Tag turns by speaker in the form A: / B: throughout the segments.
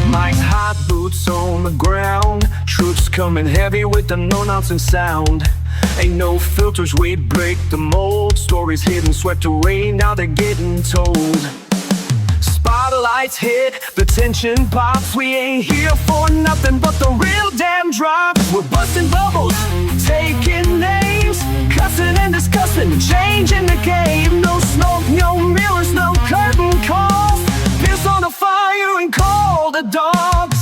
A: Mike's hot boots on the ground, troops coming heavy with the no-nonsense sound. Ain't no filters, we'd break the mold. Stories hidden, swept away, now they're getting told. Spotlights hit, the tension pops. We ain't here for nothing but the real damn drops. We're busting bubbles, taking names, cussing and discussing, changing the game. No smoke, no mirrors, no curtain calls. Piss on the fire and call the dogs.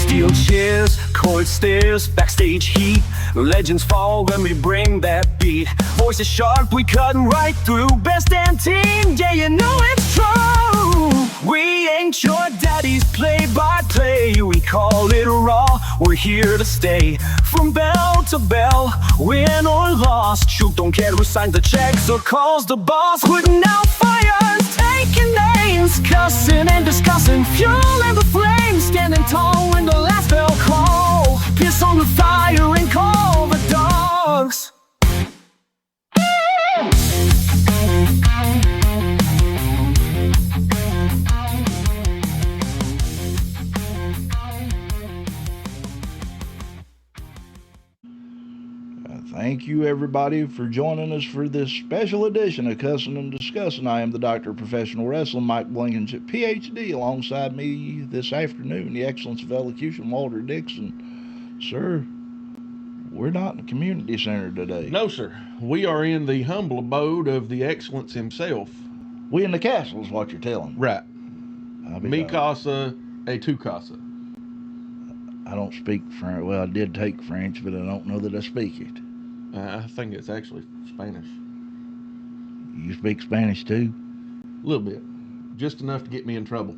A: Steel chairs, cold stairs, backstage heat. Legends fall when we bring that beat. Voices sharp, we cutting right through. Best damn team, yeah, you know it's true. We ain't your daddy's play-by-play. We call it raw, we're here to stay. From bell to bell, win or lost. Shoot, don't care who signs the checks or calls the boss. Putting out fires, taking names, cussing and discussing, fueling the flames. Standing tall when the last bell call. Piss on the fire and call the dogs.
B: Thank you, everybody, for joining us for this special edition of Cussin and Discussin. I am the Doctor of Professional Wrestling, Mike Blankenship, PhD. Alongside me this afternoon, the excellence of elocution, Walter Dixon. Sir, we're not in the community center today.
C: No, sir. We are in the humble abode of the excellence himself.
B: We in the castle is what you're telling me.
C: Right. Mi casa e tu casa.
B: I don't speak French. Well, I did take French, but I don't know that I speak it.
C: I think it's actually Spanish.
B: You speak Spanish too?
C: A little bit. Just enough to get me in trouble.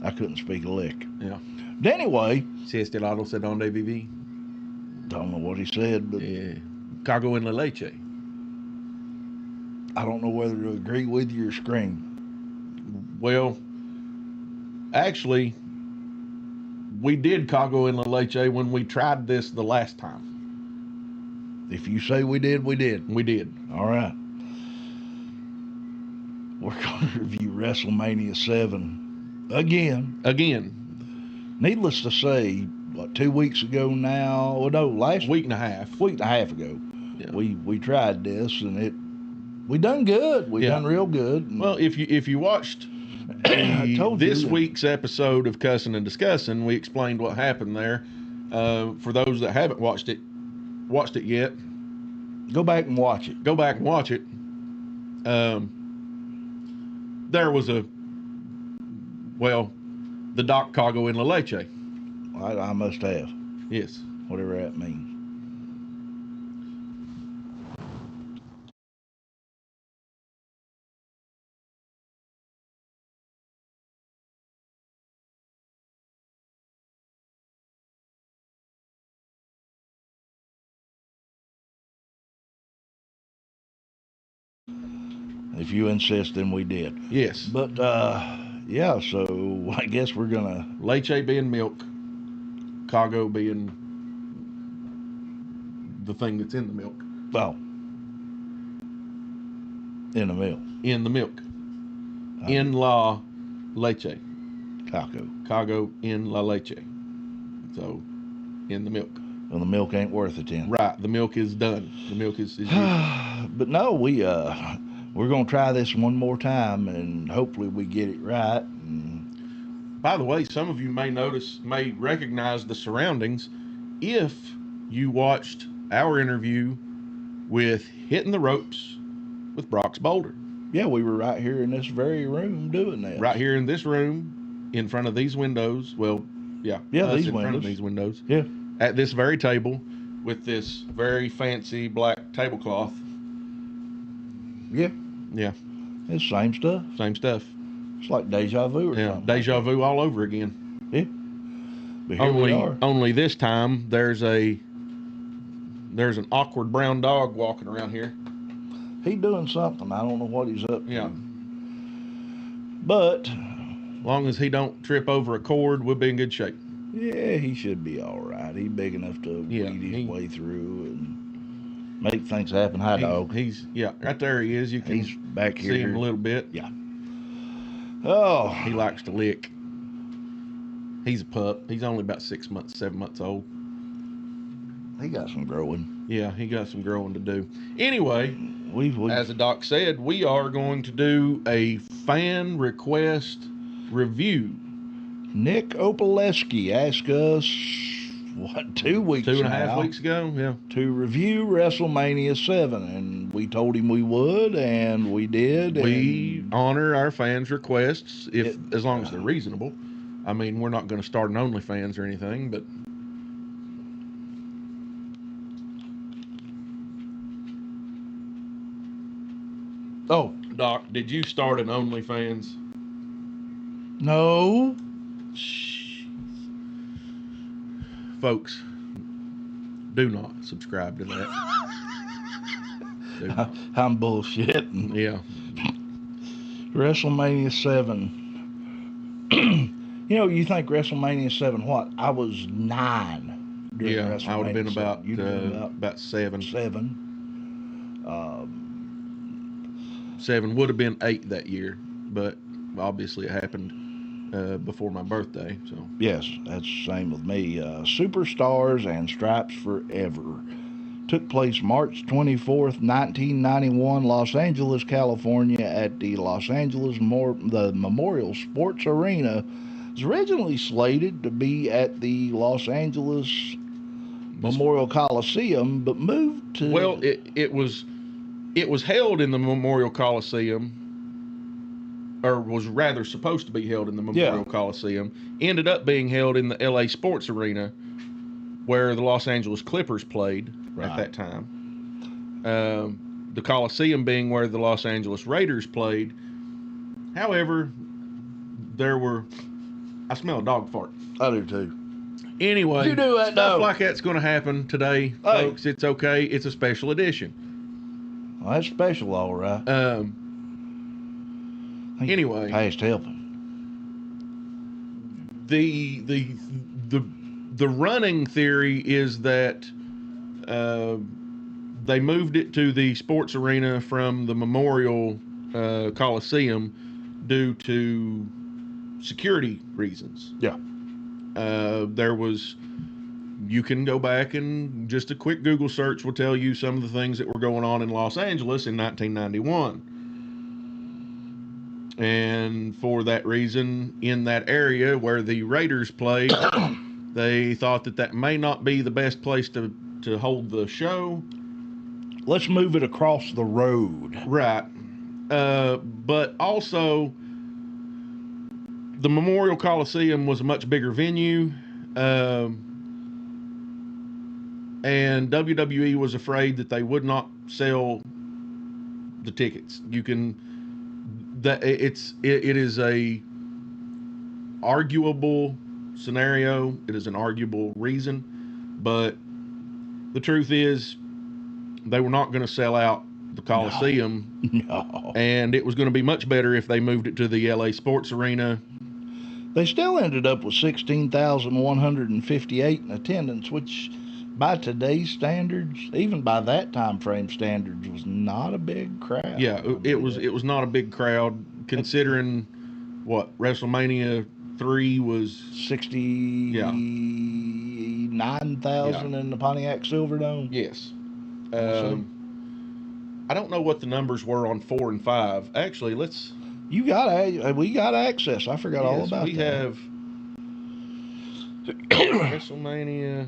B: I couldn't speak a lick.
C: Yeah.
B: But anyway.
C: Si este lado se donde viví.
B: Don't know what he said, but...
C: Cargo en la leche.
B: I don't know whether to agree with you or scream.
C: Well, actually, we did cargo en la leche when we tried this the last time.
B: If you say we did, we did.
C: We did.
B: All right. We're going to review WrestleMania VII again. Needless to say, what, 2 weeks ago now? Well, no, last
C: week and a half.
B: Week and a half ago.
C: Yeah.
B: We tried this and we done good. We done real good.
C: Well, if you watched this week's episode of Cussin and Discussin, we explained what happened there. For those that haven't watched it yet,
B: go back and watch it. There
C: was the Doc Cargo in La Leche.
B: I must have.
C: Yes.
B: Whatever that means. If you insist, then we did.
C: Yes.
B: But, yeah, so I guess we're going to...
C: Leche being milk, cargo being the thing that's in the milk.
B: Well, in the milk.
C: In the milk. In la leche. Cargo in la leche. So, in the milk.
B: Well, the milk ain't worth it then.
C: Right. The milk is done. The milk is
B: But no, we're going to try this one more time, and hopefully we get it right. And
C: by the way, some of you may recognize the surroundings if you watched our interview with Hitting the Ropes with Brock's Boulder.
B: Yeah, we were right here in this very room doing that.
C: Right here in this room, in front of these windows. Well, yeah.
B: Yeah, these
C: in
B: windows.
C: Front of these windows.
B: Yeah.
C: At this very table with this very fancy black tablecloth.
B: Yeah.
C: Yeah.
B: It's the same stuff.
C: Same stuff.
B: It's like deja vu or something.
C: Deja vu all over again.
B: Yeah. But here we are.
C: Only this time there's an awkward brown dog walking around here.
B: He's doing something. I don't know what he's up to.
C: Yeah.
B: But
C: As long as he don't trip over a cord, we'll be in good shape.
B: yeah, he should be all right. He's big enough to
C: Yeah,
B: weed his way through and make things happen. Hi, dog.
C: He's right there. He is. You can
B: He's back here.
C: see him a little bit.
B: Yeah. Oh,
C: He likes to lick. He's a pup. He's only about 6 months, 7 months old.
B: he got some growing.
C: Yeah, he got some growing to do. Anyway,
B: We've
C: as the doc said, we are going to do a fan request review.
B: Nick Opalewski asked us, 2 weeks
C: Two and a
B: now,
C: half weeks ago, yeah.
B: to review WrestleMania VII, and we told him we would, and we did.
C: We
B: and
C: honor our fans' requests as long as they're reasonable. I mean, we're not going to start an OnlyFans or anything, but
B: oh,
C: Doc, did you start an OnlyFans?
B: no,
C: Folks, do not subscribe to that. Do not.
B: I'm bullshitting.
C: Yeah.
B: WrestleMania VII. You think WrestleMania VII? What? I was 9 during
C: Yeah,
B: WrestleMania.
C: I would have been
B: 7.
C: about,
B: You'd been
C: about 7.
B: 7.
C: 7 would have been 8 that year, but obviously it happened before my birthday. So
B: Yes, that's the same with me. Superstars and Stripes Forever took place March 24th, 1991, Los Angeles, California, at the Los Angeles the Memorial Sports Arena. It was originally slated to be at the Los Angeles Memorial Coliseum, but moved to...
C: well, it was held in the Memorial Coliseum, or was rather supposed to be held in the Memorial Coliseum. Ended up being held in the LA Sports Arena, where the Los Angeles Clippers played at that time. The Coliseum being where the Los Angeles Raiders played. However, I smell a dog fart.
B: I do too.
C: Anyway,
B: You do that,
C: stuff
B: dog.
C: like that's going to happen today, folks. It's okay. It's a special edition.
B: Well, that's special, all right.
C: Anyway,
B: Past helping.
C: the running theory is that they moved it to the sports arena from the Memorial Coliseum due to security reasons.
B: Yeah.
C: You can go back and just a quick Google search will tell you some of the things that were going on in Los Angeles in 1991. And for that reason, in that area where the Raiders played, they thought that may not be the best place to hold the show.
B: Let's move it across the road.
C: Right. But also, the Memorial Coliseum was a much bigger venue. And WWE was afraid that they would not sell the tickets. It is a arguable scenario. It is an arguable reason, but the truth is they were not going to sell out the Coliseum.
B: No.
C: And it was going to be much better if they moved it to the LA Sports Arena.
B: They still ended up with 16,158 in attendance, which by today's standards, even by that time frame standards, was not a big crowd.
C: Yeah, it was not a big crowd considering what WrestleMania 3 was
B: 69,000 in the Pontiac Silverdome.
C: Yes. I don't know what the numbers were on 4 and 5. Actually,
B: we got access. I forgot all about
C: we
B: that.
C: We have WrestleMania.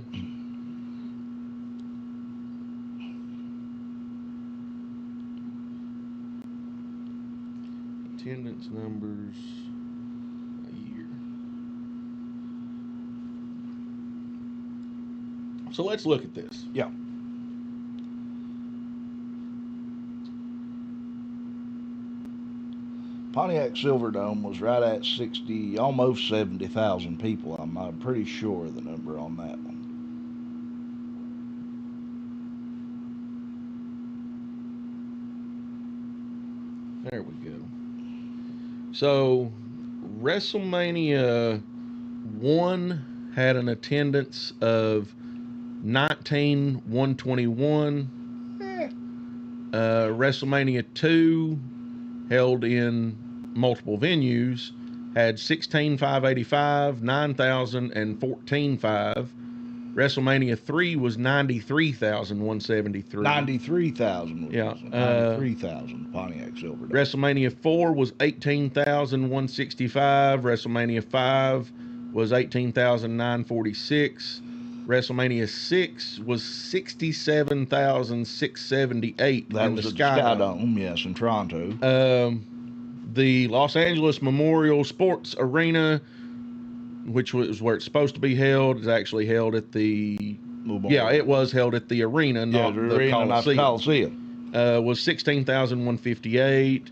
C: Attendance numbers a year. So let's look at this.
B: Yeah. Pontiac Silverdome was right at almost 70,000 people. I'm pretty sure of the number on that one.
C: There we go. So, WrestleMania 1 had an attendance of 19,121. WrestleMania 2, held in multiple venues, had 16,585, 9,000, and 14,500. WrestleMania 3 was 93,173.
B: 93,000.
C: Yeah.
B: 93,000 Pontiac Silver.
C: WrestleMania 4 was 18,165. WrestleMania 5 was 18,946. WrestleMania 6 was 67,678
B: That
C: in
B: was
C: the
B: at
C: Sky
B: Dome, yes, in Toronto.
C: The Los Angeles Memorial Sports Arena, which was where it's supposed to be held, is actually held at the...
B: Memorial.
C: Yeah, it was held at the arena, not
B: the
C: the
B: arena, not the
C: Coliseum.
B: Coliseum.
C: Was 16,158.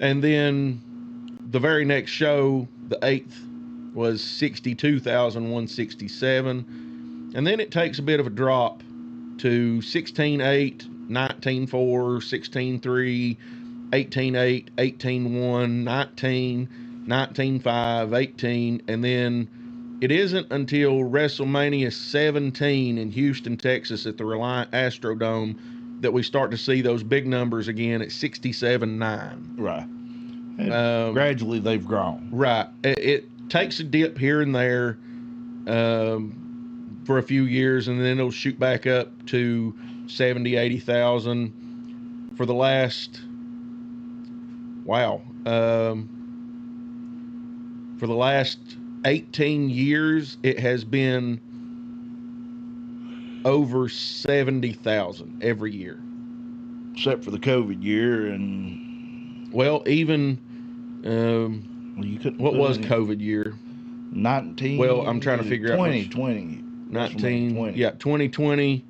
C: And then the very next show, the 8th, was 62,167. And then it takes a bit of a drop to 16.8, 19.4, 16.3, 18.8, 18.1, 19, 19.5, 18, and then it isn't until WrestleMania 17 in Houston, Texas at the Reliant Astrodome that we start to see those big numbers again at 67.9.
B: Right. And gradually they've grown.
C: Right. It takes a dip here and there for a few years, and then it'll shoot back up to 70, 80,000 for the last... Wow. For the last 18 years, it has been over 70,000 every year.
B: Except for the COVID year and...
C: Well, even...
B: you couldn't...
C: What was COVID year?
B: 19...
C: Well, I'm trying to figure out...
B: 2020.
C: 19... Yeah, 2020.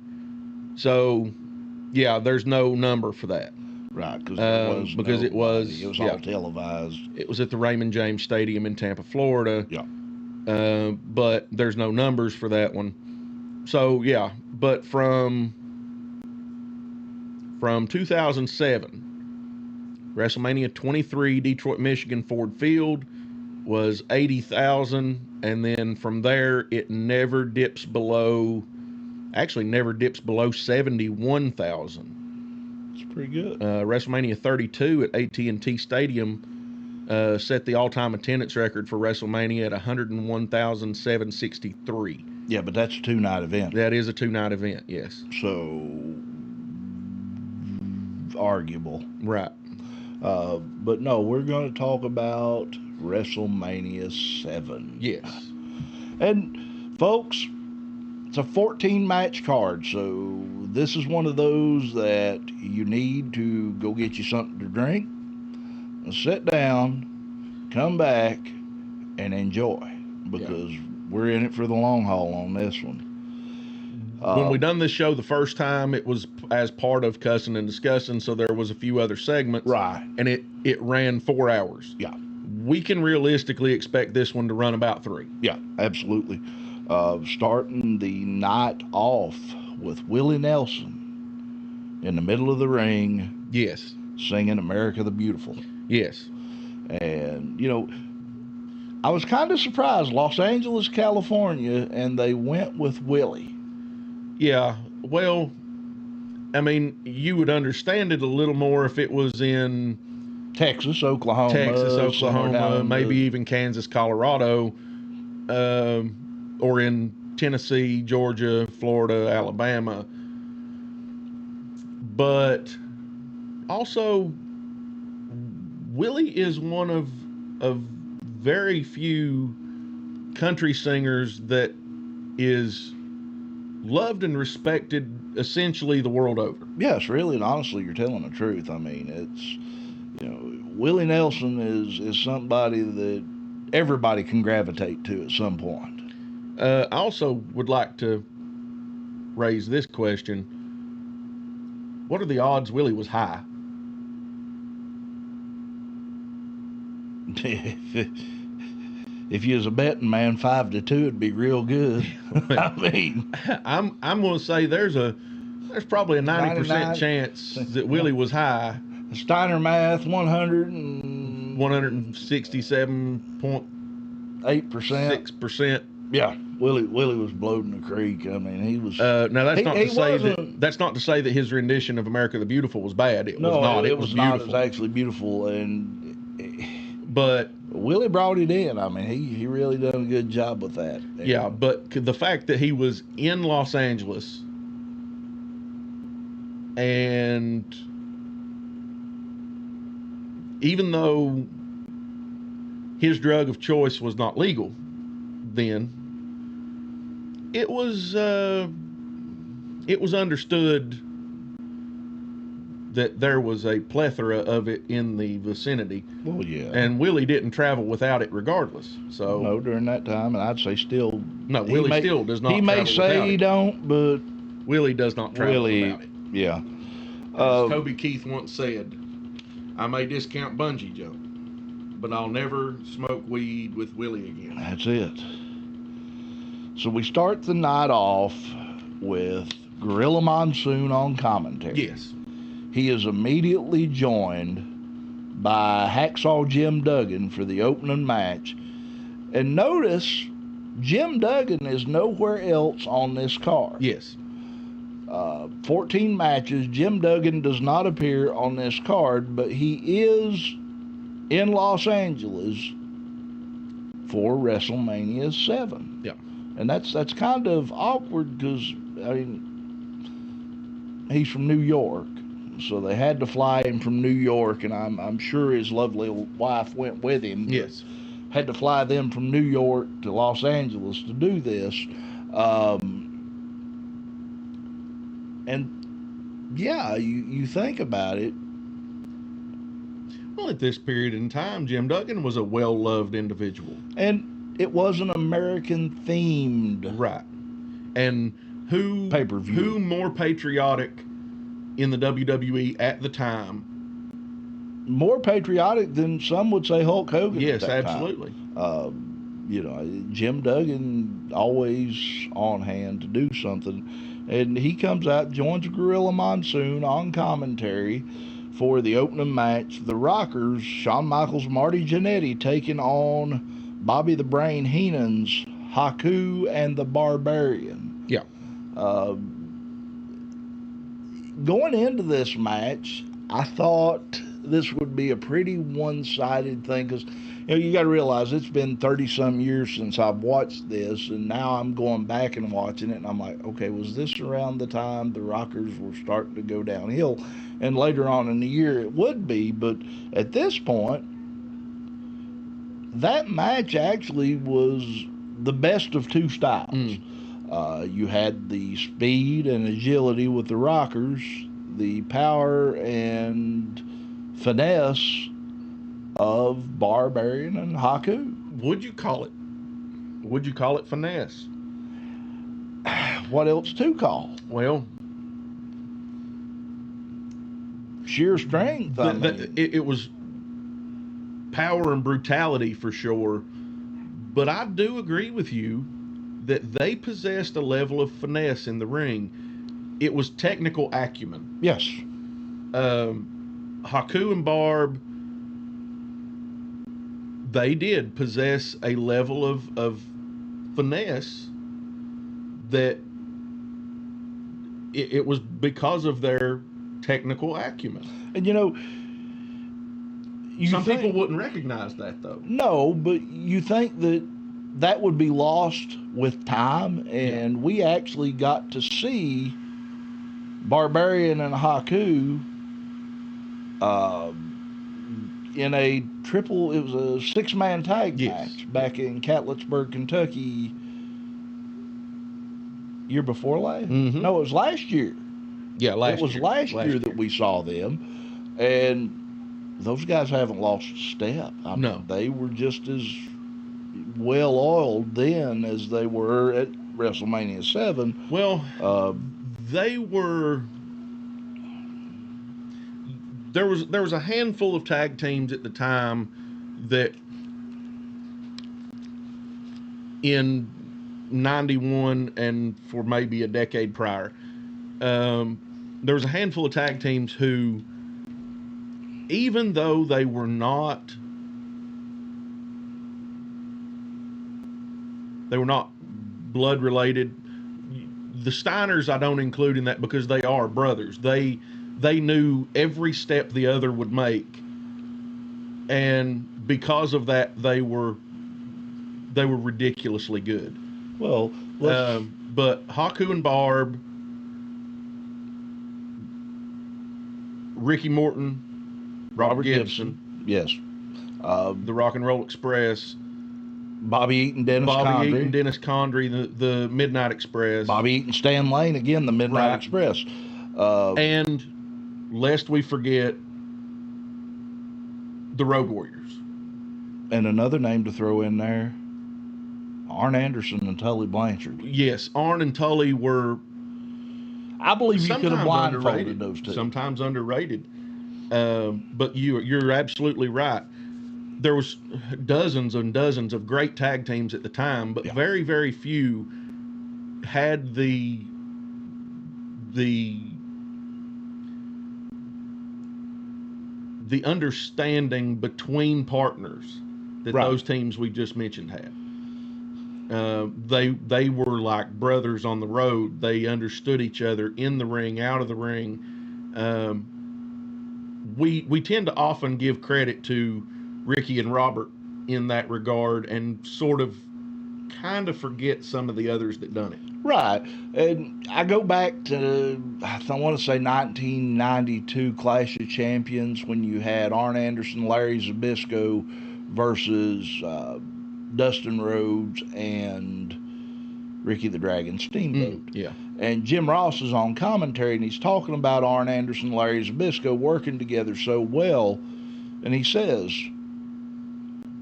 C: So, yeah, there's no number for that.
B: Right, because
C: it was
B: all televised.
C: It was at the Raymond James Stadium in Tampa, Florida.
B: Yeah.
C: But there's no numbers for that one. So yeah, but from 2007, WrestleMania 23, Detroit, Michigan, Ford Field was 80,000, and then from there it never dips below 71,000.
B: Pretty good.
C: WrestleMania 32 at AT&T Stadium set the all-time attendance record for WrestleMania at 101,763.
B: Yeah, but that's a two-night event.
C: That is a two-night event, yes.
B: So, arguable.
C: Right.
B: But no, we're going to talk about WrestleMania 7.
C: Yes.
B: And, folks, it's a 14-match card, so this is one of those that you need to go get you something to drink, and sit down, come back, and enjoy, because we're in it for the long haul on this one.
C: When we done this show the first time, it was as part of Cussin and Discussin, so there was a few other segments.
B: Right.
C: And it ran 4 hours.
B: Yeah.
C: We can realistically expect this one to run about 3.
B: Yeah, absolutely. Starting the night off with Willie Nelson in the middle of the ring.
C: Yes.
B: Singing America the Beautiful.
C: Yes.
B: And, I was kind of surprised. Los Angeles, California, and they went with Willie.
C: Yeah. Well, I mean, you would understand it a little more if it was in
B: Texas, Oklahoma,
C: maybe even Kansas, Colorado, or in Tennessee, Georgia, Florida, Alabama. But also, Willie is one of very few country singers that is loved and respected essentially the world over.
B: Yes, really and honestly, you're telling the truth. I mean, it's, Willie Nelson is somebody that everybody can gravitate to at some point.
C: I also would like to raise this question. What are the odds Willie was high?
B: If you was a betting man, 5-2 would be real good. I mean,
C: I'm going to say there's probably a 90% chance that Willie was high.
B: Steiner math, 101
C: 167.6%.
B: Yeah, Willie was bloating the creek. I mean, he was.
C: Now that's not to say
B: wasn't.
C: that's not to say that his rendition of America the Beautiful was bad. It was not.
B: It
C: It was
B: was
C: beautiful.
B: not. It was actually beautiful,
C: but
B: Willie brought it in. I mean, he really done a good job with that.
C: Yeah, but the fact that he was in Los Angeles and even though his drug of choice was not legal then, it was understood that there was a plethora of it in the vicinity.
B: Well, yeah.
C: And Willie didn't travel without it regardless. So
B: no, during that time, and I'd say still.
C: No, Willie still does not.
B: He may say he don't, but
C: Willie does not travel without it.
B: Yeah.
C: As Toby Keith once said, I may discount bungee jump, but I'll never smoke weed with Willie again.
B: That's it. So we start the night off with Gorilla Monsoon on commentary.
C: Yes.
B: He is immediately joined by Hacksaw Jim Duggan for the opening match. And notice, Jim Duggan is nowhere else on this card.
C: Yes.
B: 14 matches. Jim Duggan does not appear on this card, but he is in Los Angeles for WrestleMania VII.
C: Yeah.
B: And that's kind of awkward because, I mean, he's from New York. So they had to fly him from New York, and I'm sure his lovely wife went with him.
C: Yes.
B: Had to fly them from New York to Los Angeles to do this. And, yeah, you think about it.
C: Well, at this period in time, Jim Duggan was a well-loved individual.
B: And it was an American-themed.
C: Right. And
B: pay-per-view.
C: Who more patriotic in the WWE at the time?
B: More patriotic than some would say Hulk Hogan.
C: Yes,
B: at that
C: absolutely.
B: Time. Jim Duggan always on hand to do something. And he comes out, joins Gorilla Monsoon on commentary for the opening match. The Rockers, Shawn Michaels, Marty Jannetty, taking on Bobby the Brain Heenan's Haku and the Barbarian.
C: Yeah.
B: Going into this match, I thought this would be a pretty one-sided thing because, you got to realize it's been 30-some years since I've watched this, and now I'm going back and watching it, and I'm like, okay, was this around the time the Rockers were starting to go downhill? And later on in the year it would be, but at this point, that match actually was the best of two styles. You had the speed and agility with the Rockers, the power and finesse of Barbarian and Haku.
C: Would you call it finesse?
B: What else to call?
C: Well,
B: sheer strength.
C: It was power and brutality for sure, but I do agree with you that they possessed a level of finesse in the ring. It was technical acumen.
B: Yes.
C: Haku and Barb, they did possess a level of finesse that it was because of their technical acumen.
B: And
C: some people wouldn't recognize that though.
B: No, but you think that would be lost with time, and we actually got to see Barbarian and Haku in a triple. It was a 6-man tag match back in Catlettsburg, Kentucky. Year before last?
C: Mm-hmm.
B: No, it was last year.
C: Yeah, last year.
B: It was last year that we saw them, and those guys haven't lost a step.
C: No.
B: They were just as well-oiled then as they were at WrestleMania VII.
C: Well, they were... There was a handful of tag teams at the time that in 91 and for maybe a decade prior, there was a handful of tag teams who, even though they were not They were not blood related. The Steiners I don't include in that because they are brothers. They knew every step the other would make, and because of that, they were ridiculously good.
B: Well,
C: but Haku and Barb, Ricky Morton, Robert Gibson,
B: yes,
C: the Rock and Roll Express,
B: Bobby Eaton, Dennis
C: Condrey, the Midnight Express,
B: Bobby Eaton, Stan Lane, again, the Midnight Express.
C: And lest we forget, the Road Warriors.
B: And another name to throw in there, Arn Anderson and Tully Blanchard.
C: Yes, Arn and Tully were...
B: I believe you could have blindfolded those two.
C: Sometimes underrated. But you're absolutely right. There was dozens and dozens of great tag teams at the time, but very, very few had the understanding between partners that those teams we just mentioned had. They were like brothers on the road. They understood each other in the ring, out of the ring. We tend to often give credit to Ricky and Robert in that regard and sort of kind of forget some of the others that done it.
B: Right. And I go back to, I want to say 1992 Clash of Champions when you had Arn Anderson, Larry Zbyszko versus Dustin Rhodes and Ricky the Dragon Steamboat.
C: Yeah.
B: And Jim Ross is on commentary and he's talking about Arn Anderson, Larry Zbyszko working together so well. And he says,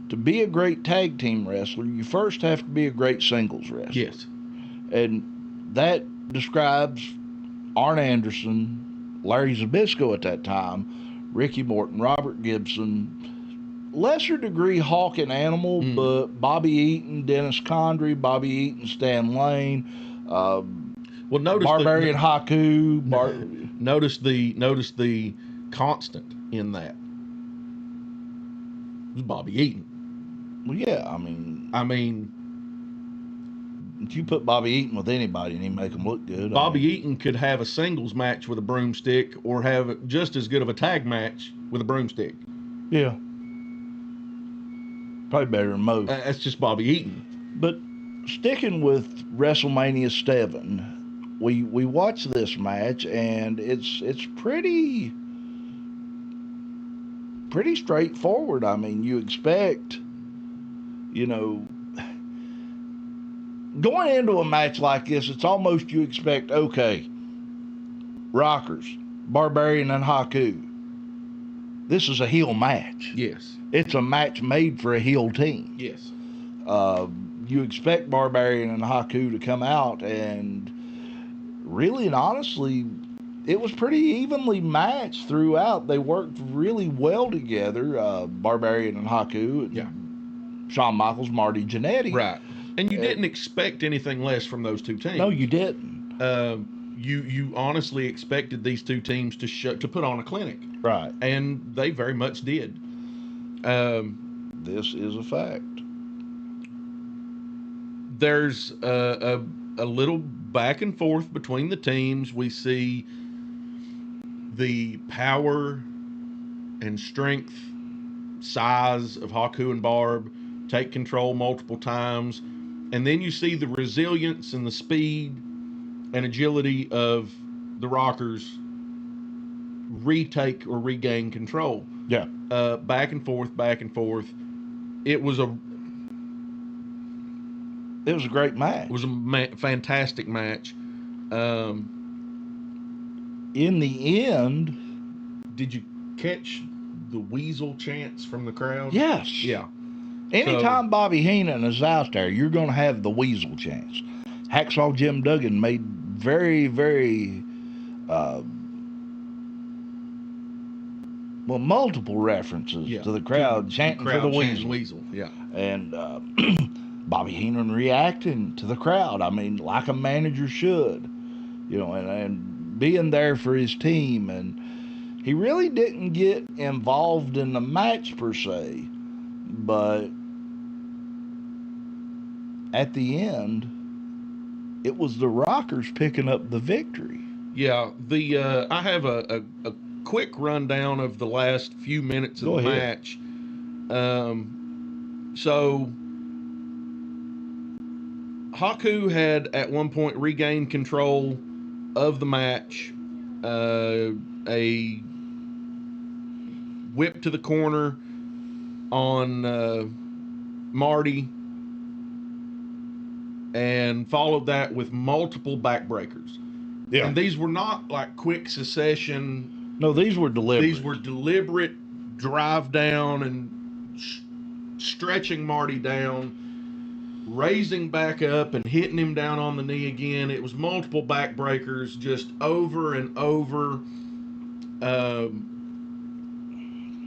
B: to be a great tag team wrestler, you first have to be a great singles wrestler.
C: Yes.
B: And that describes Arn Anderson, Larry Zbyszko at that time, Ricky Morton, Robert Gibson, lesser degree Hawk and Animal, but Bobby Eaton, Dennis Condrey, Bobby Eaton, Stan Lane,
C: notice
B: Barbarian Haku.
C: Notice the constant in that. It was Bobby Eaton.
B: Well, yeah, I mean, if you put Bobby Eaton with anybody and he make them look good.
C: Bobby Eaton could have a singles match with a broomstick or have just as good of a tag match with a broomstick.
B: Yeah. Probably better than most.
C: That's just Bobby Eaton.
B: But sticking with WrestleMania VII, we watch this match and it's pretty straightforward. I mean, you expect, going into a match like this, it's almost you expect, okay, Rockers, Barbarian and Haku. This is a heel match.
C: Yes.
B: It's a match made for a heel team.
C: Yes.
B: You expect Barbarian and Haku to come out, and really and honestly, it was pretty evenly matched throughout. They worked really well together, Barbarian and Haku.
C: Yeah.
B: Shawn Michaels, Marty Jannetty.
C: Right. And you didn't expect anything less from those two teams.
B: No, you didn't.
C: You honestly expected these two teams to put on a clinic.
B: Right.
C: And they very much did.
B: This is a fact.
C: There's a little back and forth between the teams. We see the power and strength, size of Haku and Barb take control multiple times. And then you see the resilience and the speed and agility of the Rockers retake or regain control.
B: Yeah.
C: Back and forth, back and forth. It was a
B: great match.
C: It was a fantastic match.
B: In the end,
C: did you catch the weasel chants from the crowd?
B: Yes.
C: Yeah.
B: Anytime Bobby Heenan is out there, you're going to have the weasel chants. Hacksaw Jim Duggan made very, very, multiple references to the crowd chanting for the weasel.
C: Yeah.
B: And Bobby Heenan reacting to the crowd. I mean, like a manager should, and being there for his team. And he really didn't get involved in the match per se, but at the end, it was the Rockers picking up the victory.
C: Yeah, I have a quick rundown of the last few minutes of
B: Go
C: the
B: ahead.
C: match. So Haku had at one point regained control of the match. A whip to the corner on Marty, and followed that with multiple backbreakers.
B: Yeah.
C: And these were not like quick succession.
B: No, these were deliberate.
C: These were deliberate drive down and stretching Marty down, raising back up and hitting him down on the knee again. It was multiple backbreakers just over and over.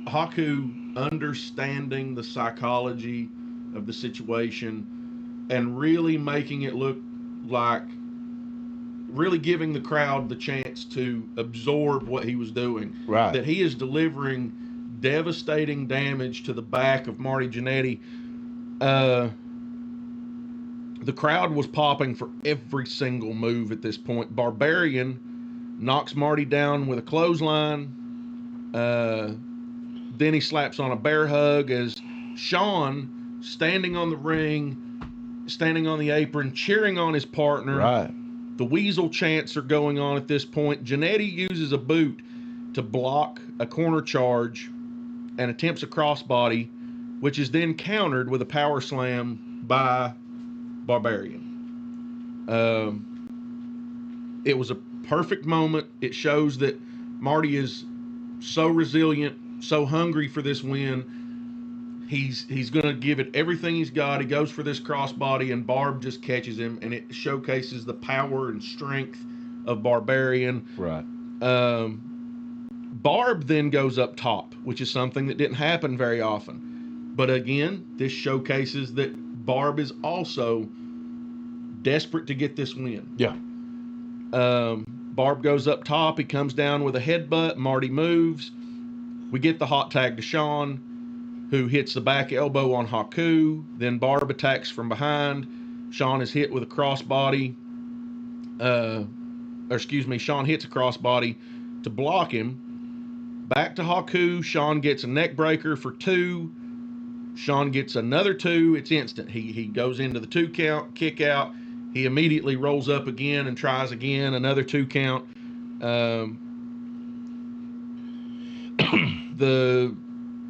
C: Haku understanding the psychology of the situation and really making it look like, really giving the crowd the chance to absorb what he was doing.
B: Right.
C: That he is delivering devastating damage to the back of Marty Jannetty. The crowd was popping for every single move at this point. Barbarian knocks Marty down with a clothesline. Then he slaps on a bear hug as Sean, standing on the ring, standing on the apron, cheering on his partner.
B: Right.
C: The Weasel chants are going on at this point. Jannetty uses a boot to block a corner charge and attempts a crossbody, which is then countered with a power slam by Barbarian. It was a perfect moment. It shows that Marty is so resilient, so hungry for this win. He's going to give it everything he's got. He goes for this crossbody, and Barb just catches him, and it showcases the power and strength of Barbarian.
B: Right.
C: Barb then goes up top, which is something that didn't happen very often. But again, this showcases that Barb is also desperate to get this win.
B: Yeah.
C: Barb goes up top. He comes down with a headbutt. Marty moves. We get the hot tag to Sean, who hits the back elbow on Haku. Then Barb attacks from behind. Sean is hit with a crossbody. Sean hits a crossbody to block him. Back to Haku. Sean gets a neck breaker for 2. Sean gets another 2. It's instant. He goes into the 2 count, kick out. He immediately rolls up again and tries again, another 2 count.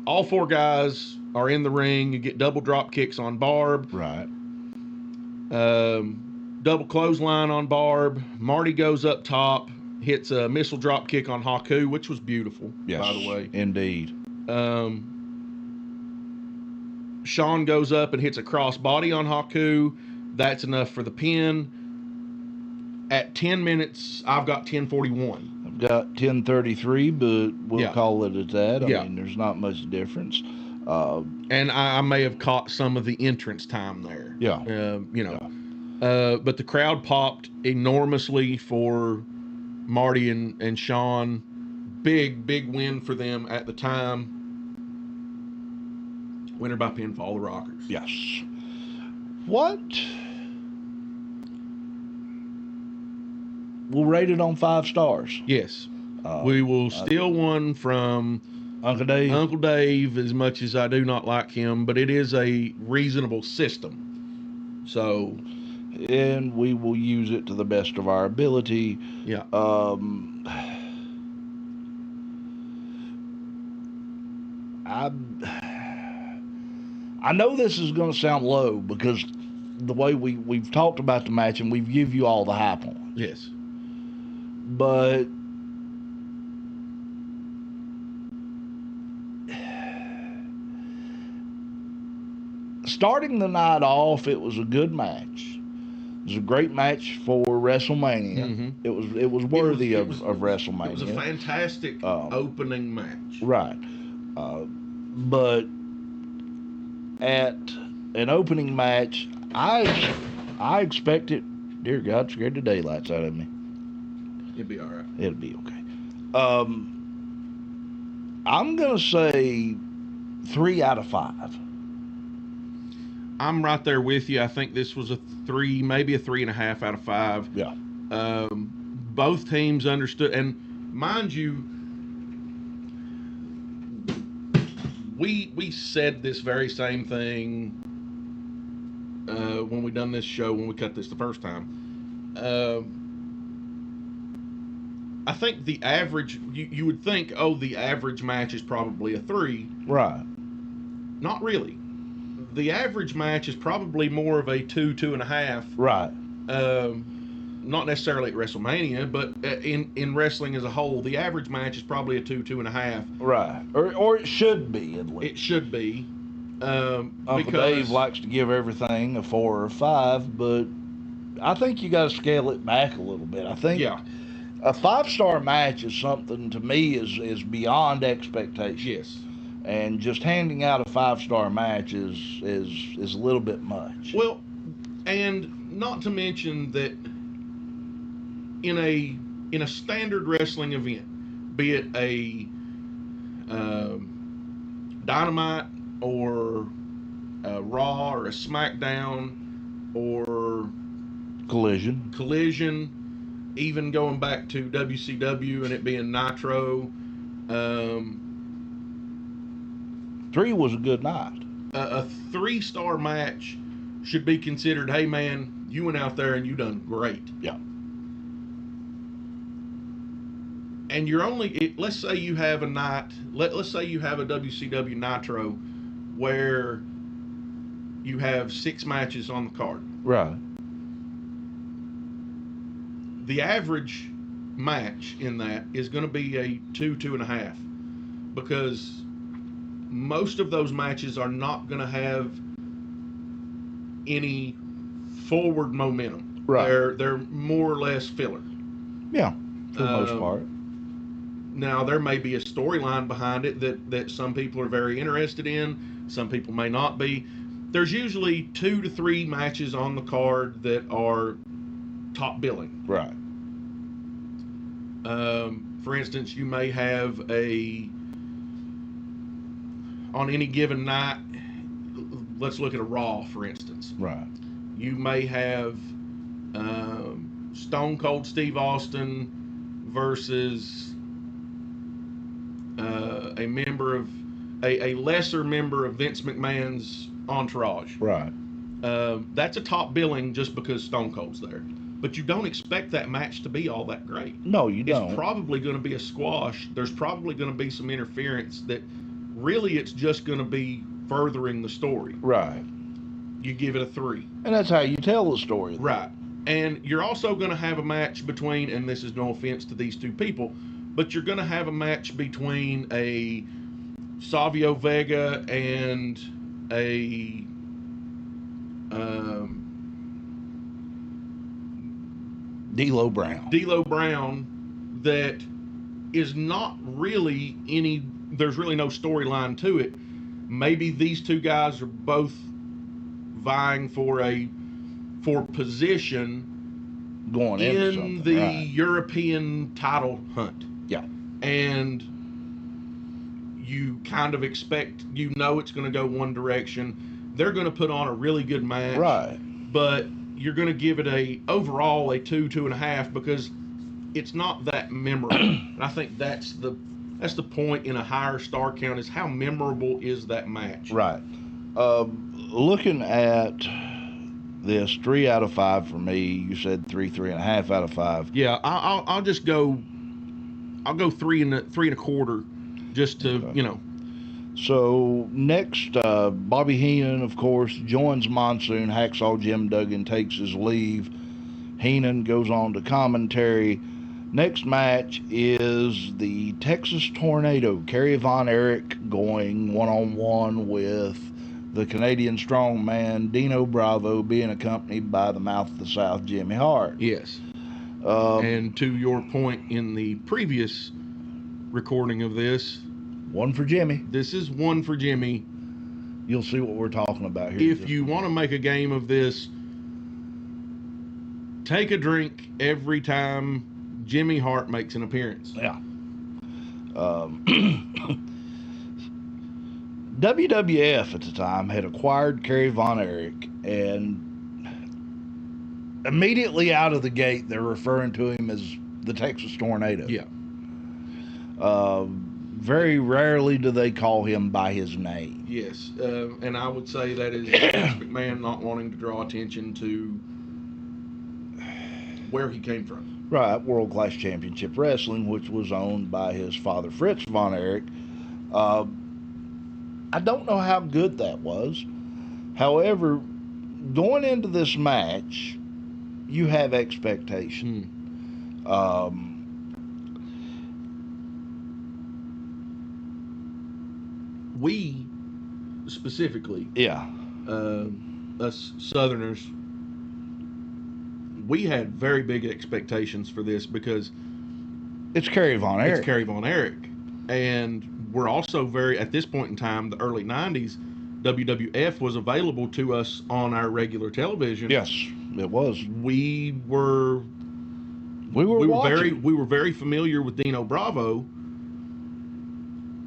C: All 4 guys are in the ring. You get double drop kicks on Barb.
B: Right.
C: Double clothesline on Barb. Marty goes up top, hits a missile drop kick on Haku, which was beautiful,
B: Yes,
C: by the way.
B: Indeed.
C: Sean goes up and hits a cross body on Haku. That's enough for the pin. At 10 minutes, I've got 10:41.
B: I've got 10:33, but we'll call it at that. I
C: Yeah.
B: mean, there's not much difference.
C: And I may have caught some of the entrance time there.
B: Yeah.
C: But the crowd popped enormously for Marty and Sean. Big win for them at the time. Winner by pinfall, the Rockers.
B: Yes. What? We'll rate it on 5 stars.
C: Yes. We will steal one from
B: Uncle Dave.
C: Uncle Dave, as much as I do not like him, but it is a reasonable system. So,
B: and we will use it to the best of our ability.
C: yeah.
B: I know this is going to sound low because the way we've talked about the match and we've give you all the high points.
C: Yes.
B: But starting the night off, it was a good match. It was a great match for WrestleMania.
C: Mm-hmm.
B: It was worthy of WrestleMania.
C: It was a fantastic opening match.
B: Right. But at an opening match, I expected, dear God, scared the daylights out of me.
C: It'll be all right.
B: It'll be okay. I'm going to say 3 out of 5.
C: I'm right there with you. I think this was a 3, maybe a 3.5 out of 5.
B: Yeah.
C: Both teams understood, and mind you, we said this very same thing when we done this show, when we cut this the first time. I think the average, you would think, oh, the average match is probably a 3.
B: Right.
C: Not really. The average match is probably more of a 2, 2.5.
B: Right.
C: Not necessarily at WrestleMania, but in wrestling as a whole, the average match is probably a 2, 2.5.
B: Right. Or it should be, at least.
C: It should be.
B: Uncle
C: because
B: Dave likes to give everything a 4 or 5, but I think you got to scale it back a little bit. I think a 5-star match is something, to me, is beyond expectation.
C: Yes. And
B: just handing out a 5-star match is a little bit much.
C: Well, and not to mention that in a standard wrestling event, be it a Dynamite or a Raw or a SmackDown or Collision, even going back to WCW and it being Nitro,
B: 3 was a good night.
C: A 3-star match should be considered, hey man, you went out there and you done great.
B: Yeah.
C: And you're only, let's say you have a night, let's say you have a WCW Nitro where you have 6 matches on the card.
B: Right.
C: The average match in that is going to be a 2, 2.5, because most of those matches are not going to have any forward momentum.
B: Right.
C: They're more or less filler.
B: Yeah, for the most part.
C: Now, there may be a storyline behind it that some people are very interested in. Some people may not be. There's usually 2 to 3 matches on the card that are top billing.
B: Right.
C: For instance, you may have on any given night, let's look at a Raw, for instance.
B: Right.
C: You may have Stone Cold Steve Austin versus a lesser member of Vince McMahon's entourage.
B: Right.
C: That's a top billing just because Stone Cold's there. But you don't expect that match to be all that great.
B: No, you don't.
C: It's probably going to be a squash. There's probably going to be some interference that really it's just going to be furthering the story.
B: Right.
C: You give it a 3.
B: And that's how you tell the story.
C: Right. And you're also going to have a match between, and this is no offense to these 2 people, but you're going to have a match between a Savio Vega and a
B: D'Lo Brown
C: that is not really there's really no storyline to it. Maybe these 2 guys are both vying for position
B: going
C: in the European title hunt.
B: Yeah.
C: And you kind of expect, it's going to go one direction. They're going to put on a really good match.
B: Right.
C: But you're going to give it overall a 2, 2.5 because it's not that memorable. And I think that's the point in a higher star count, is how memorable is that match.
B: Right. Looking at this, 3 out of 5 for me. You said 3.5 out of 5.
C: Yeah, I'll just go. I'll go 3 3.25, just to
B: Okay. So next, Bobby Heenan, of course, joins Monsoon. Hacksaw Jim Duggan takes his leave. Heenan goes on to commentary. Next match is the Texas Tornado. Kerry Von Erich going one-on-one with the Canadian strongman Dino Bravo, being accompanied by the Mouth of the South, Jimmy Hart.
C: Yes. And to your point in the previous recording of this,
B: 1 for Jimmy.
C: this is 1 for Jimmy.
B: You'll see what we're talking about here.
C: If you want to make a game of this, take a drink every time Jimmy Hart makes an appearance.
B: Yeah. WWF at the time had acquired Kerry Von Erich, and immediately out of the gate, they're referring to him as the Texas Tornado.
C: Yeah.
B: Very rarely do they call him by his name.
C: Yes, and I would say that is Vince McMahon not wanting to draw attention to where he came from.
B: Right, World Class Championship Wrestling, which was owned by his father, Fritz Von Erich. I don't know how good that was. However, going into this match, you have expectation.
C: We specifically, us Southerners, we had very big expectations for this because
B: it's Kerry Von Erich.
C: It's Kerry Von Erich. And we're also at this point in time, the early 90s, WWF was available to us on our regular television.
B: Yes, it was.
C: We were very familiar with Dino Bravo,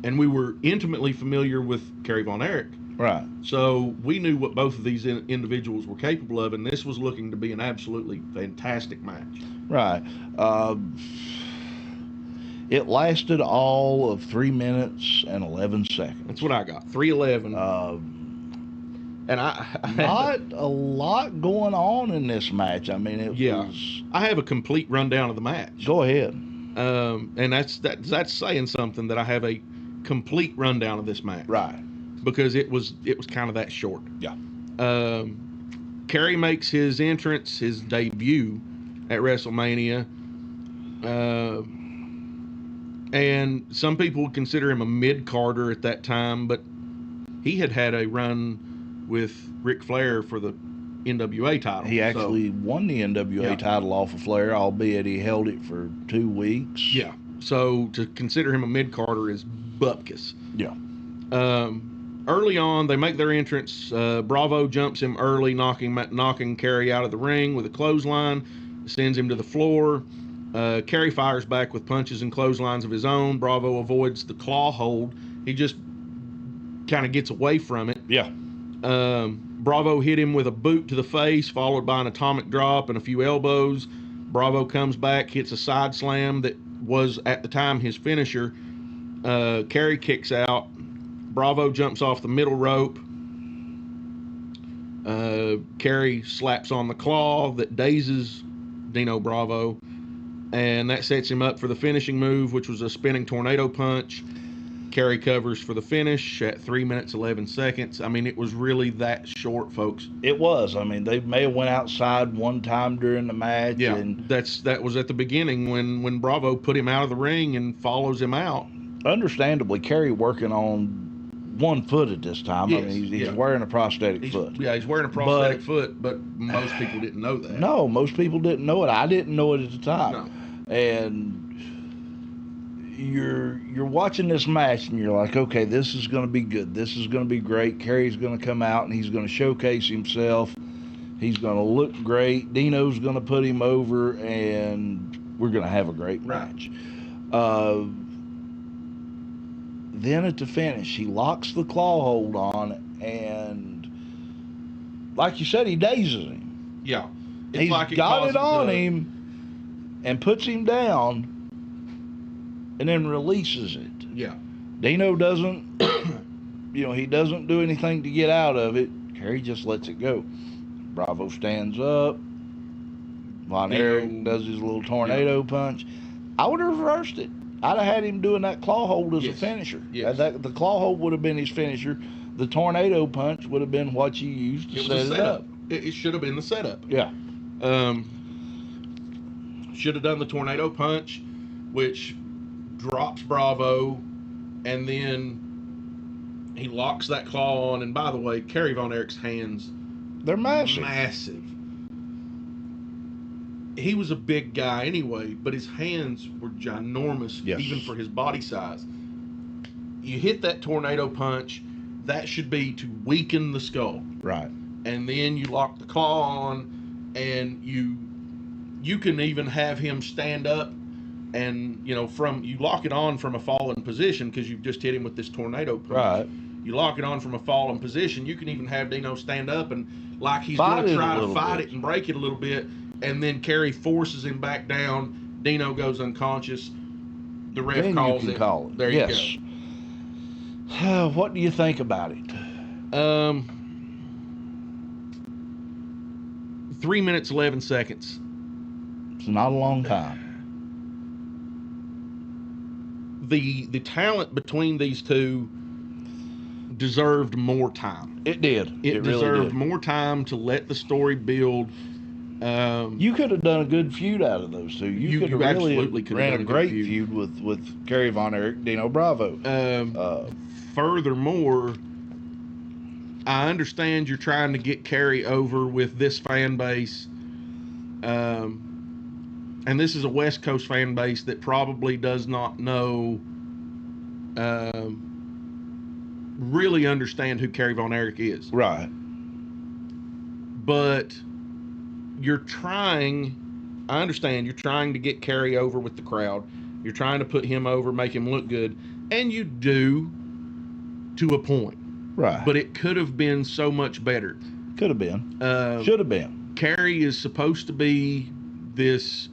C: and we were intimately familiar with Kerry Von Erich.
B: Right.
C: So we knew what both of these individuals were capable of, and this was looking to be an absolutely fantastic match.
B: Right. It lasted all of 3 minutes and 11 seconds.
C: That's what I got. 3:11. And
B: not a lot going on in this match. I mean, it was.
C: I have a complete rundown of the match.
B: Go ahead.
C: And that's saying something, that I have a complete rundown of this match.
B: Right.
C: Because it was kind of that short.
B: Yeah.
C: Kerry makes his entrance, his debut at WrestleMania. And some people would consider him a mid-carder at that time, but he had a run with Ric Flair for the NWA title.
B: He actually won the NWA title off of Flair, albeit he held it for 2 weeks.
C: Yeah. So to consider him a mid-carder is bupkis.
B: Yeah.
C: Early on, they make their entrance. Bravo jumps him early, knocking Kerry out of the ring with a clothesline, sends him to the floor. Kerry fires back with punches and clotheslines of his own. Bravo avoids the claw hold. He just kind of gets away from it.
B: Yeah.
C: Bravo hit him with a boot to the face, followed by an atomic drop and a few elbows. Bravo comes back, hits a side slam that was at the time his finisher. Kerry kicks out. Bravo jumps off the middle rope. Kerry slaps on the claw that dazes Dino Bravo, and that sets him up for the finishing move, which was a spinning tornado punch. Kerry covers for the finish at 3 minutes 11 seconds. I mean, it was really that short, folks.
B: It was. I mean, they may have went outside one time during the match.
C: Yeah,
B: and
C: that was at the beginning when Bravo put him out of the ring and follows him out.
B: Understandably, Kerry working on 1 foot at this time.
C: Yes,
B: I mean, he's wearing a prosthetic foot.
C: Yeah, he's wearing a prosthetic foot, but most people didn't know that.
B: No, most people didn't know it. I didn't know it at the time.
C: No.
B: And you're watching this match and you're like, okay, this is going to be good. This is going to be great. Kerry's going to come out and he's going to showcase himself. He's going to look great. Dino's going to put him over, and we're going to have a great match. Then at the finish, he locks the claw hold on, and like you said, he dazes him.
C: Yeah.
B: He's
C: like
B: got it on him and puts him down and then releases it.
C: Yeah.
B: Dino doesn't, he doesn't do anything to get out of it. Kerry just lets it go. Bravo stands up. Von Erich does his little tornado punch. I would have reversed it. I'd have had him doing that claw hold as a finisher.
C: Yes.
B: The claw hold would have been his finisher. The tornado punch would have been what you used to set it up.
C: It should have been the setup.
B: Yeah.
C: Should have done the tornado punch, which drops Bravo, and then he locks that claw on. And by the way, Kerry Von Erich's hands,
B: they're massive.
C: Massive. He was a big guy anyway, but his hands were ginormous, even for his body size. You hit that tornado punch, that should be to weaken the skull.
B: Right.
C: And then you lock the claw on, and you can even have him stand up, and you lock it on from a fallen position because you've just hit him with this tornado punch.
B: Right.
C: You lock it on from a fallen position. You can even have Dino stand up and like he's
B: Fight
C: going to
B: it a
C: try to
B: little
C: fight
B: bit.
C: it and break it a little bit, and then Kerry forces him back down. Dino goes unconscious. The ref
B: Then
C: calls
B: you can
C: it.
B: call it.
C: There
B: yes.
C: you go.
B: What do you think about it?
C: 3 minutes 11 seconds.
B: It's not a long time.
C: The talent between these two deserved more time.
B: It did.
C: It
B: really
C: deserved
B: did.
C: more time to let the story build.
B: You could have done a good feud out of those two. You could have really
C: absolutely could have
B: ran
C: done
B: a great feud with Kerry Von Erich, Dino Bravo.
C: Furthermore, I understand you're trying to get Kerry over with this fan base. And this is a West Coast fan base that probably does not know, really understand who Kerry Von Erich is.
B: Right.
C: But you're trying, I understand, you're trying to get Kerry over with the crowd. You're trying to put him over, make him look good. And you do to a point.
B: Right.
C: But it could have been so much better.
B: Could have been. Should have been.
C: Kerry is supposed to be this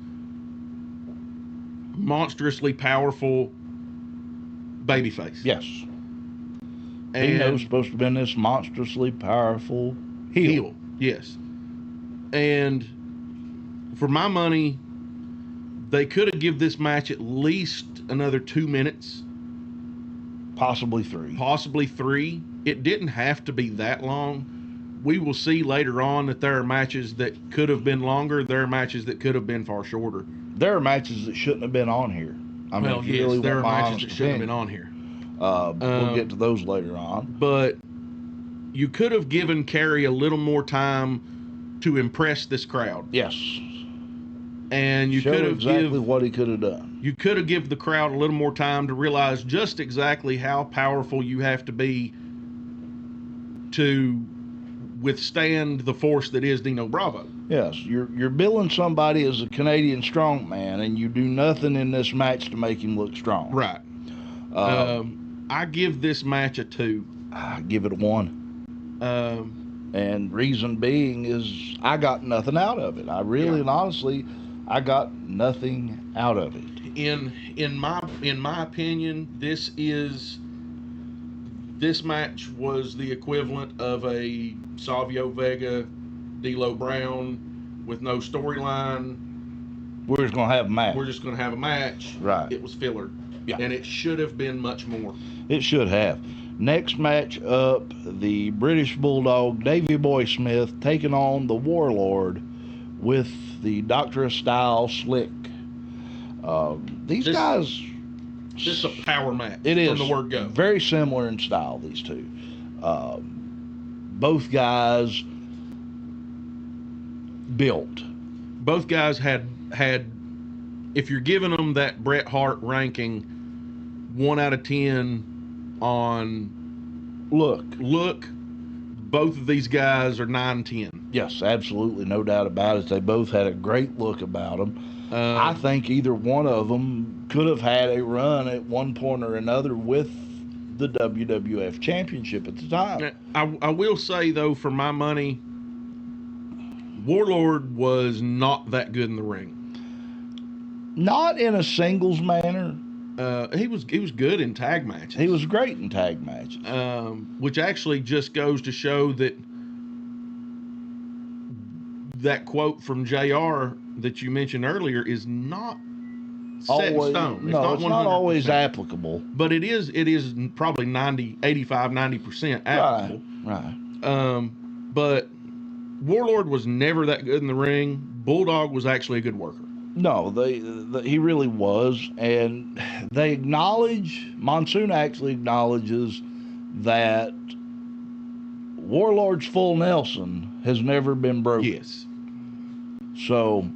C: monstrously powerful babyface.
B: Yes.
C: And
B: Dino's supposed to have been this monstrously powerful heel.
C: Yes. And for my money, they could have given this match at least another 2 minutes.
B: Possibly 3.
C: Possibly 3. It didn't have to be that long. We will see later on that there are matches that could have been longer. There are matches that could have been far shorter.
B: There are matches that shouldn't have been on here. I mean,
C: Well,
B: if you
C: yes,
B: really
C: there are
B: want my
C: matches
B: honest
C: that shouldn't have
B: opinion.
C: been on here.
B: We'll get to those later on.
C: But you could have given Kerry a little more time to impress this crowd.
B: Yes.
C: And you
B: Show
C: could have
B: exactly what he could have done.
C: You could have given the crowd a little more time to realize just exactly how powerful you have to be to withstand the force that is Dino Bravo.
B: Yes, you're billing somebody as a Canadian strongman, and you do nothing in this match to make him look strong.
C: Right. I give this match a 2.
B: I give it a 1. And reason being is I got nothing out of it. I really and honestly, I got nothing out of it.
C: In my opinion, this match was the equivalent of a Savio Vega, D'Lo Brown with no storyline.
B: We're just gonna have a match.
C: We're just gonna have a match.
B: Right.
C: It was filler.
B: Yeah.
C: And it should have been much more.
B: It should have. Next match up, the British Bulldog, Davey Boy Smith, taking on the Warlord with the Doctor of Style Slick. These guys...
C: This is a power match.
B: It is.
C: From the word go.
B: Very similar in style, these two. Both guys built.
C: Both guys had, if you're giving them that Bret Hart ranking, 1 out of 10 on look, both of these guys are 9-10.
B: Yes, absolutely, no doubt about it. They both had a great look about them. I think either one of them could have had a run at one point or another with the WWF Championship at the time.
C: I will say, though, for my money, Warlord was not that good in the ring.
B: Not in a singles manner.
C: He was good in tag matches.
B: He was great in tag matches.
C: Which actually just goes to show that quote from JR that you mentioned earlier is not set in stone.
B: No, it's not always applicable.
C: But it is probably 90% applicable.
B: Right.
C: But Warlord was never that good in the ring. Bulldog was actually a good worker.
B: No, he really was. And they acknowledge, Monsoon actually acknowledges that Warlord's full Nelson has never been broken.
C: Yes.
B: So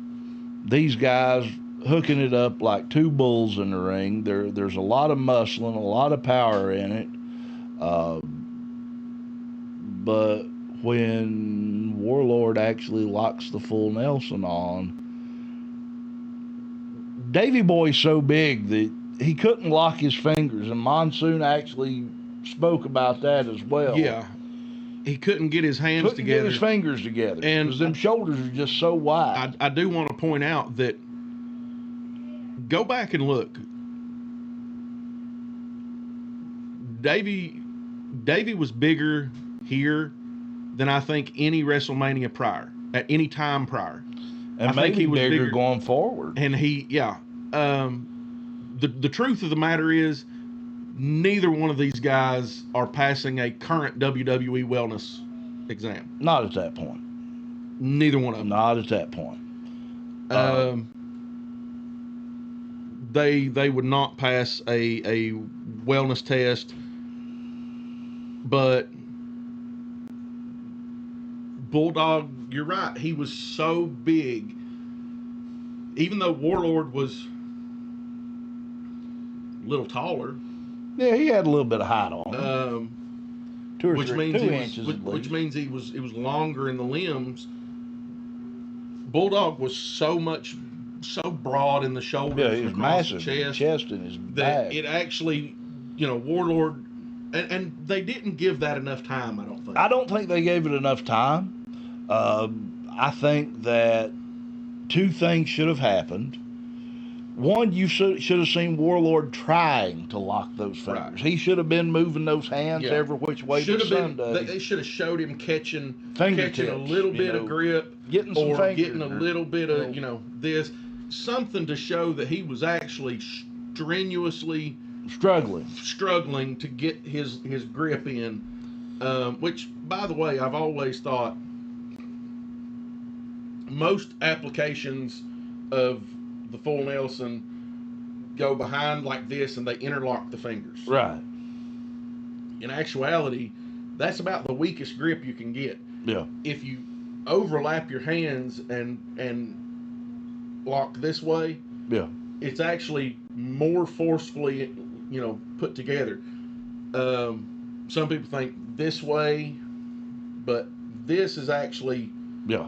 B: these guys hooking it up like two bulls in the ring. There's a lot of muscling, a lot of power in it. But when Warlord actually locks the full Nelson on, Davey Boy's so big that he couldn't lock his fingers, and Monsoon actually spoke about that as well.
C: Yeah. He couldn't get his hands
B: Couldn't
C: together.
B: get his fingers together.
C: And
B: because them shoulders are just so wide.
C: I do want to point out that go back and look. Davey was bigger here than I think any WrestleMania prior, at any time prior.
B: And
C: I
B: maybe
C: think he was
B: bigger going forward.
C: And the truth of the matter is, neither one of these guys are passing a current WWE wellness exam.
B: Not at that point.
C: Neither one of them.
B: Not at that point.
C: They would not pass a wellness test, but Bulldog, you're right. He was so big. Even though Warlord was a little taller.
B: Yeah, he had a little bit of height on him.
C: Which means he was longer in the limbs. Bulldog was so broad in the shoulders,
B: yeah, he was
C: and across
B: massive,
C: the
B: chest and his
C: that
B: back.
C: it actually, Warlord, and they didn't give that enough time. I don't think.
B: I don't think they gave it enough time. I think that two things should have happened. One, you should have seen Warlord trying to lock those fingers.
C: Right.
B: He should have been moving those hands every which way
C: should
B: the
C: have
B: sun
C: been.
B: does.
C: They should have showed him catching
B: Fingertips,
C: a little bit of grip,
B: getting some
C: or
B: fingers,
C: getting a little bit of this, something to show that he was actually strenuously struggling to get his grip in. Which, by the way, I've always thought most applications of the full Nelson go behind like this and they interlock the fingers.
B: Right.
C: In actuality, that's about the weakest grip you can get.
B: Yeah.
C: If you overlap your hands and lock this way,
B: yeah,
C: it's actually more forcefully, put together. Some people think this way, but this is actually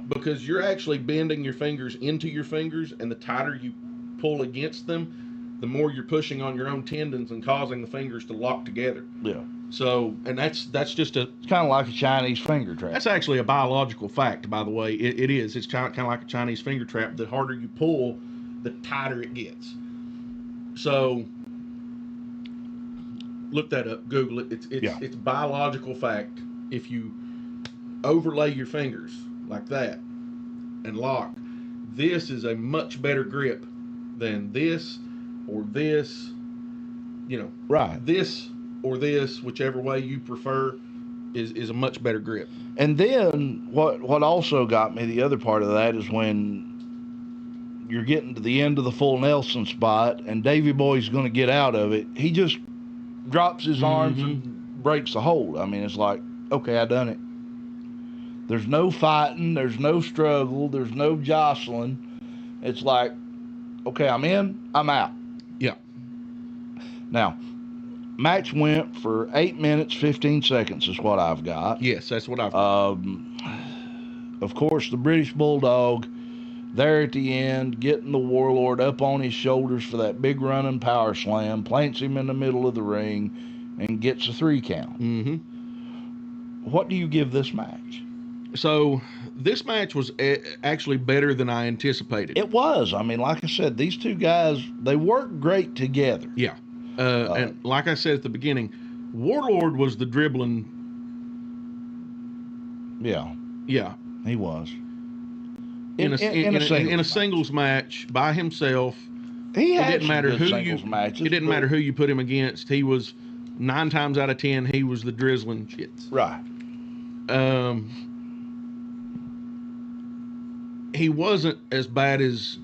C: because you're actually bending your fingers into your fingers, and the tighter you pull against them, the more you're pushing on your own tendons and causing the fingers to lock together.
B: Yeah.
C: So, and that's just
B: it's kind of like a Chinese finger trap.
C: That's actually a biological fact, by the way. It is. It's kind of like a Chinese finger trap. The harder you pull, the tighter it gets. So, look that up. Google it. It's biological fact. If you overlay your fingers like that and lock, this is a much better grip than this or this.
B: Right.
C: This or this, whichever way you prefer, is a much better grip.
B: And then what also got me, the other part of that, is when you're getting to the end of the full Nelson spot and Davey Boy's going to get out of it, he just drops his arms and breaks the hold. I mean, it's like, okay, I done it. There's no fighting, there's no struggle, there's no jostling. It's like, okay, I'm in, I'm out.
C: Yeah.
B: Now, match went for 8 minutes, 15 seconds is what I've got.
C: Yes, that's what I've got.
B: Of course, the British Bulldog, there at the end, getting the Warlord up on his shoulders for that big running power slam, plants him in the middle of the ring, and gets a 3 count.
C: Mm-hmm.
B: What do you give this match?
C: So, this match was actually better than I anticipated.
B: It was. I mean, like I said, these two guys, they work great together.
C: Yeah. And like I said at the beginning, Warlord was the dribbling.
B: Yeah.
C: Yeah.
B: He was.
C: In a singles match by himself.
B: It
C: didn't matter who you put him against. He was 9 times out of 10, he was the drizzling shits.
B: Right.
C: He wasn't as bad as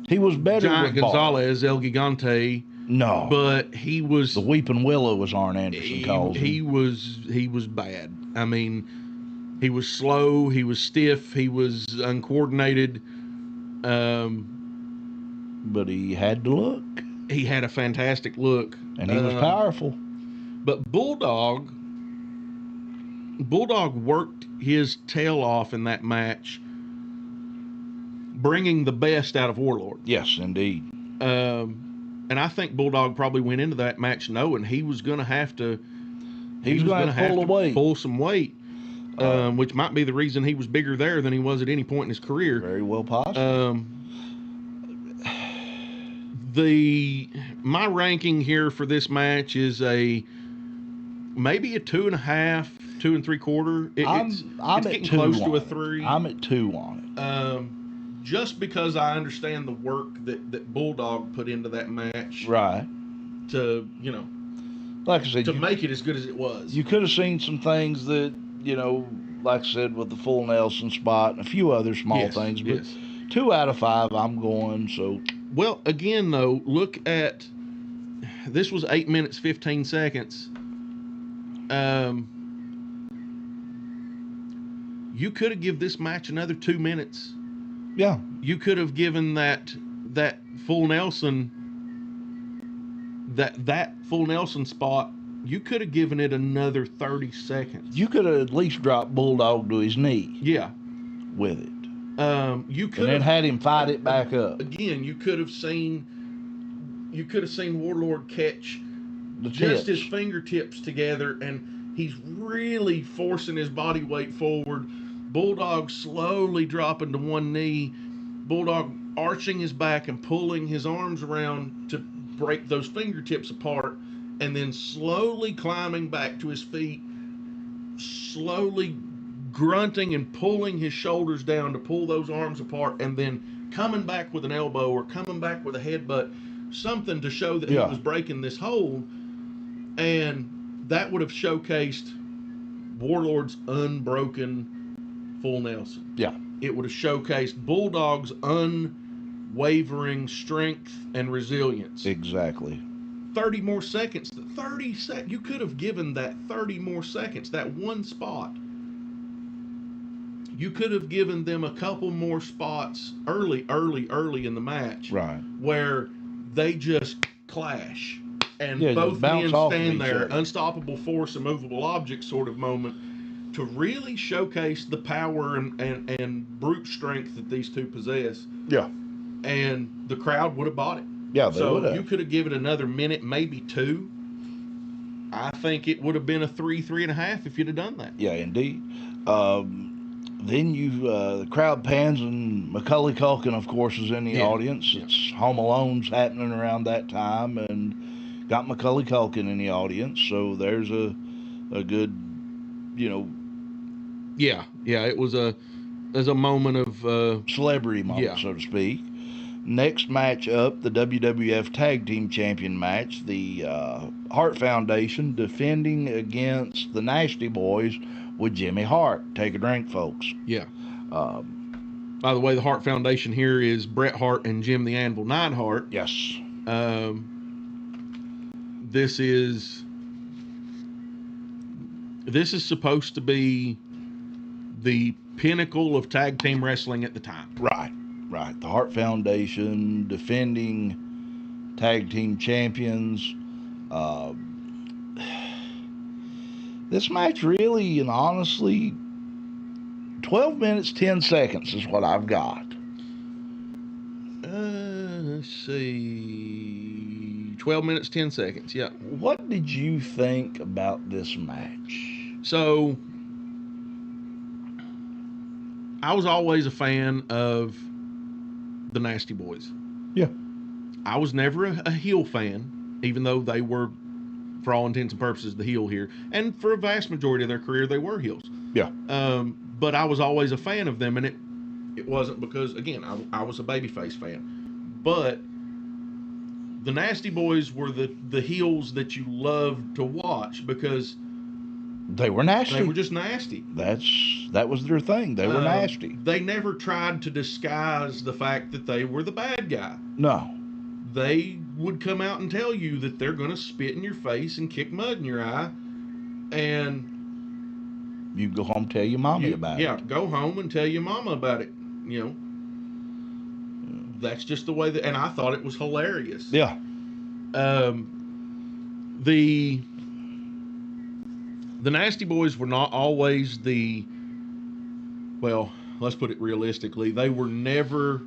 B: he was better
C: Giant
B: with
C: Gonzalez, El Gigante.
B: No.
C: But he was
B: the Weeping Willow, as Arn Anderson calls him.
C: He was bad. I mean, he was slow, he was stiff, he was uncoordinated.
B: But he had the look.
C: He had a fantastic look.
B: And he was powerful.
C: But Bulldog worked his tail off in that match, bringing the best out of Warlord.
B: Yes, indeed.
C: And I think Bulldog probably went into that match knowing he was going to have to.
B: He was going to have to
C: pull some weight, which might be the reason he was bigger there than he was at any point in his career.
B: Very well possible.
C: My ranking here for this match is maybe a 2.5, 2 3/4. It's getting close to a 3.
B: I'm at 2 on
C: it. Just because I understand the work that Bulldog put into that match,
B: right?
C: To
B: like I said,
C: to make it as good as it was.
B: You could have seen some things that like I said, with the full Nelson spot and a few other small things, but 2 out of 5 I'm going. So,
C: well, again though, look at this was 8 minutes 15 seconds. You could have given this match another 2 minutes.
B: Yeah,
C: you could have given that full Nelson that full Nelson spot. You could have given it another 30 seconds.
B: You could have at least dropped Bulldog to his knee.
C: Yeah,
B: with it.
C: You could
B: and then had him fight it back up.
C: Again, you could have seen Warlord catch his fingertips together, and he's really forcing his body weight forward. Bulldog slowly dropping to one knee. Bulldog arching his back and pulling his arms around to break those fingertips apart, and then slowly climbing back to his feet, slowly grunting and pulling his shoulders down to pull those arms apart, and then coming back with an elbow or coming back with a headbutt, something to show that he was breaking this hold. And that would have showcased Warlord's unbroken full Nelson.
B: Yeah.
C: It would have showcased Bulldog's unwavering strength and resilience.
B: Exactly.
C: 30 more seconds. 30 seconds. You could have given that 30 more seconds, that one spot. You could have given them a couple more spots early in the match.
B: Right.
C: Where they just clash. And
B: yeah,
C: both men stand there,
B: other.
C: Unstoppable force, immovable object sort of moment, to really showcase the power and brute strength that these two possess.
B: Yeah.
C: And the crowd would have bought it.
B: Yeah, they would have.
C: You could have given it another minute, maybe 2. I think it would have been a 3.5 if you'd have done that.
B: Yeah, indeed. Then the crowd pans, and Macaulay Culkin, of course, is in the audience.
C: Yeah.
B: It's Home Alone's happening around that time, and got Macaulay Culkin in the audience. So there's a good,
C: Yeah, it was a moment of
B: celebrity moment, so to speak. Next match up, the WWF Tag Team Champion match. The Hart Foundation defending against the Nasty Boys with Jimmy Hart. Take a drink, folks.
C: Yeah. By the way, the Hart Foundation here is Bret Hart and Jim the Anvil Neidhart.
B: Yes.
C: This is supposed to be the pinnacle of tag team wrestling at the time.
B: Right. The Hart Foundation defending tag team champions. This match really and honestly, 12 minutes, 10 seconds is what I've got.
C: Let's see. 12 minutes, 10 seconds, yeah.
B: What did you think about this match?
C: So, I was always a fan of the Nasty Boys.
B: Yeah.
C: I was never a heel fan, even though they were, for all intents and purposes, the heel here. And for a vast majority of their career, they were heels.
B: Yeah.
C: But I was always a fan of them, and it wasn't because, again, I was a babyface fan. But the Nasty Boys were the heels that you loved to watch because
B: they were nasty.
C: They were just nasty.
B: That was their thing. They were nasty.
C: They never tried to disguise the fact that they were the bad guy.
B: No.
C: They would come out and tell you that they're going to spit in your face and kick mud in your eye, and
B: you go home and tell your mama about it.
C: Yeah, go home and tell your mama about it. That's just the way that, and I thought it was hilarious.
B: Yeah.
C: The Nasty Boys were not always well, let's put it realistically, they were never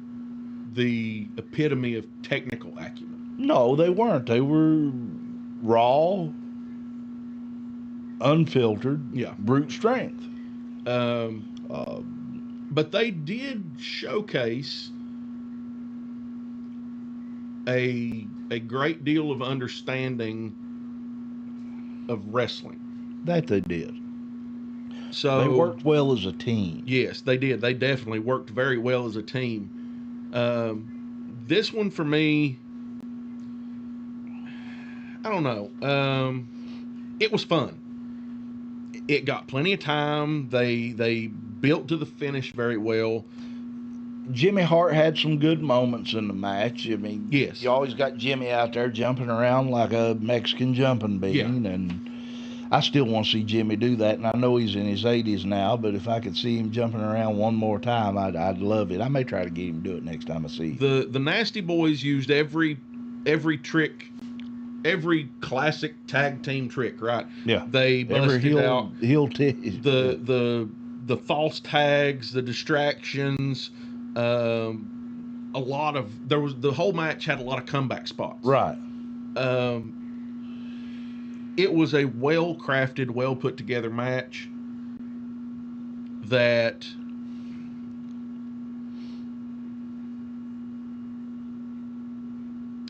C: the epitome of technical acumen.
B: No, they weren't. They were raw, unfiltered,
C: Yeah.
B: brute strength.
C: But they did showcase a great deal of understanding of wrestling.
B: That they did.
C: So
B: They worked well as a team.
C: Yes, they did. They definitely worked very well as a team. This one for me, I don't know. It was fun. It got plenty of time. They built to the finish very well.
B: Jimmy Hart had some good moments in the match. I mean,
C: Yes.
B: you always got Jimmy out there jumping around like a Mexican jumping bean, and I still want to see Jimmy do that. And I know he's in his 80s now, but if I could see him jumping around one more time, I'd love it. I may try to get him to do it next time I see him.
C: The Nasty Boys used every trick, every classic tag team trick, right?
B: Yeah.
C: They busted out
B: the
C: the false tags, the distractions. The whole match had a lot of comeback spots.
B: Right.
C: It was a well crafted, well put together match that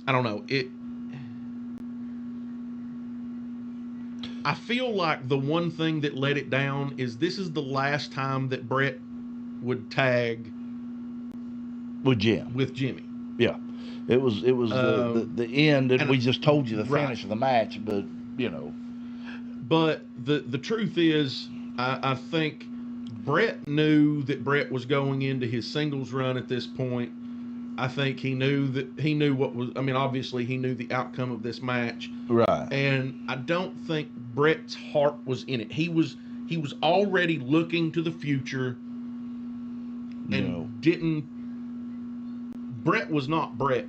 C: I don't know. I feel like the one thing that let it down is this is the last time that Brett would tag
B: with
C: Jimmy.
B: Yeah. It was the end, and we just told you the
C: right.
B: finish of the match, but
C: But the truth is, I think Brett knew that Brett was going into his singles run at this point. I think he knew what was. I mean, obviously he knew the outcome of this match.
B: Right.
C: And I don't think Brett's heart was in it. He was already looking to the future, and didn't. Brett was not Brett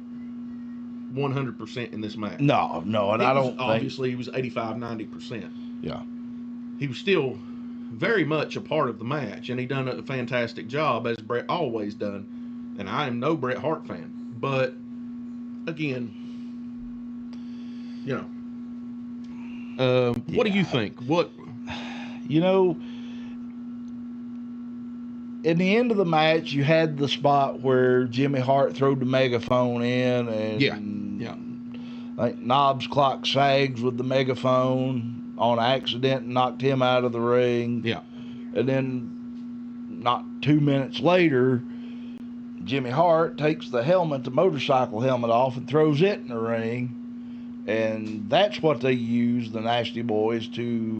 C: 100% in this match.
B: No, and I don't
C: obviously he was 85-90%.
B: Yeah.
C: He was still very much a part of the match, and he done a fantastic job, as Brett always done. And I am no Bret Hart fan, but again, what do you think?
B: In the end of the match, you had the spot where Jimmy Hart threw the megaphone in, and like Knobs clock Sags with the megaphone on accident and knocked him out of the ring.
C: Yeah.
B: And then not 2 minutes later, Jimmy Hart takes the motorcycle helmet off and throws it in the ring. And that's what they used, the Nasty Boys, to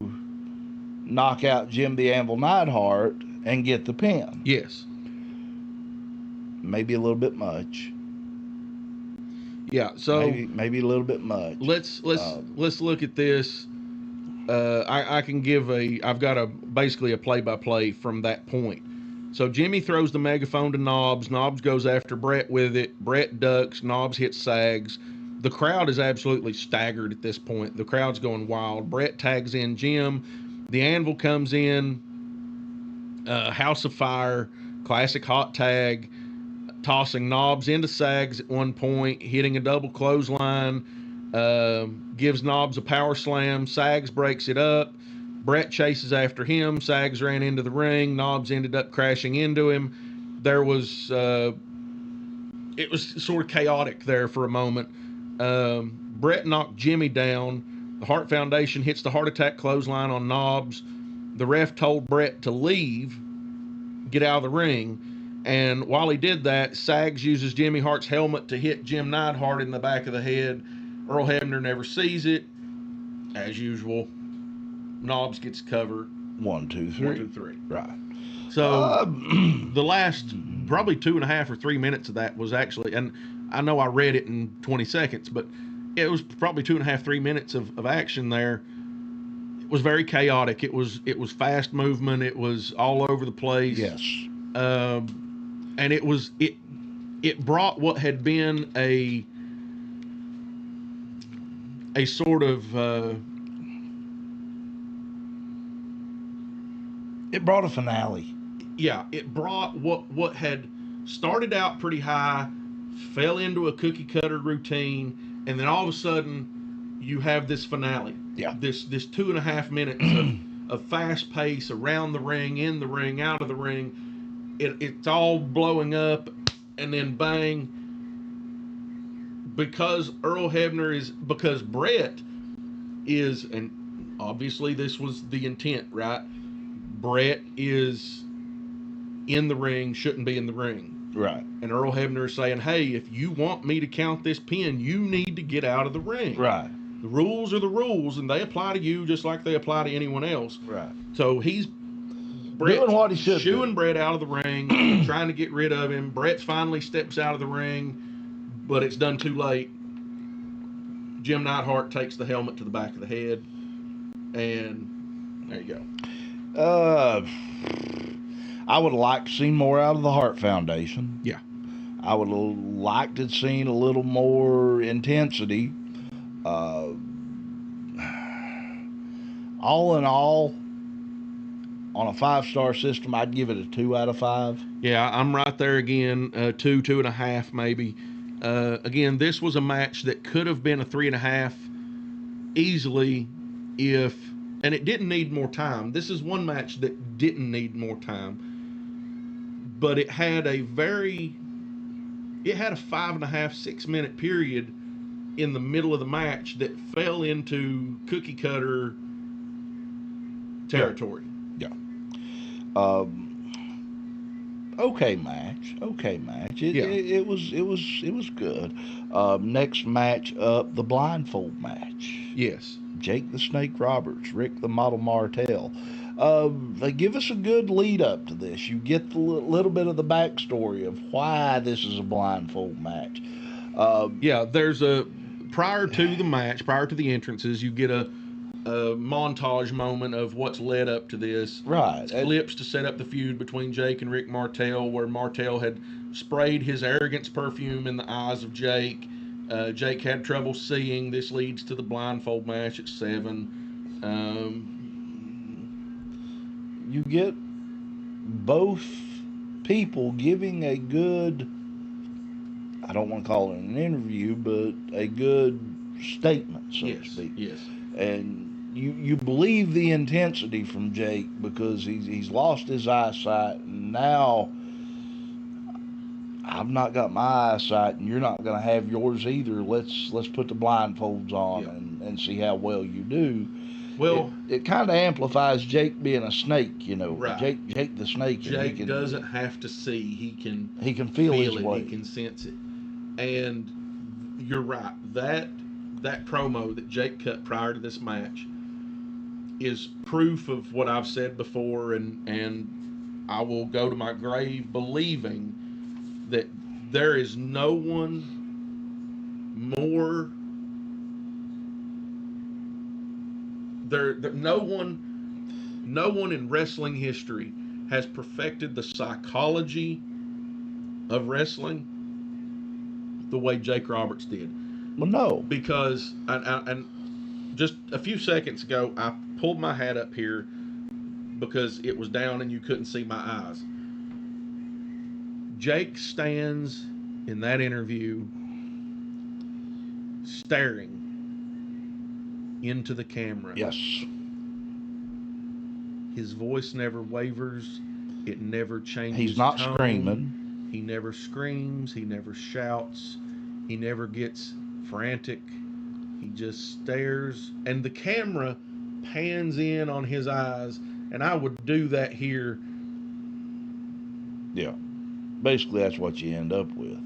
B: knock out Jim the Anvil Neidhart and get the pin.
C: Yes.
B: Maybe a little bit much.
C: Yeah, so
B: maybe a little bit much.
C: Let's look at this. I've got basically a play-by-play from that point. So Jimmy throws the megaphone to Knobs. Knobs goes after Brett with it. Brett ducks. Knobs hits Sags. The crowd is absolutely staggered at this point. The crowd's going wild. Brett tags in Jim. The Anvil comes in. House of Fire, classic hot tag, tossing Knobs into Sags at one point, hitting a double clothesline, gives Knobs a power slam. Sags breaks it up. Brett chases after him. Sags ran into the ring. Knobs ended up crashing into him. There was, it was sort of chaotic there for a moment. Brett knocked Jimmy down. The Hart Foundation hits the heart attack clothesline on Knobs. The ref told Brett to leave, get out of the ring. And while he did that, Sags uses Jimmy Hart's helmet to hit Jim Neidhart in the back of the head. Earl Hebner never sees it. As usual, Knobs gets covered.
B: 1, 2, 3.
C: 1, 2, 3.
B: Right.
C: So the last probably 2.5 or 3 minutes of that was actually, and I know I read it in 20 seconds, but it was probably 2.5, 3 minutes of action there. It was very chaotic. It was fast movement. It was all over the place.
B: Yes.
C: And it brought what had been a sort of
B: it brought a finale.
C: Yeah, it brought what had started out pretty high, fell into a cookie cutter routine, and then all of a sudden you have this finale.
B: Yeah.
C: This 2.5 minutes of fast pace around the ring, in the ring, out of the ring. It's all blowing up, and then bang. Because Brett is, and obviously this was the intent, right? Brett is in the ring, shouldn't be in the ring.
B: Right.
C: And Earl Hebner is saying, hey, if you want me to count this pin, you need to get out of the ring.
B: Right.
C: The rules are the rules, and they apply to you just like they apply to anyone else.
B: Right.
C: So he's
B: doing what he should
C: shooing
B: do.
C: Brett out of the ring, trying to get rid of him. Brett finally steps out of the ring, but it's done too late. Jim Neidhart takes the helmet to the back of the head, and there you go.
B: I would like to see more out of the Hart Foundation.
C: Yeah.
B: I would have liked to have seen a little more intensity. All in all, on a 5-star system, I'd give it a 2 out of 5.
C: Yeah, I'm right there again. 2, 2.5 maybe. Again, this was a match that could have been a 3.5 easily and it didn't need more time. This is one match that didn't need more time, but it had a 5.5, 6 minute period in the middle of the match that fell into cookie cutter territory.
B: Yeah. Okay match. It was good. Next match up, the blindfold match.
C: Yes.
B: Jake the Snake Roberts, Rick the Model Martel. They give us a good lead up to this. You get the little bit of the backstory of why this is a blindfold match.
C: There's prior to the match, prior to the entrances, you get a montage moment of what's led up to this.
B: Right.
C: Clips to set up the feud between Jake and Rick Martel, where Martel had sprayed his arrogance perfume in the eyes of Jake. Jake had trouble seeing. This leads to the blindfold match at 7.
B: You get both people giving a good, I don't want to call it an interview, but a good statement, so to speak.
C: Yes.
B: And you believe the intensity from Jake because he's lost his eyesight, and now I've not got my eyesight, and you're not going to have yours either. Let's put the blindfolds on and see how well you do.
C: Well,
B: it kind of amplifies Jake being a snake,
C: Right.
B: Jake the snake.
C: Jake doesn't have to see; he can
B: feel his
C: it.
B: way.
C: He can sense it. And you're right. That promo that Jake cut prior to this match is proof of what I've said before, and I will go to my grave believing that there is no one more no one in wrestling history has perfected the psychology of wrestling the way Jake Roberts did.
B: Well, no,
C: because and just a few seconds ago I pulled my hat up here because it was down and you couldn't see my eyes. Jake stands in that interview staring into the camera.
B: Yes.
C: His voice never wavers. It never changes.
B: He's not
C: tone.
B: screaming.
C: He never screams. He never shouts. He never gets frantic. He just stares. And the camera pans in on his eyes. And I would do that here.
B: Yeah. Basically, that's what you end up with.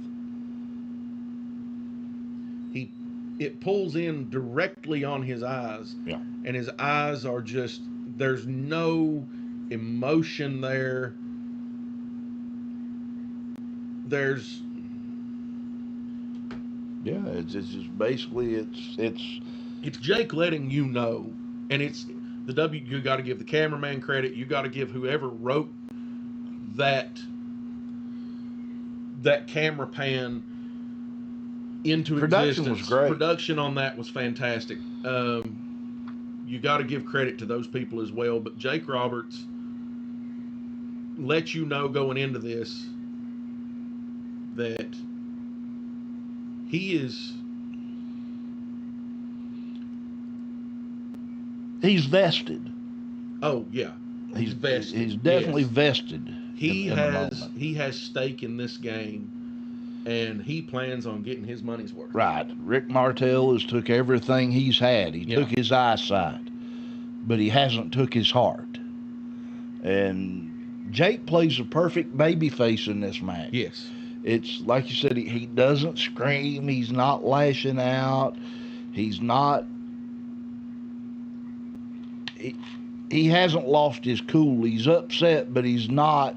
C: It pulls in directly on his eyes.
B: Yeah.
C: And his eyes are just, there's no emotion there.
B: It's just basically
C: it's Jake letting you know, and it's you got to give the cameraman credit. You got to give whoever wrote that camera pan into
B: production
C: existence.
B: was great.
C: Production on that was fantastic. You got to give credit to those people as well. But Jake Roberts let you know going into this that he is
B: He's vested.
C: Oh yeah, he's vested.
B: He's definitely
C: Yes.
B: vested.
C: He
B: in
C: has
B: the moment.
C: he has stake in this game, and he plans on getting his money's worth.
B: Right. Rick Martel has took everything he's had. He took his eyesight, but he hasn't took his heart. And Jake plays a perfect baby face in this match.
C: Yes.
B: It's like you said, he doesn't scream. He's not lashing out. He's not. He hasn't lost his cool. He's upset, but he's not,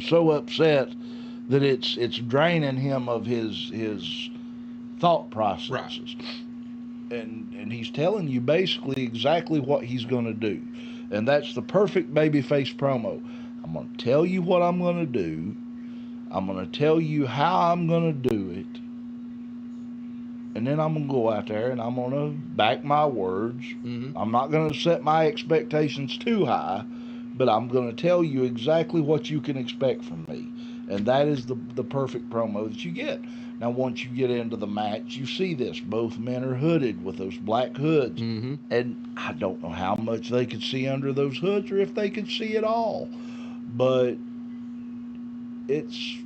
B: so upset that it's draining him of his thought processes.
C: Right.
B: And he's telling you basically exactly what he's going to do. And that's the perfect babyface promo. I'm going to tell you what I'm going to do. I'm going to tell you how I'm going to do it. And then I'm going to go out there and I'm going to back my words.
C: Mm-hmm.
B: I'm not going to set my expectations too high, but I'm going to tell you exactly what you can expect from me. And that is the perfect promo that you get. Now, once you get into the match, you see this. Both men are hooded with those black hoods.
C: Mm-hmm.
B: And I don't know how much they could see under those hoods or if they could see at all. But it's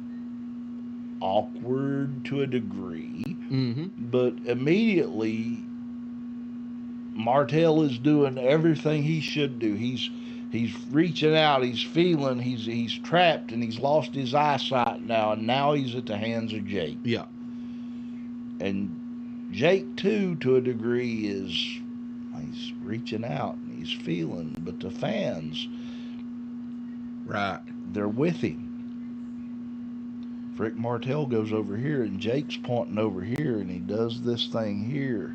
B: awkward to a degree.
C: Mm-hmm.
B: But immediately, Martel is doing everything he should do. He's reaching out. He's feeling. He's trapped, and he's lost his eyesight now. And now he's at the hands of Jake.
C: Yeah.
B: And Jake too, to a degree, he's reaching out and he's feeling. But the fans,
C: Right.
B: they're with him. Rick Martel goes over here, and Jake's pointing over here, and he does this thing here.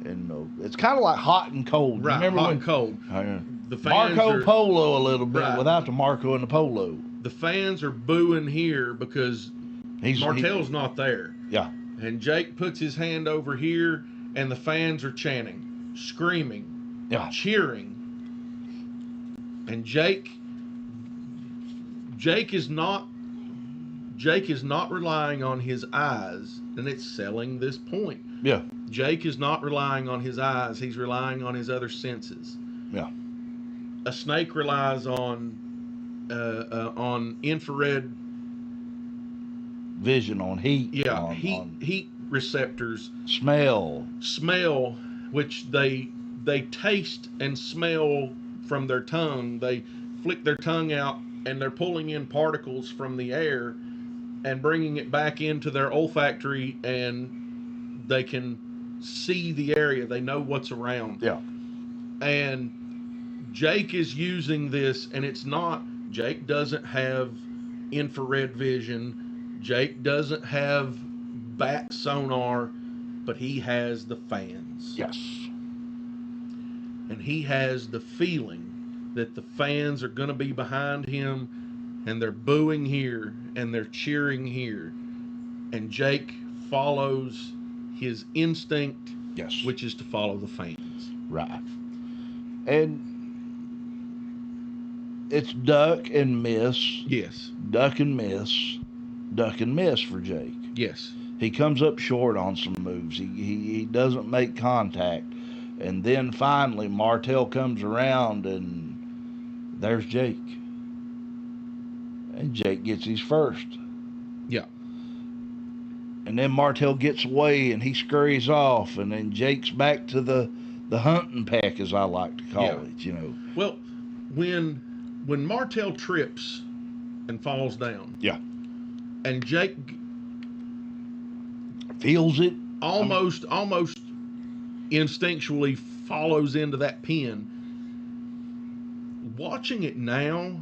B: And it's kind of like hot and cold.
C: Right.
B: Remember
C: Hot
B: when,
C: and cold. The fans
B: Marco
C: are,
B: Polo a little bit
C: Right.
B: without the Marco and the Polo.
C: The fans are booing here because Martel's not there.
B: Yeah.
C: And Jake puts his hand over here, and the fans are chanting, screaming, cheering. And Jake is not relying on his eyes, and it's selling this point.
B: Yeah.
C: Jake is not relying on his eyes. He's relying on his other senses.
B: Yeah.
C: A snake relies on infrared
B: vision, on heat.
C: Yeah,
B: on
C: heat receptors.
B: Smell,
C: which they taste and smell from their tongue. They flick their tongue out, and they're pulling in particles from the air and bringing it back into their olfactory, and they can see the area. They know what's around.
B: Yeah.
C: And Jake is using this, and it's not, Jake doesn't have infrared vision. Jake doesn't have bat sonar, but he has the fans.
B: Yes.
C: And he has the feeling that the fans are going to be behind him, and they're booing here, and they're cheering here. And Jake follows his instinct,
B: Yes.
C: which is to follow the fans.
B: Right. And it's duck and miss.
C: Yes.
B: Duck and miss. Duck and miss for Jake.
C: Yes.
B: He comes up short on some moves. He doesn't make contact. And then finally Martel comes around, and there's Jake. And Jake gets his first.
C: Yeah.
B: And then Martel gets away, and he scurries off, and then Jake's back to the hunting pack, as I like to call it,
C: Well, when Martel trips and falls down.
B: Yeah.
C: And Jake
B: feels it.
C: Almost instinctually follows into that pin. Watching it now,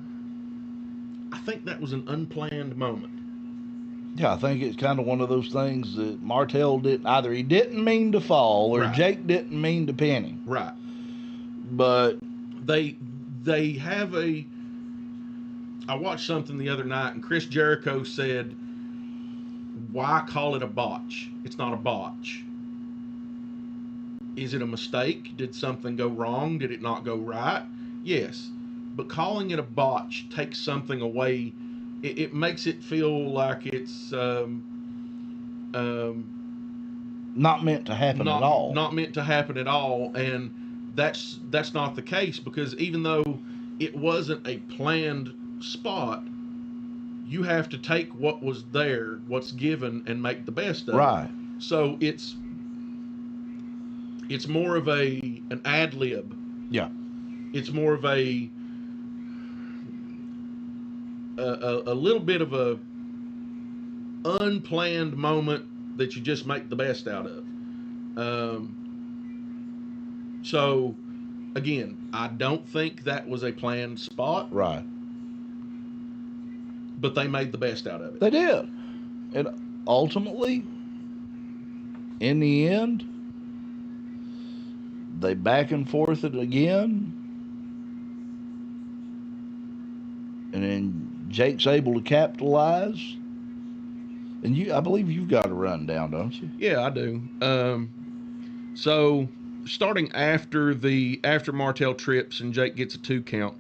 C: I think that was an unplanned moment.
B: Yeah, I think it's kind of one of those things that Martel either he didn't mean to fall, or
C: Right.
B: Jake didn't mean to pin him.
C: Right.
B: But
C: They have I watched something the other night, and Chris Jericho said, why call it a botch? It's not a botch. Is it a mistake? Did something go wrong? Did it not go right? Yes. But calling it a botch takes something away. It makes it feel like it's
B: not meant to happen at all.
C: Not meant to happen at all, and that's not the case, because even though it wasn't a planned spot, you have to take what was there, what's given, and make the best of
B: Right.
C: it. So it's more of an ad lib.
B: Yeah.
C: It's more of a little bit of a unplanned moment that you just make the best out of. So again, I don't think that was a planned spot.
B: Right.
C: But they made the best out of it.
B: They did. And ultimately, in the end, they back and forth it again. And then Jake's able to capitalize. And I believe you've got a rundown, don't you?
C: Yeah, I do. So starting after Martel trips and Jake gets a 2 count,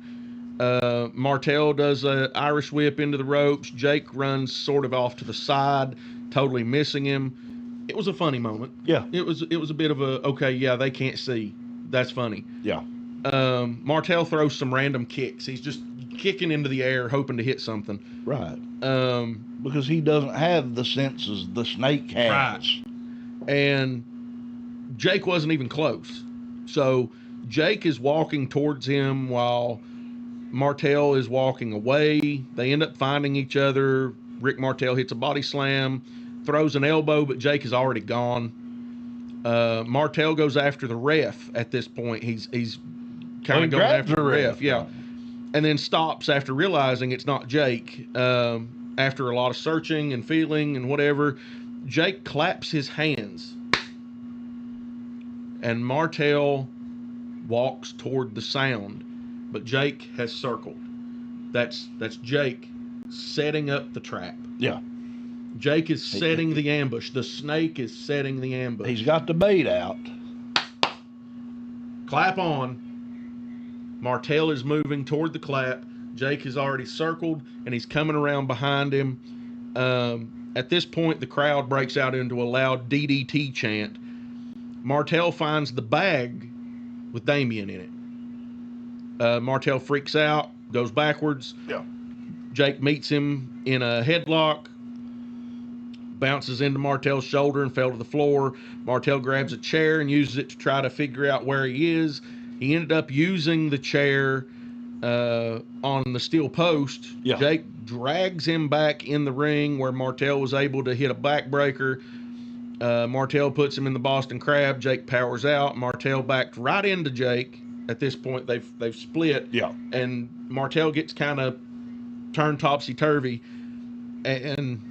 C: Martel does an Irish whip into the ropes. Jake runs sort of off to the side, totally missing him. It was a funny moment.
B: Yeah.
C: It was a bit of a, okay, yeah, they can't see. That's funny.
B: Yeah.
C: Martel throws some random kicks. He's just kicking into the air, hoping to hit something.
B: Right. Because he doesn't have the senses the snake has.
C: Right. And Jake wasn't even close. So Jake is walking towards him while Martel is walking away. They end up finding each other. Rick Martel hits a body slam, throws an elbow, but Jake is already gone. Martel goes after the ref at this point. He's kind of going after the ref. Yeah. And then stops after realizing it's not Jake. After a lot of searching and feeling and whatever, Jake claps his hands. And Martel walks toward the sound. But Jake has circled. That's Jake setting up the trap.
B: Yeah.
C: Jake is setting the ambush. The snake is setting the ambush.
B: He's got the bait out.
C: Clap on. Martel is moving toward the clap. Jake has already circled, and he's coming around behind him. At this point, the crowd breaks out into a loud DDT chant. Martel finds the bag with Damien in it. Martel freaks out, goes backwards.
B: Yeah.
C: Jake meets him in a headlock, bounces into Martel's shoulder and fell to the floor. Martel grabs a chair and uses it to try to figure out where he is. He ended up using the chair on the steel post.
B: Yeah.
C: Jake drags him back in the ring where Martel was able to hit a backbreaker. Martel puts him in the Boston Crab. Jake powers out. Martel backed right into Jake. At this point, they've split.
B: Yeah.
C: And Martel gets kind of turned topsy-turvy. And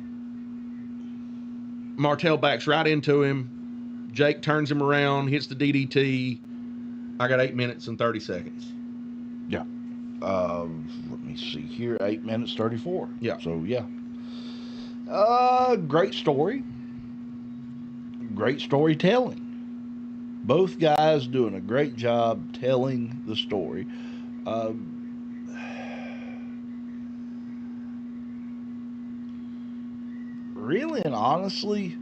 C: Martel backs right into him. Jake turns him around, hits the DDT. I got 8 minutes and 30 seconds.
B: Yeah. Let me see here. 8 minutes 34.
C: Yeah.
B: So yeah. Great story. Great storytelling. Both guys doing a great job telling the story. Really and honestly,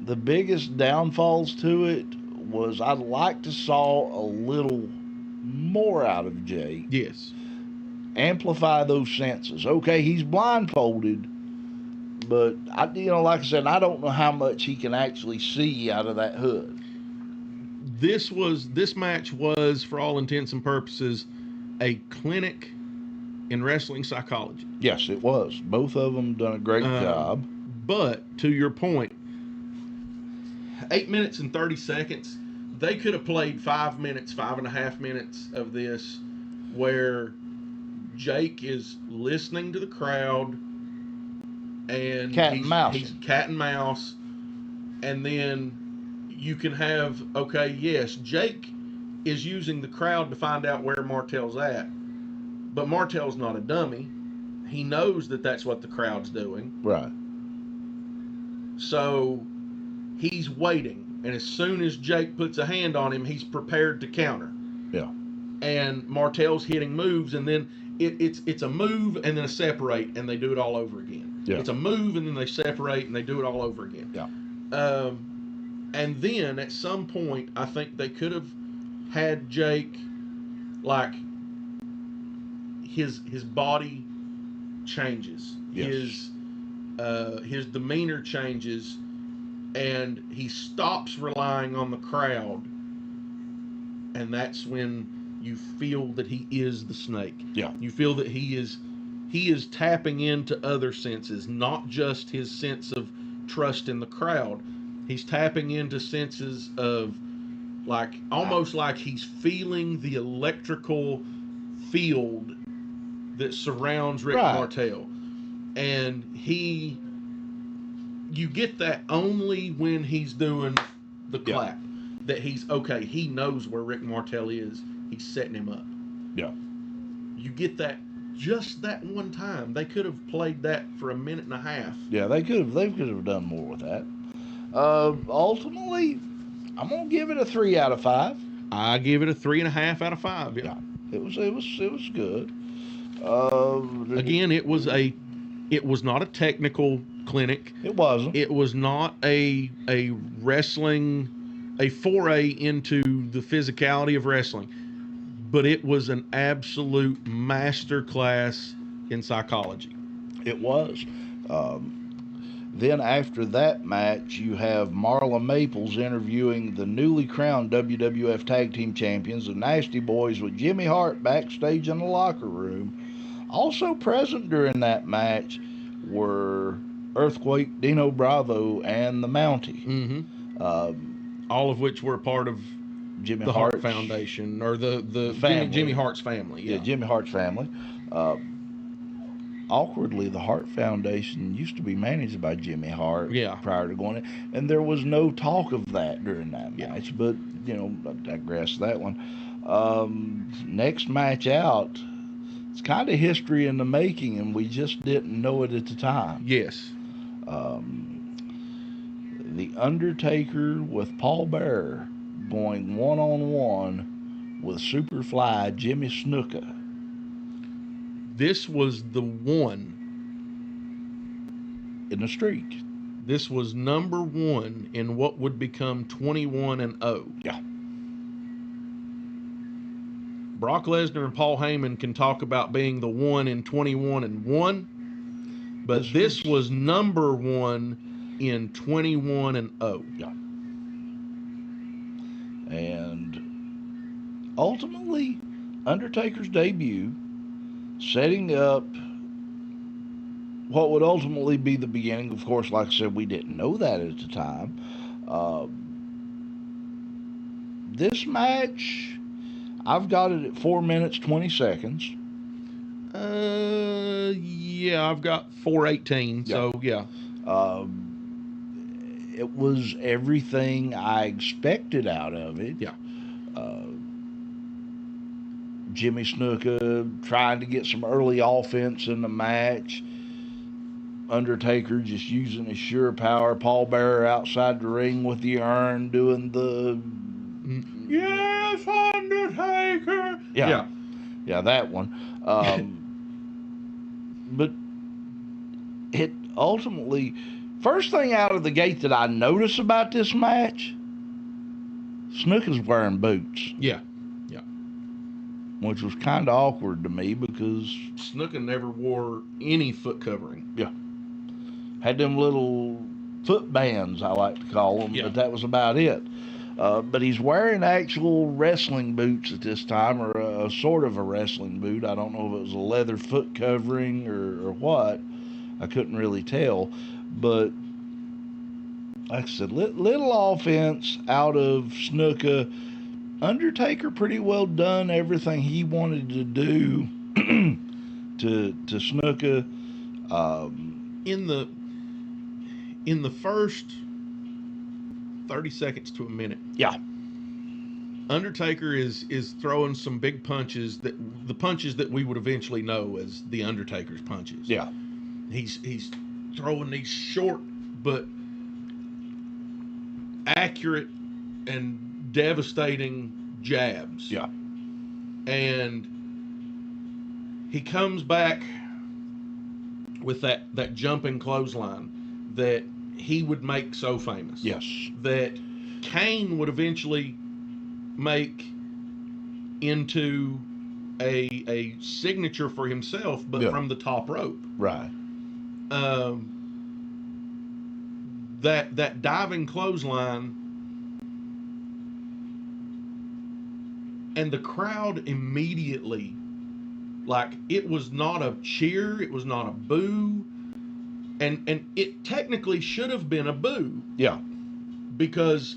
B: the biggest downfalls to it was I'd like to saw a little more out of Jake.
C: Yes.
B: Amplify those senses. Okay, he's blindfolded, but like I said, I don't know how much he can actually see out of that hood.
C: This match was, for all intents and purposes, a clinic in wrestling psychology.
B: Yes, it was. Both of them done a great job.
C: But to your point, 8 minutes and 30 seconds, they could have played 5 minutes, 5.5 minutes of this where Jake is listening to the crowd and
B: Cat and mouse.
C: He's cat and mouse. And then you can have, okay, yes, Jake is using the crowd to find out where Martel's at. But Martel's not a dummy. He knows that that's what the crowd's doing.
B: Right.
C: So he's waiting. And as soon as Jake puts a hand on him, he's prepared to counter.
B: Yeah.
C: And Martel's hitting moves, and then it's a move and then a separate, and they do it all over again.
B: Yeah.
C: It's a move and then they separate and they do it all over again.
B: Yeah.
C: And then at some point, I think they could have had Jake, like, his body changes,
B: Yes.
C: his demeanor changes, and he stops relying on the crowd, and that's when you feel that he is the snake.
B: Yeah.
C: You feel that he is tapping into other senses, not just his sense of trust in the crowd. He's tapping into senses of, like, almost like he's feeling the electrical field that surrounds Rick
B: Right.
C: Martel. And you get that only when he's doing the clap. That he's, okay, he knows where Rick Martel is. He's setting him up.
B: Yeah.
C: You get that just that one time. They could have played that for a minute and a half.
B: Yeah, they could have done more with that. Ultimately, I'm gonna give it a 3 out of 5.
C: I give it a 3.5 out of 5. Yeah.
B: It was good.
C: Again, it was not a technical clinic.
B: It wasn't.
C: It was not a wrestling, a foray into the physicality of wrestling, but it was an absolute master class in psychology.
B: It was. Then after that match, you have Marla Maples interviewing the newly crowned WWF Tag Team Champions, the Nasty Boys, with Jimmy Hart backstage in the locker room. Also present during that match were Earthquake, Dino Bravo, and the Mountie.
C: Mm-hmm. All of which were part of
B: Jimmy
C: the
B: Hart's
C: Hart Foundation, or the
B: family.
C: Jimmy Hart's family.
B: Yeah, Jimmy Hart's family. Awkwardly, the Hart Foundation used to be managed by Jimmy Hart prior to going in, and there was no talk of that during that match, but, I digress that one. Next match out, it's kind of history in the making, and we just didn't know it at the time.
C: Yes.
B: The Undertaker with Paul Bearer going one-on-one with Superfly Jimmy Snuka.
C: This was the one
B: in the streak.
C: This was number 1 in what would become 21-0.
B: Yeah.
C: Brock Lesnar and Paul Heyman can talk about being the one in 21-1, but this was number 1 in 21-0.
B: Yeah. And ultimately, Undertaker's debut, setting up what would ultimately be the beginning. Of course, like I said, we didn't know that at the time. This match, I've got it at 4 minutes, 20 seconds.
C: Yeah, I've got 4:18, so yeah.
B: It was everything I expected out of it.
C: Yeah.
B: Jimmy Snuka trying to get some early offense in the match. Undertaker just using his sure power. Paul Bearer outside the ring with the urn doing the yes, Undertaker. Yeah, that one. But it ultimately, first thing out of the gate that I notice about this match, Snuka's wearing boots.
C: Yeah.
B: Which was kind of awkward to me because
C: Snuka never wore any foot covering.
B: Yeah. Had them little foot bands, I like to call them, but that was about it. But he's wearing actual wrestling boots at this time, or a sort of a wrestling boot. I don't know if it was a leather foot covering or what. I couldn't really tell. But like I said, little offense out of Snuka. Undertaker pretty well done everything he wanted to do to Snuka.
C: In the first 30 seconds to a minute.
B: Yeah.
C: Undertaker is throwing some big punches, the punches that we would eventually know as the Undertaker's punches.
B: Yeah.
C: He's throwing these short but accurate and devastating jabs.
B: Yeah.
C: And he comes back with that jumping clothesline that he would make so famous.
B: Yes.
C: That Kane would eventually make into a signature for himself, but from the top rope.
B: Right.
C: That diving clothesline, and the crowd immediately, like, it was not a cheer, it was not a boo, and it technically should have been a boo.
B: Yeah.
C: Because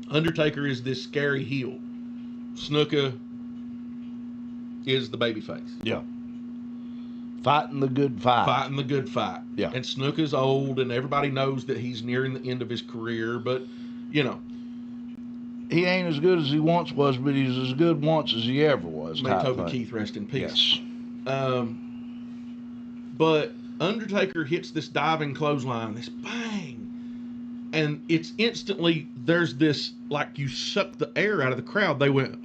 C: Undertaker is this scary heel. Snuka is the babyface.
B: Yeah. Fighting the good fight.
C: Fighting the good fight.
B: Yeah.
C: And Snuka's old, and everybody knows that he's nearing the end of his career, but, you know.
B: He ain't as good as he once was, but he's as good once as he ever was.
C: May Toby Keith rest in peace.
B: Yes.
C: But Undertaker hits this diving clothesline, this bang, and it's instantly, there's this, like, you suck the air out of the crowd. They went,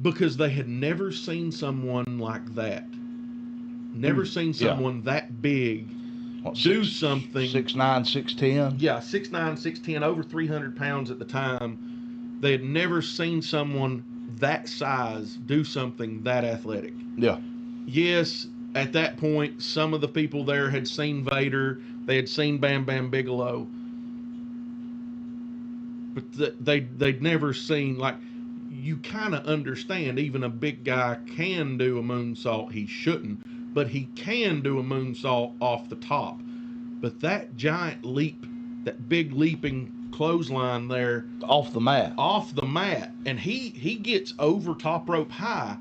C: because they had never seen someone like that. Never seen someone that big do something.
B: 6'9", 6'10".
C: Yeah, 6'9", 6'10", over 300 pounds at the time. They had never seen someone that size do something that athletic.
B: Yeah.
C: Yes, at that point, some of the people there had seen Vader. They had seen Bam Bam Bigelow. But they'd never seen, like, you kind of understand even a big guy can do a moonsault. He shouldn't, but he can do a moonsault off the top. But that giant leap, that big leaping clothesline there.
B: Off the mat.
C: Off the mat. And he gets over top rope high.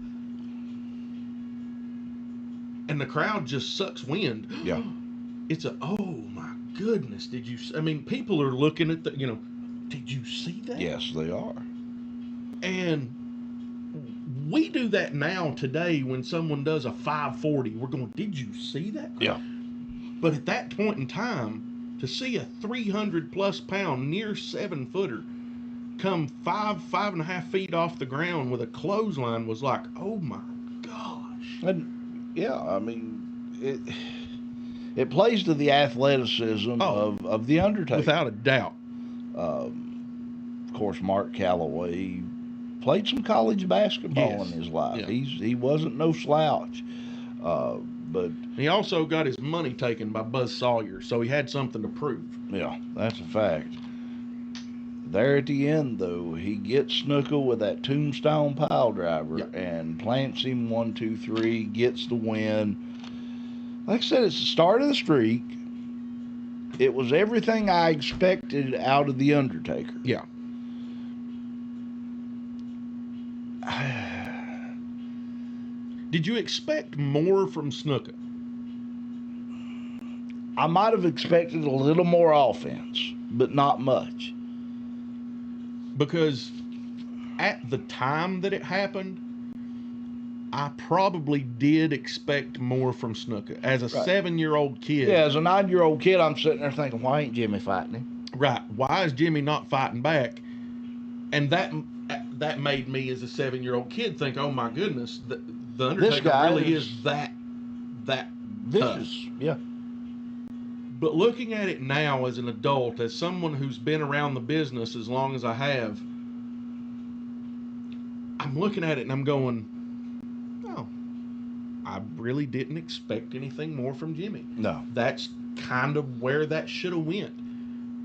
C: And the crowd just sucks wind.
B: Yeah.
C: It's oh my goodness, did you, I mean, people are looking at did you see that?
B: Yes, they are.
C: And we do that now today when someone does a 540. We're going, did you see that?
B: Yeah.
C: But at that point in time, to see a 300+ pound, near 7-footer come 5.5 feet off the ground with a clothesline was like, oh my gosh.
B: And yeah, I mean, it plays to the athleticism of the Undertaker.
C: Without a doubt.
B: Of course, Mark Calloway played some college basketball in his life.
C: Yeah.
B: He wasn't no slouch. But
C: he also got his money taken by Buzz Sawyer, so he had something to prove.
B: Yeah, that's a fact. There at the end, though, he gets Snuka with that tombstone pile driver and plants him 1, 2, 3, gets the win. Like I said, it's the start of the streak. It was everything I expected out of The Undertaker.
C: Yeah. Did you expect more from Snuka?
B: I might have expected a little more offense, but not much.
C: Because at the time that it happened, I probably did expect more from Snuka. As a 7-year-old kid.
B: Yeah, as a 9-year-old kid, I'm sitting there thinking, why ain't Jimmy fighting him?
C: Right. Why is Jimmy not fighting back? And that made me, as a 7-year-old kid, think, oh my goodness, the Undertaker really is that
B: vicious. Yeah.
C: But looking at it now as an adult, as someone who's been around the business as long as I have, I'm looking at it and I'm going, no, I really didn't expect anything more from Jimmy.
B: No.
C: That's kind of where that should have went.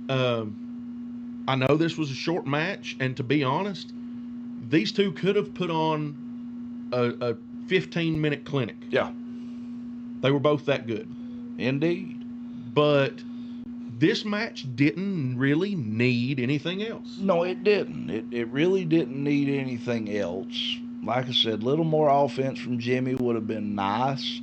C: I know this was a short match, and to be honest, these two could have put on a 15-minute clinic.
B: Yeah.
C: They were both that good.
B: Indeed.
C: But this match didn't really need anything else.
B: No, it didn't. It really didn't need anything else. Like I said, a little more offense from Jimmy would have been nice.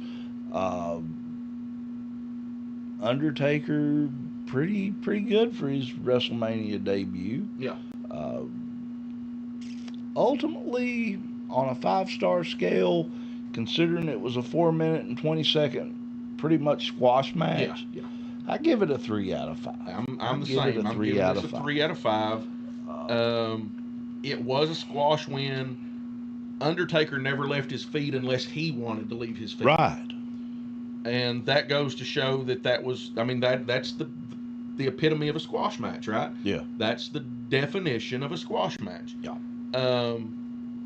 B: Undertaker, pretty good for his WrestleMania debut.
C: Yeah.
B: Ultimately, on a 5-star scale, considering it was a 4-minute and 20-second pretty much squash match,
C: Yeah.
B: I give it a 3 out of 5.
C: I'm the same. I'm giving this a 3 out of 5. It was a squash win. Undertaker never left his feet unless he wanted to leave his feet.
B: Right.
C: And that goes to show that was, I mean, that's the the epitome of a squash match, right?
B: Yeah.
C: That's the definition of a squash match.
B: Yeah.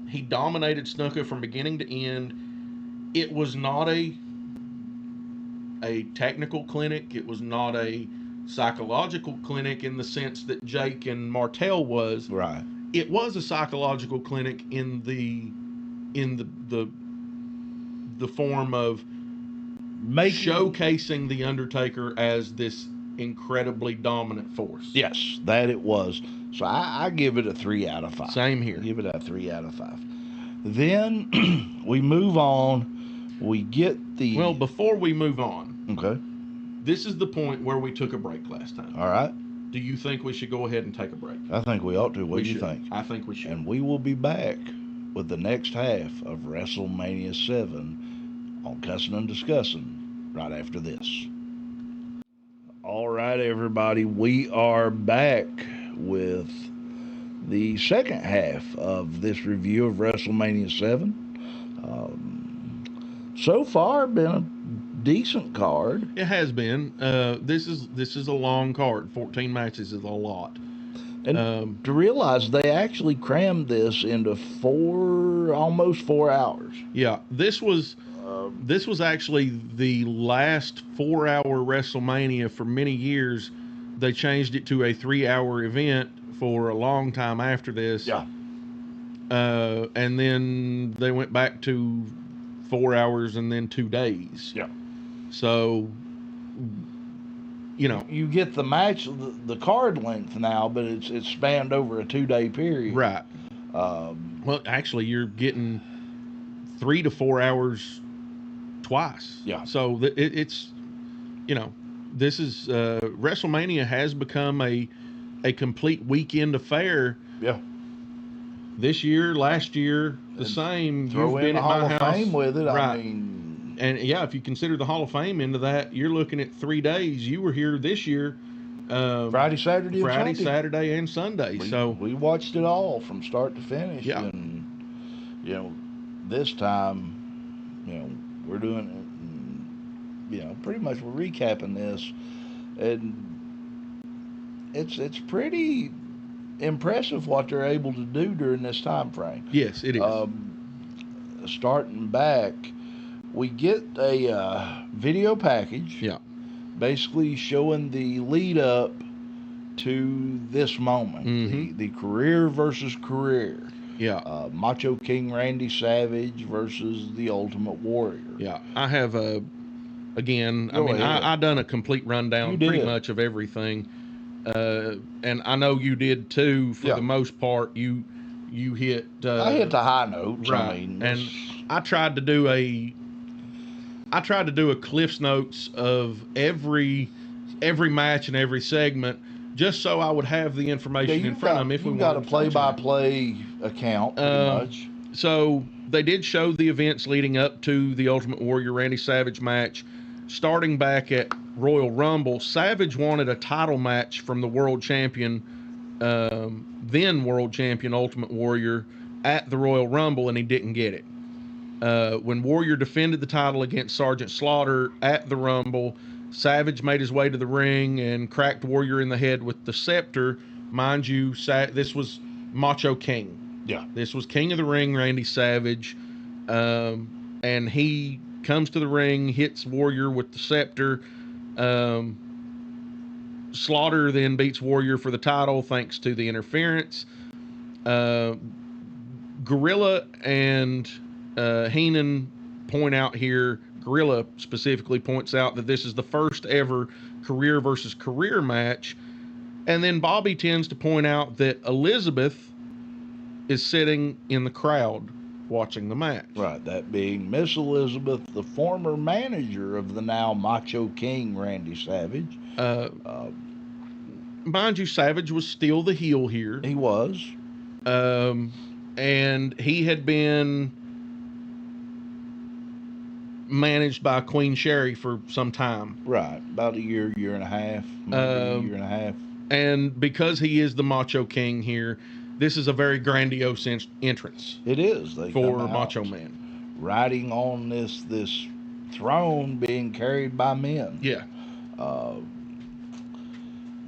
C: He dominated Snuka from beginning to end. It was not a technical clinic. It was not a psychological clinic in the sense that Jake and Martel was.
B: Right.
C: It was a psychological clinic in the form of showcasing the Undertaker as this incredibly dominant force.
B: Yes, that it was. So I give it a 3 out of 5.
C: Same here.
B: Give it a 3 out of 5. Then we move on. We get the...
C: Well, before we move on,
B: Okay.
C: this is the point where we took a break last time.
B: All right.
C: Do you think we should go ahead and take a break?
B: I think we ought to. What do you
C: should.
B: think?
C: I think we should.
B: And we will be back with the next half of WrestleMania VII on Cussin Discussin right after this. All right, everybody. We are back with the second half of this review of WrestleMania VII. So far, been a decent card.
C: It has been. This is a long card. 14 matches is a lot.
B: And to realize they actually crammed this into almost 4 hours.
C: Yeah, this was actually the last 4-hour WrestleMania for many years. They changed it to a 3-hour event for a long time after this.
B: Yeah.
C: And then they went back to 4 hours and then 2 days.
B: Yeah.
C: So,
B: you get the match, the card length now, but it's spanned over a 2-day period.
C: Right. Well, actually, you're getting 3 to 4 hours twice.
B: Yeah.
C: So it's, this is WrestleMania has become a complete weekend affair.
B: Yeah.
C: This year, last year, the same.
B: Throw
C: You've
B: in
C: been
B: the
C: at
B: Hall
C: my
B: of
C: house.
B: Fame with it.
C: Right.
B: I mean,
C: and yeah, if you consider the Hall of Fame into that, you're looking at 3 days. You were here this year.
B: Friday, Saturday, and Sunday.
C: Saturday, and Sunday.
B: We watched it all from start to finish.
C: Yeah.
B: And this time, we're doing it. Pretty much we're recapping this, and it's pretty impressive what they're able to do during this time frame.
C: Yes, it is.
B: Starting back, we get a video package.
C: Yeah.
B: Basically showing the lead up to this moment,
C: Mm-hmm.
B: the career versus career.
C: Yeah.
B: Macho King Randy Savage versus the Ultimate Warrior.
C: Yeah. I have again.
B: Go ahead.
C: I done a complete rundown pretty much of everything, and I know you did too. For the most part, you hit.
B: I hit the high notes.
C: Right.
B: I mean,
C: and I tried to do a Cliff's Notes of every match and every segment, just so I would have the information in front of me if we want.
B: You've got a play-by-play account, pretty much.
C: So they did show the events leading up to the Ultimate Warrior Randy Savage match. Starting back at Royal Rumble, Savage wanted a title match from the world champion, then world champion Ultimate Warrior at the Royal Rumble, and he didn't get it. When Warrior defended the title against Sergeant Slaughter at the Rumble, Savage made his way to the ring and cracked Warrior in the head with the scepter. Mind you, this was Macho King.
B: Yeah.
C: This was King of the Ring, Randy Savage. And he comes to the ring, hits Warrior with the scepter. Slaughter then beats Warrior for the title thanks to the interference. Gorilla and Heenan point out here, Gorilla specifically points out that this is the first ever career versus career match. And then Bobby tends to point out that Elizabeth is sitting in the crowd watching the match.
B: Right, that being Miss Elizabeth, the former manager of the now Macho King Randy Savage.
C: Mind you, Savage was still the heel here.
B: He was.
C: And he had been managed by Queen Sherry for some time.
B: Right, about a year and a half, maybe a year and a half.
C: And because he is the Macho King here, this is a very grandiose entrance.
B: It is.
C: For Macho Man.
B: Riding on this throne being carried by men.
C: Yeah.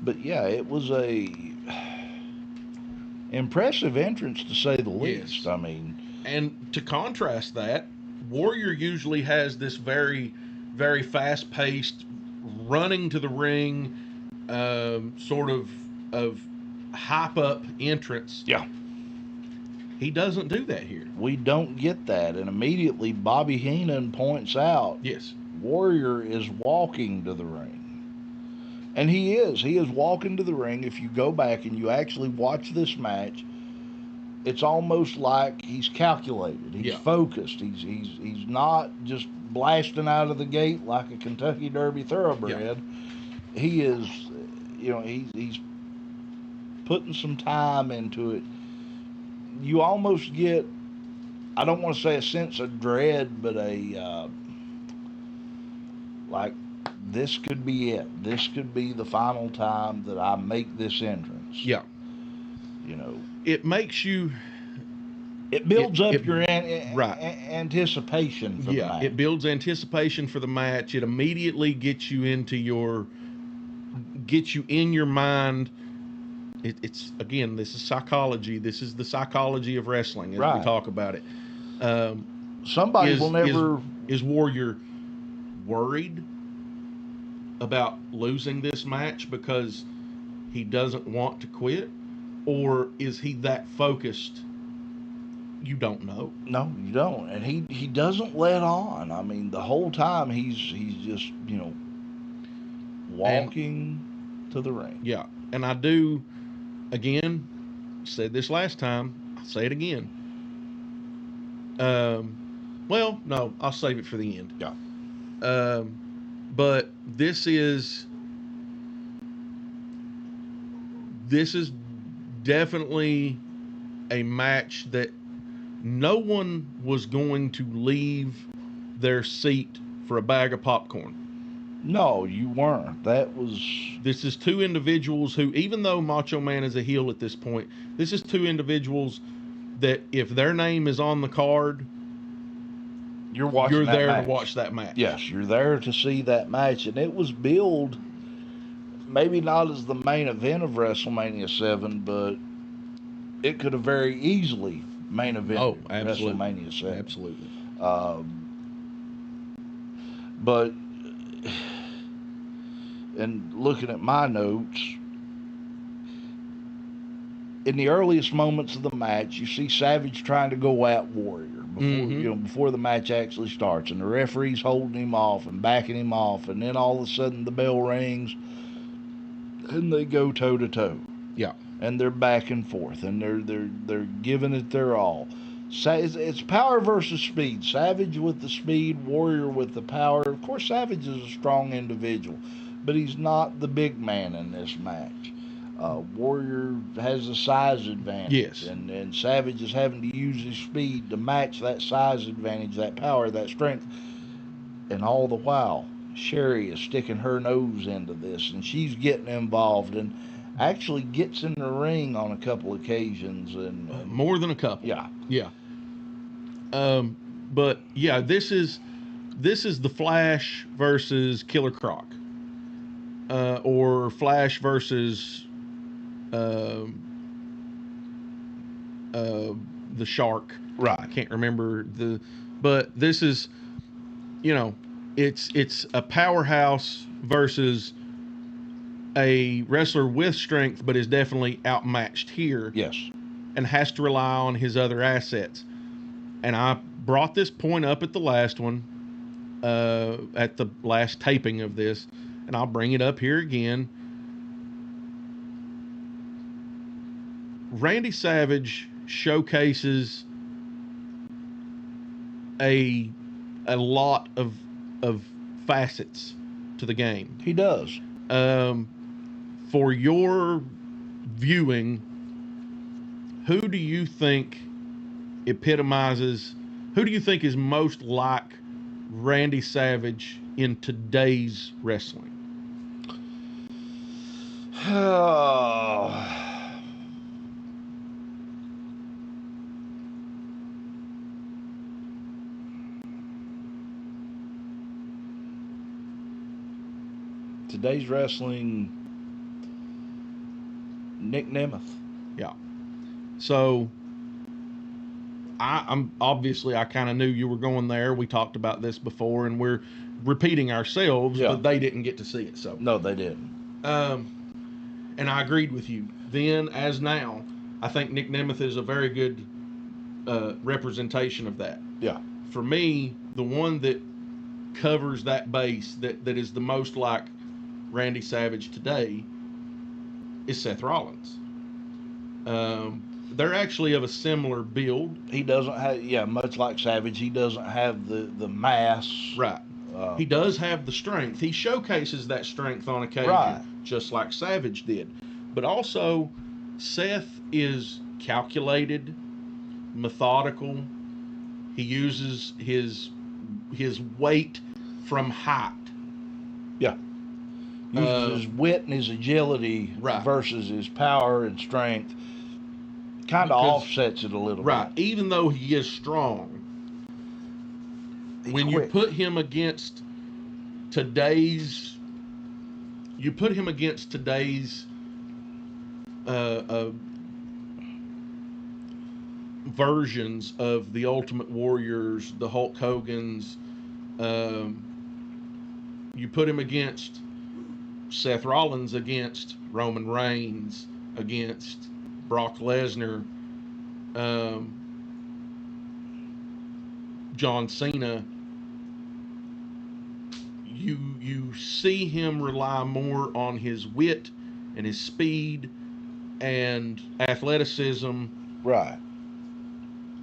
B: But yeah, it was a impressive entrance to say the least.
C: Yes.
B: I mean,
C: And to contrast that, Warrior usually has this very, very fast paced, running to the ring, sort of hype up entrance.
B: yeah,
C: He doesn't do that here.
B: we don't get that. And immediately Bobby Heenan points out
C: Yes.
B: Warrior is walking to the ring. And he is. He is walking to the ring. If you go back and you actually watch this match, it's almost like he's calculated. He's focused. He's not just blasting out of the gate like a Kentucky Derby thoroughbred. Yeah. He is, he's putting some time into it. You almost get, I don't want to say a sense of dread, but like, this could be it. This could be the final time that I make this entrance.
C: Yeah. It makes you.
B: It builds up your
C: right.
B: Anticipation for the match.
C: It builds anticipation for the match. It immediately gets you in your mind. It's again, this is psychology. This is the psychology of wrestling as we talk about it.
B: Somebody will never.
C: Is Warrior worried about losing this match because he doesn't want to quit, or is he that focused? You don't know.
B: No, you don't. And he doesn't let on. I mean, the whole time he's just, walking to the ring.
C: Yeah. And I do, again, said this last time, I'll say it again. Well, no, I'll save it for the end.
B: Yeah.
C: But this is definitely a match that no one was going to leave their seat for a bag of popcorn.
B: No, you weren't.
C: This is two individuals who, even though Macho Man is a heel at this point, this is two individuals that if their name is on the card, you're there to watch that match.
B: Yes, you're there to see that match. And it was billed maybe not as the main event of WrestleMania VII, but it could have very easily main event WrestleMania VII.
C: Absolutely.
B: But, and looking at my notes, in the earliest moments of the match, you see Savage trying to go at Warrior before the match actually starts, and the referee's holding him off and backing him off, and then all of a sudden the bell rings, and they go toe to toe.
C: Yeah.
B: And they're back and forth, and they're giving it their all. It's power versus speed. Savage with the speed, Warrior with the power. Of course, Savage is a strong individual, but he's not the big man in this match. Warrior has a size advantage,
C: yes,
B: and Savage is having to use his speed to match that size advantage, that power, that strength. And all the while, Sherry is sticking her nose into this, and she's getting involved and actually gets in the ring on a couple occasions, and
C: more than a couple.
B: Yeah.
C: But yeah, this is the Flash versus Killer Croc, or Flash versus the Shark.
B: Right.
C: I can't remember but this is, it's a powerhouse versus a wrestler with strength, but is definitely outmatched here.
B: Yes.
C: And has to rely on his other assets. And I brought this point up at the last one, at the last taping of this, and I'll bring it up here again. Randy Savage showcases a lot of facets to the game.
B: He does.
C: For your viewing, who do you think epitomizes, who do you think is most like Randy Savage in today's wrestling?
B: Today's wrestling, Nick Nemeth.
C: Yeah. So I'm obviously, I kind of knew you were going there. We talked about this before, and we're repeating ourselves,
B: Yeah.
C: but they didn't get to see it. So
B: No, they didn't.
C: and I agreed with you then as now. I think Nick Nemeth is a very good representation of that.
B: Yeah.
C: For me, the one that covers that base that is the most like Randy Savage today is Seth Rollins. They're actually of a similar build.
B: He doesn't have, much like Savage, he doesn't have the mass.
C: Right. He does have the strength. He showcases that strength on occasion,
B: Right.
C: just like Savage did. But also, Seth is calculated, methodical. He uses his weight from height.
B: Yeah. Uses his wit and his agility
C: Right.
B: versus his power and strength. Kind of offsets it a little
C: Right.
B: bit.
C: Even though he is strong, when you put him against today's versions of the Ultimate Warriors, the Hulk Hogans, you put him against Seth Rollins, against Roman Reigns, against Brock Lesnar, John Cena, you see him rely more on his wit and his speed and athleticism.
B: Right.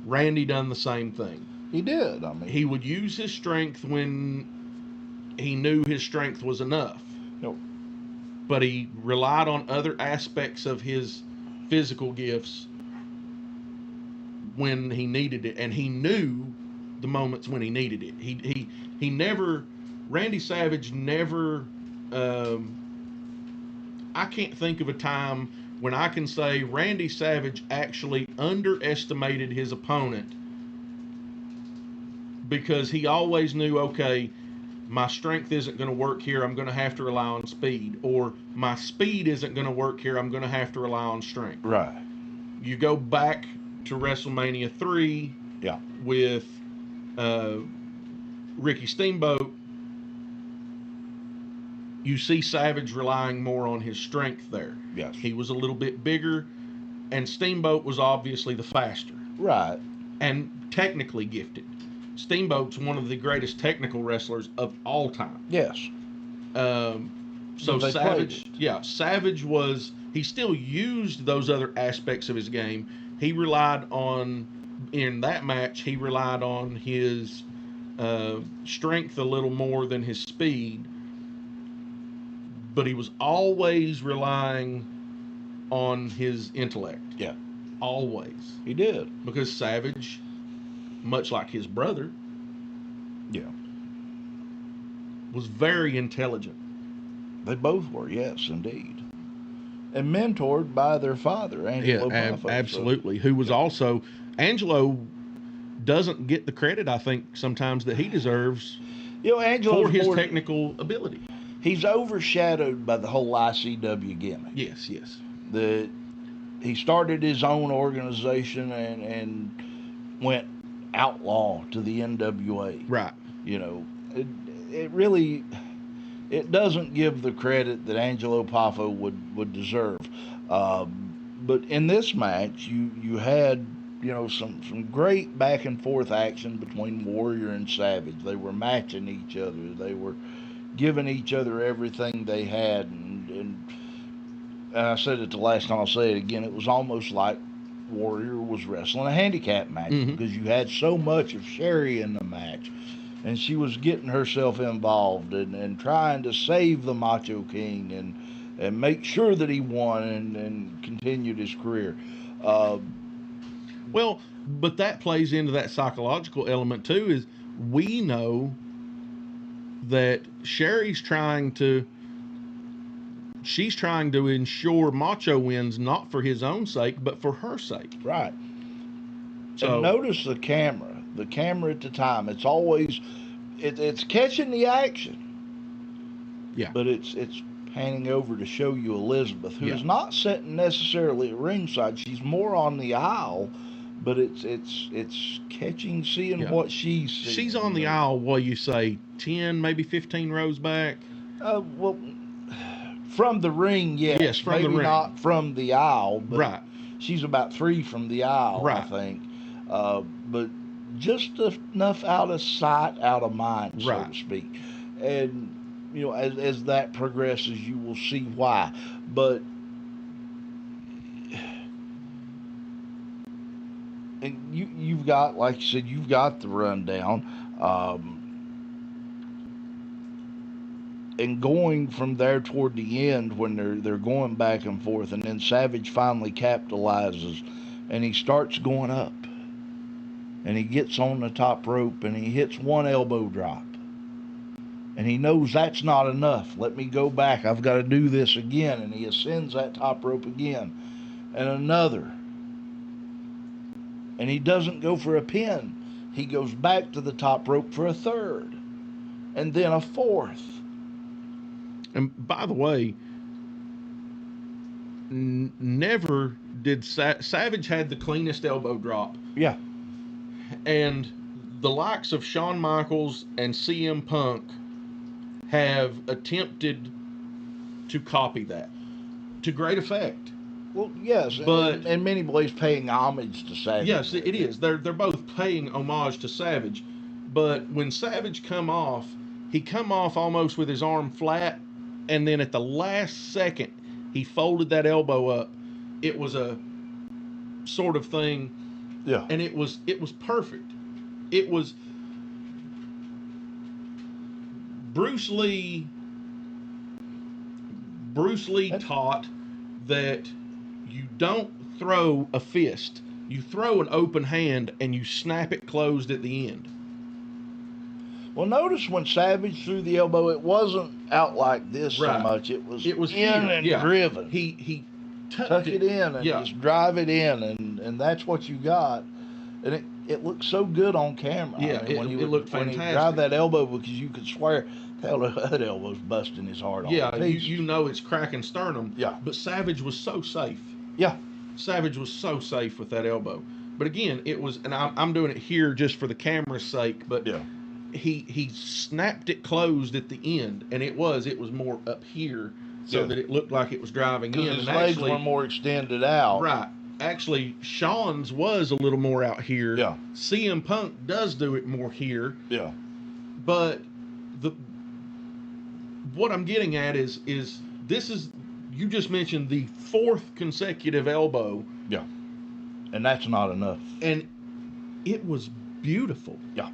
C: Randy done the same thing.
B: He did. I mean,
C: He would use his strength when he knew his strength was enough.
B: Nope.
C: But he relied on other aspects of his physical gifts when he needed it, and he knew the moments when he needed it. He never, Randy Savage never, I can't think of a time when I can say Randy Savage actually underestimated his opponent, because he always knew, okay, my strength isn't going to work here, I'm going to have to rely on speed, or my speed isn't going to work here, I'm going to have to rely on strength.
B: right.
C: You go back to WrestleMania 3
B: Yeah.
C: with Ricky Steamboat, you see Savage relying more on his strength there.
B: Yes.
C: He was a little bit bigger, and Steamboat was obviously the faster
B: Right.
C: and technically gifted. Steamboat's one of the greatest technical wrestlers of all time.
B: Yes.
C: So
B: They
C: Savage,
B: played it.
C: yeah, Savage was, he still used those other aspects of his game. He relied on, in that match, he relied on his strength a little more than his speed, but he was always relying on his intellect.
B: Yeah.
C: Always.
B: He did.
C: Because Savage, much like his brother,
B: Yeah.
C: was very intelligent.
B: They both were, yes, indeed. And mentored by their father, Angelo Poffo.
C: Absolutely. Who was also, Angelo doesn't get the credit, I think, sometimes that he deserves
B: Angelo's
C: for his
B: more,
C: technical ability.
B: he's overshadowed by the whole ICW gimmick.
C: Yes, yes.
B: He started his own organization and went outlaw to the NWA.
C: Right.
B: It really, it doesn't give the credit that Angelo Poffo would deserve. But in this match, you had some great back and forth action between Warrior and Savage. They were matching each other. They were giving each other everything they had, and I said it the last time, I'll say it again. It was almost like Warrior was wrestling a handicap match, because you had so much of Sherry in the match, and she was getting herself involved and trying to save the Macho King and make sure that he won and continued his career.
C: Well, but that plays into that psychological element too, is we know that Sherry's trying to ensure Macho wins, not for his own sake, but for her sake.
B: Right.
C: So
B: and notice the camera at the time. It's always, it's catching the action.
C: Yeah.
B: But it's panning over to show you Elizabeth, who
C: Yeah.
B: is not sitting necessarily at ringside. She's more on the aisle, but it's catching, seeing
C: Yeah.
B: what she's seeing.
C: She's on the aisle, what you say, 10, maybe 15 rows back?
B: Well, from the ring, yes.
C: Yes, from
B: maybe
C: the ring.
B: not from the aisle, but
C: Right.
B: she's about 3 from the aisle, I
C: Right.
B: think. But just enough out of sight, out of mind, so
C: Right.
B: to speak. And as that progresses, you will see why. But and you've got, like you said, you've got the rundown. And going from there toward the end, when they're going back and forth, and then Savage finally capitalizes, and he starts going up, and he gets on the top rope, and he hits one elbow drop, and he knows that's not enough. Let me go back. I've got to do this again, and he ascends that top rope again, and another, and he doesn't go for a pin. He goes back to the top rope for a third, and then a fourth.
C: And by the way, never did Savage had the cleanest elbow drop.
B: Yeah.
C: And the likes of Shawn Michaels and CM Punk have attempted to copy that to great effect.
B: Well, yes,
C: But
B: and many believe paying homage to Savage.
C: yes, it is. They're both paying homage to Savage. But when Savage he come off almost with his arm flat, and then at the last second, he folded that elbow up. It was a sort of thing,
B: Yeah.
C: and it was perfect. It was Bruce Lee taught that you don't throw a fist. You throw an open hand and you snap it closed at the end.
B: Well, notice when Savage threw the elbow, it wasn't out like this so
C: Right.
B: much. It was
C: It was
B: in
C: here,
B: and
C: yeah.
B: driven.
C: He
B: Tuck it in and
C: yeah.
B: just drive it in, and that's what you got. And it looked so good on camera.
C: Yeah,
B: I mean,
C: it looked
B: when he
C: fantastic.
B: drive that elbow, because you could swear that elbow's busting his heart off.
C: Yeah, you know it's cracking sternum.
B: Yeah.
C: But Savage was so safe.
B: Yeah.
C: Savage was so safe with that elbow. But again, it was, and I'm doing it here just for the camera's sake, but
B: Yeah.
C: he snapped it closed at the end, and it was more up here, so
B: Yeah.
C: that it looked like it was driving in.
B: Because his
C: and
B: legs
C: actually,
B: were more extended out.
C: right. Actually, Shawn's was a little more out here.
B: Yeah.
C: CM Punk does do it more here.
B: Yeah.
C: But what I'm getting at is this is, you just mentioned the 4th consecutive elbow,
B: Yeah. And that's not enough.
C: and it was beautiful.
B: Yeah.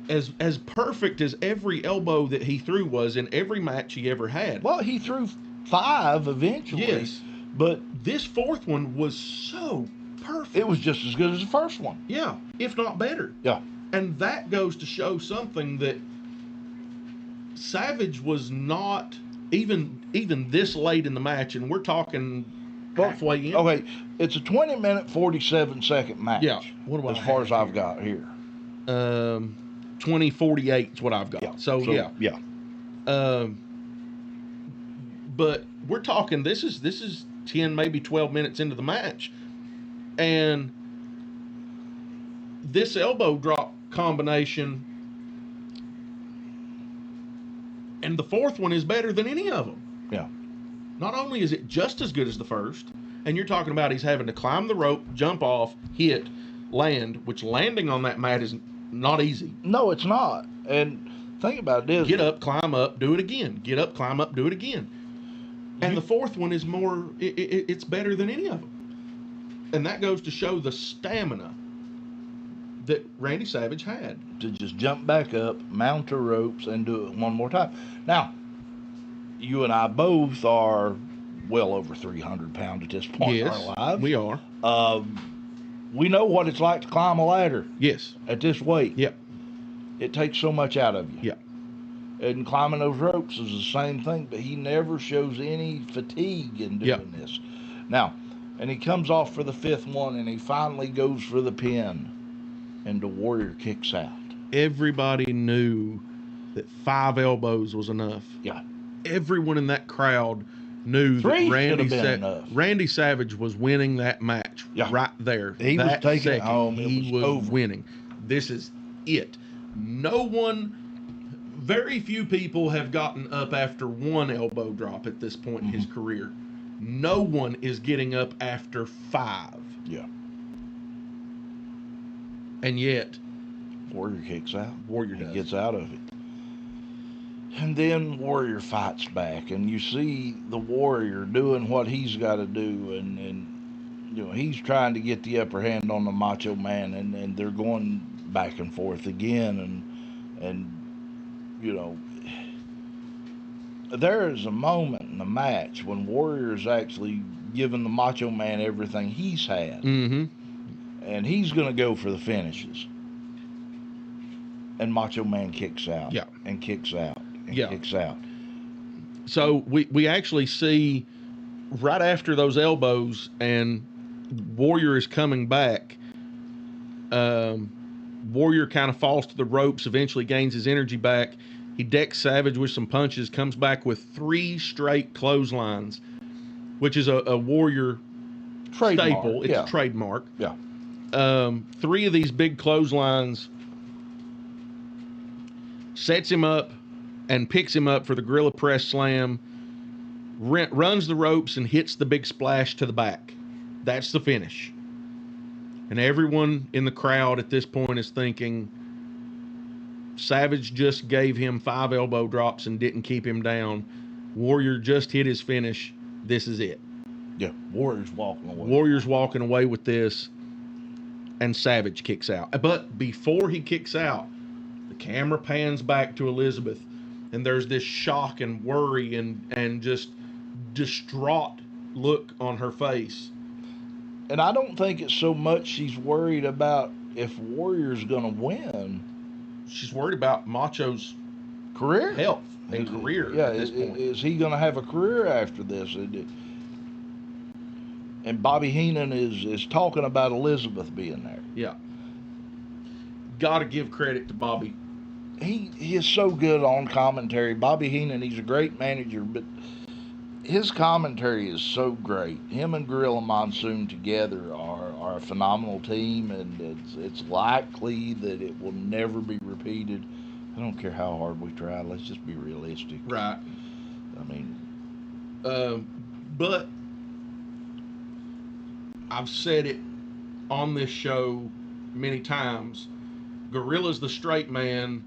C: As perfect as every elbow that he threw was in every match he ever had.
B: Well, he threw 5 eventually.
C: Yes.
B: But
C: This 4th one was so perfect.
B: it was just as good as the first one.
C: Yeah, if not better.
B: Yeah.
C: And that goes to show something, that Savage was not even this late in the match, and we're talking halfway in.
B: Okay, it's a 20-minute, 47-second match.
C: Yeah. What do I
B: as far
C: have
B: as I've
C: here?
B: got here.
C: 20:48 is what I've got.
B: Yeah.
C: So yeah.
B: Yeah.
C: But we're talking, this is 10, maybe 12 minutes into the match, and this elbow drop combination, and the 4th one is better than any of them.
B: Yeah.
C: Not only is it just as good as the first, and you're talking about he's having to climb the rope, jump off, hit, land, which landing on that mat is not easy.
B: No, it's not. And think about this.
C: Get up, climb up, do it again. Get up, climb up, do it again. And the 4th one is more, it's better than any of them. And that goes to show the stamina that Randy Savage had.
B: To just jump back up, mount the ropes, and do it one more time. Now, you and I both are well over 300 pounds at this point in our lives.
C: we are.
B: We know what it's like to climb a ladder
C: Yes.
B: at this weight.
C: Yep.
B: It takes so much out of you.
C: Yep.
B: And climbing those ropes is the same thing, but he never shows any fatigue in doing this. Now, and he comes off for the 5th one, and he finally goes for the pin, and the Warrior kicks out.
C: Everybody knew that 5 elbows was enough.
B: Yeah.
C: everyone in that crowd knew
B: Three
C: that
B: should have been enough.
C: Randy Savage was winning that match right there.
B: He was taking it home.
C: He was
B: over.
C: winning. This is it. Very few people have gotten up after one elbow drop at this point in his career. No one is getting up after 5.
B: Yeah.
C: And yet,
B: Warrior kicks out.
C: Warrior
B: He
C: does.
B: gets out of it. And then Warrior fights back, and you see the Warrior doing what he's got to do, and you know, he's trying to get the upper hand on the Macho Man, and they're going back and forth again, and you know, there is a moment in the match when Warrior's actually giving the Macho Man everything he's had, and he's going to go for the finishes, and Macho Man kicks out, and kicks out. Kicks out.
C: So we actually see right after those elbows and Warrior is coming back, Warrior kind of falls to the ropes, eventually gains his energy back. He decks Savage with some punches, comes back with 3 straight clotheslines, which is a Warrior staple. It's a trademark.
B: Yeah.
C: 3 of these big clotheslines, sets him up and picks him up for the Gorilla Press Slam, runs the ropes and hits the big splash to the back. That's the finish. And everyone in the crowd at this point is thinking, Savage just gave him 5 elbow drops and didn't keep him down. Warrior just hit his finish. This is it.
B: Yeah, Warrior's walking away.
C: Warrior's walking away with this, and Savage kicks out. But before he kicks out, the camera pans back to Elizabeth, and there's this shock and worry and just distraught look on her face.
B: And I don't think it's so much she's worried about if Warrior's going to win.
C: She's worried about Macho's
B: career,
C: health, and career at this point.
B: Is he going to have a career after this? And Bobby Heenan is talking about Elizabeth being there.
C: Yeah. Got to give credit to Bobby.
B: He is so good on commentary. Bobby Heenan, he's a great manager, but his commentary is so great. Him and Gorilla Monsoon together are a phenomenal team, and it's likely that it will never be repeated. I don't care how hard we try. Let's just be realistic.
C: Right.
B: I mean,
C: but I've said it on this show many times. Gorilla's the straight man.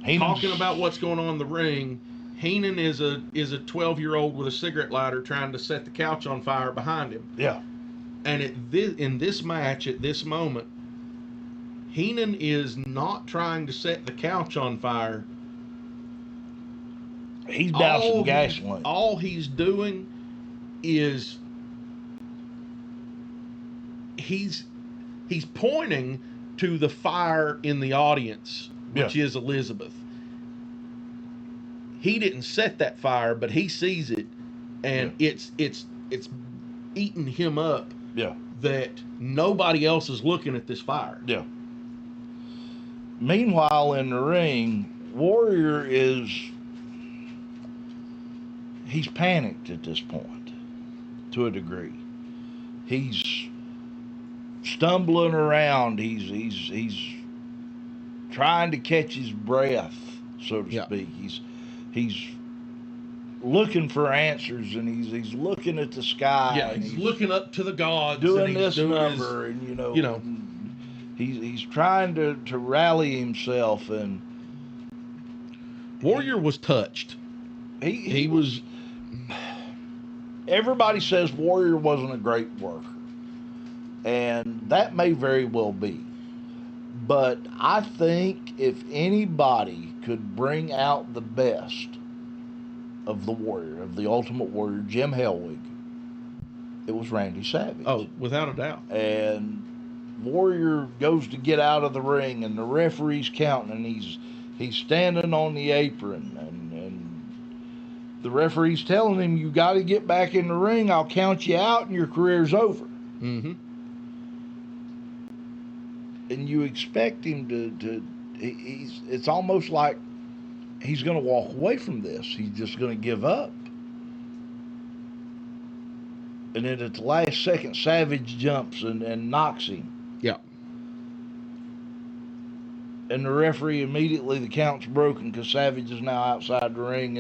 C: Talking about what's going on in the ring. Heenan is a 12-year-old with a cigarette lighter trying to set the couch on fire behind him.
B: Yeah.
C: And in this match, at this moment, Heenan is not trying to set the couch on fire.
B: He's dousing gasoline.
C: All he's doing is he's pointing to the fire in the audience, which is Elizabeth. He didn't set that fire, but he sees it, and it's eating him up.
B: Yeah.
C: That nobody else is looking at this fire.
B: Yeah. Meanwhile, in the ring, Warrior he's panicked at this point, to a degree. He's stumbling around. He's trying to catch his breath, so to speak. He's looking for answers, and he's looking at the sky.
C: Yeah, he's looking up to the gods,
B: doing this number, and you know. He's trying to rally himself, and
C: Warrior was touched.
B: He was. Everybody says Warrior wasn't a great worker, and that may very well be. But I think if anybody could bring out the best of the Warrior, of the Ultimate Warrior, Jim Hellwig, it was Randy Savage.
C: Oh, without a doubt.
B: And Warrior goes to get out of the ring, and the referee's counting, and he's standing on the apron, and the referee's telling him, "You got to get back in the ring. I'll count you out, and your career's over."
C: Mm-hmm.
B: And you expect him to it's almost like he's going to walk away from this. He's just going to give up. And then at the last second, Savage jumps and knocks him.
C: Yeah.
B: And the referee immediately, the count's broken because Savage is now outside the ring,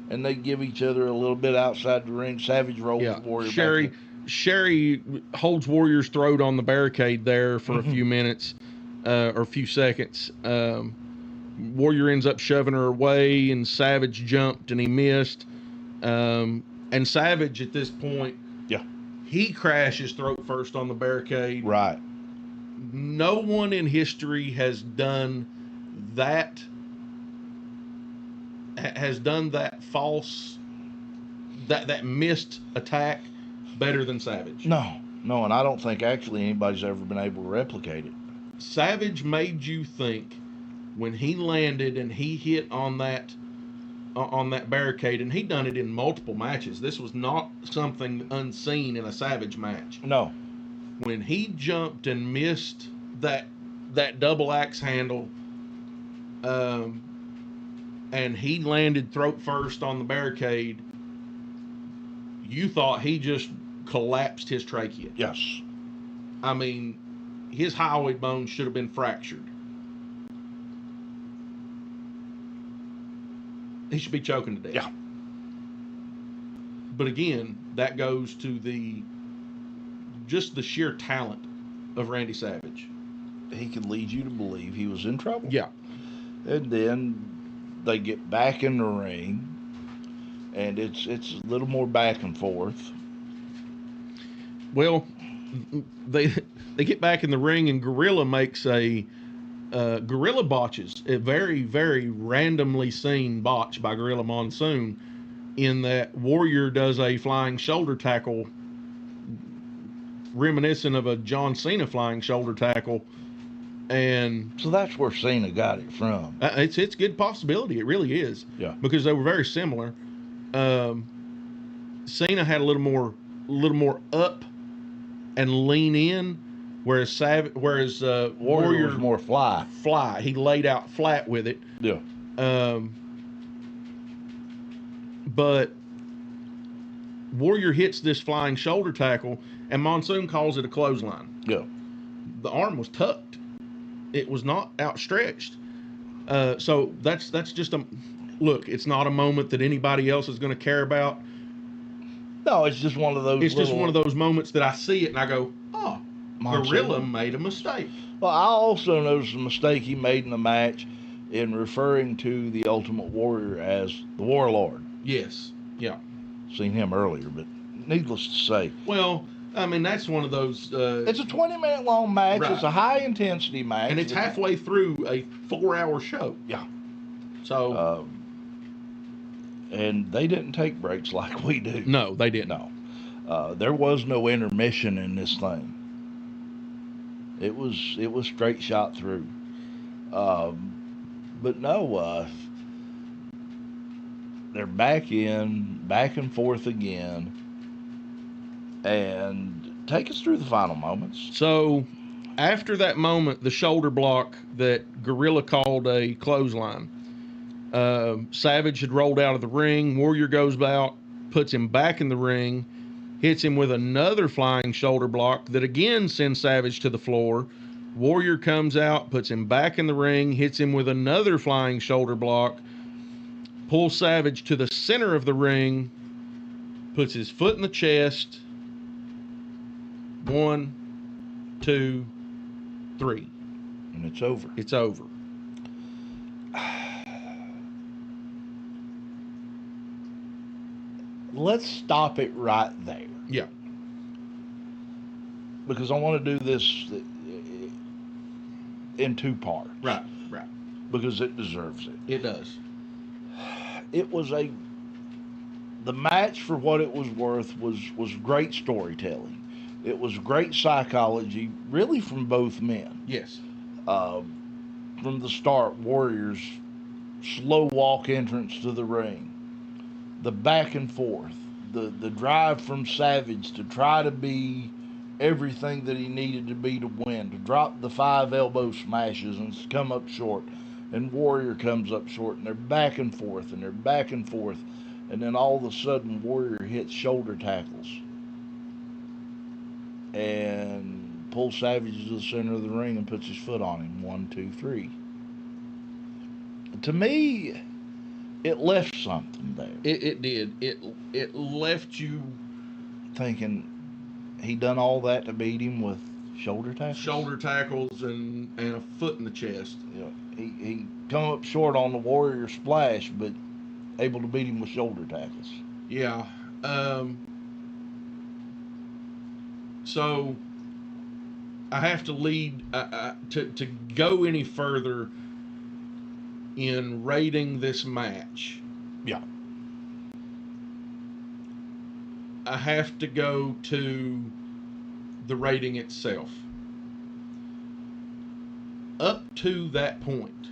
B: and they give each other a little bit outside the ring. Savage rolls Warrior back in.
C: Sherry holds Warrior's throat on the barricade there for a few minutes or a few seconds. Warrior ends up shoving her away, and Savage jumped and he missed. And Savage at this point, he crashes throat first on the barricade.
B: Right.
C: No one in history has done that. False, that missed attack better than Savage.
B: No, and I don't think actually anybody's ever been able to replicate it.
C: Savage made you think when he landed and he hit on that barricade, and he'd done it in multiple matches. This was not something unseen in a Savage match.
B: No.
C: When he jumped and missed that double axe handle, and he landed throat first on the barricade, you thought he just collapsed his trachea.
B: Yes.
C: I mean, his hyoid bone should have been fractured. He should be choking to death.
B: Yeah.
C: But again, that goes to just the sheer talent of Randy Savage.
B: He could lead you to believe he was in trouble.
C: Yeah.
B: And then they get back in the ring, and it's a little more back and forth.
C: Well, they get back in the ring, and Gorilla makes Gorilla botches a very, very randomly seen botch by Gorilla Monsoon, in that Warrior does a flying shoulder tackle reminiscent of a John Cena flying shoulder tackle. And
B: so that's where Cena got it from.
C: It's a good possibility. It really is.
B: Yeah. Because
C: they were very similar. Cena had a little more up and lean in, whereas Warrior
B: was more fly.
C: Fly. He laid out flat with it.
B: Yeah.
C: But Warrior hits this flying shoulder tackle, and Monsoon calls it a clothesline.
B: Yeah.
C: The arm was tucked. It was not outstretched. So that's just look. It's not a moment that anybody else is going to care about.
B: No, it's just one of those.
C: It's just one of those moments that I see it and I go, "Oh, Gorilla made a mistake."
B: Well, I also noticed a mistake he made in the match in referring to the Ultimate Warrior as the Warlord.
C: Yes. Yeah.
B: Seen him earlier, but needless to say.
C: Well, I mean, that's one of those...
B: it's a 20-minute long match. Right. It's a high-intensity match.
C: And it's halfway through a 4-hour show.
B: Yeah.
C: So...
B: and they didn't take breaks like we do.
C: No, they didn't.
B: No. There was no intermission in this thing. It was straight shot through. But no, they're back and forth again. And take us through the final moments.
C: So, after that moment, the shoulder block that Gorilla called a clothesline, Savage had rolled out of the ring. Warrior goes out, puts him back in the ring, hits him with another flying shoulder block that again sends Savage to the floor. Warrior comes out, puts him back in the ring, hits him with another flying shoulder block, pulls Savage to the center of the ring, puts his foot in the chest. 1, 2, 3.
B: And it's over.
C: It's over.
B: Let's stop it right there.
C: Yeah.
B: Because I want to do this in 2 parts.
C: Right.
B: Because it deserves it.
C: It does.
B: It was the match, for what it was worth, was great storytelling. It was great psychology, really, from both men.
C: Yes.
B: From the start, Warrior's slow walk entrance to the ring, the back and forth, the drive from Savage to try to be everything that he needed to be to win, to drop the 5 elbow smashes and come up short, and Warrior comes up short, and they're back and forth, and they're back and forth, and then all of a sudden Warrior hits shoulder tackles and pulls Savage to the center of the ring and puts his foot on him. 1, 2, 3. To me, it left something there.
C: It did. It left you
B: thinking he done all that to beat him with shoulder tackles.
C: Shoulder tackles and a foot in the chest.
B: Yeah, he come up short on the Warrior splash, but able to beat him with shoulder tackles.
C: Yeah. So I have to lead to go any further in rating this match.
B: Yeah.
C: I have to go to the rating itself. Up to that point,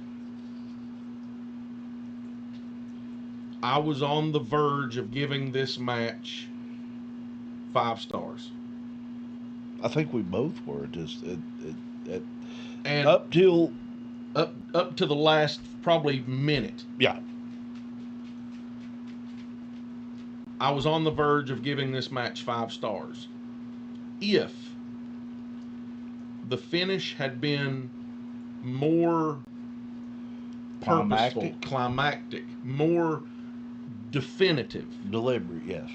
C: I was on the verge of giving this match 5 stars.
B: I think we both were. Just
C: And
B: up to
C: the last probably minute,
B: yeah.
C: I was on the verge of giving this match 5 stars. If the finish had been more purposeful, climactic, more definitive,
B: deliberate, yes,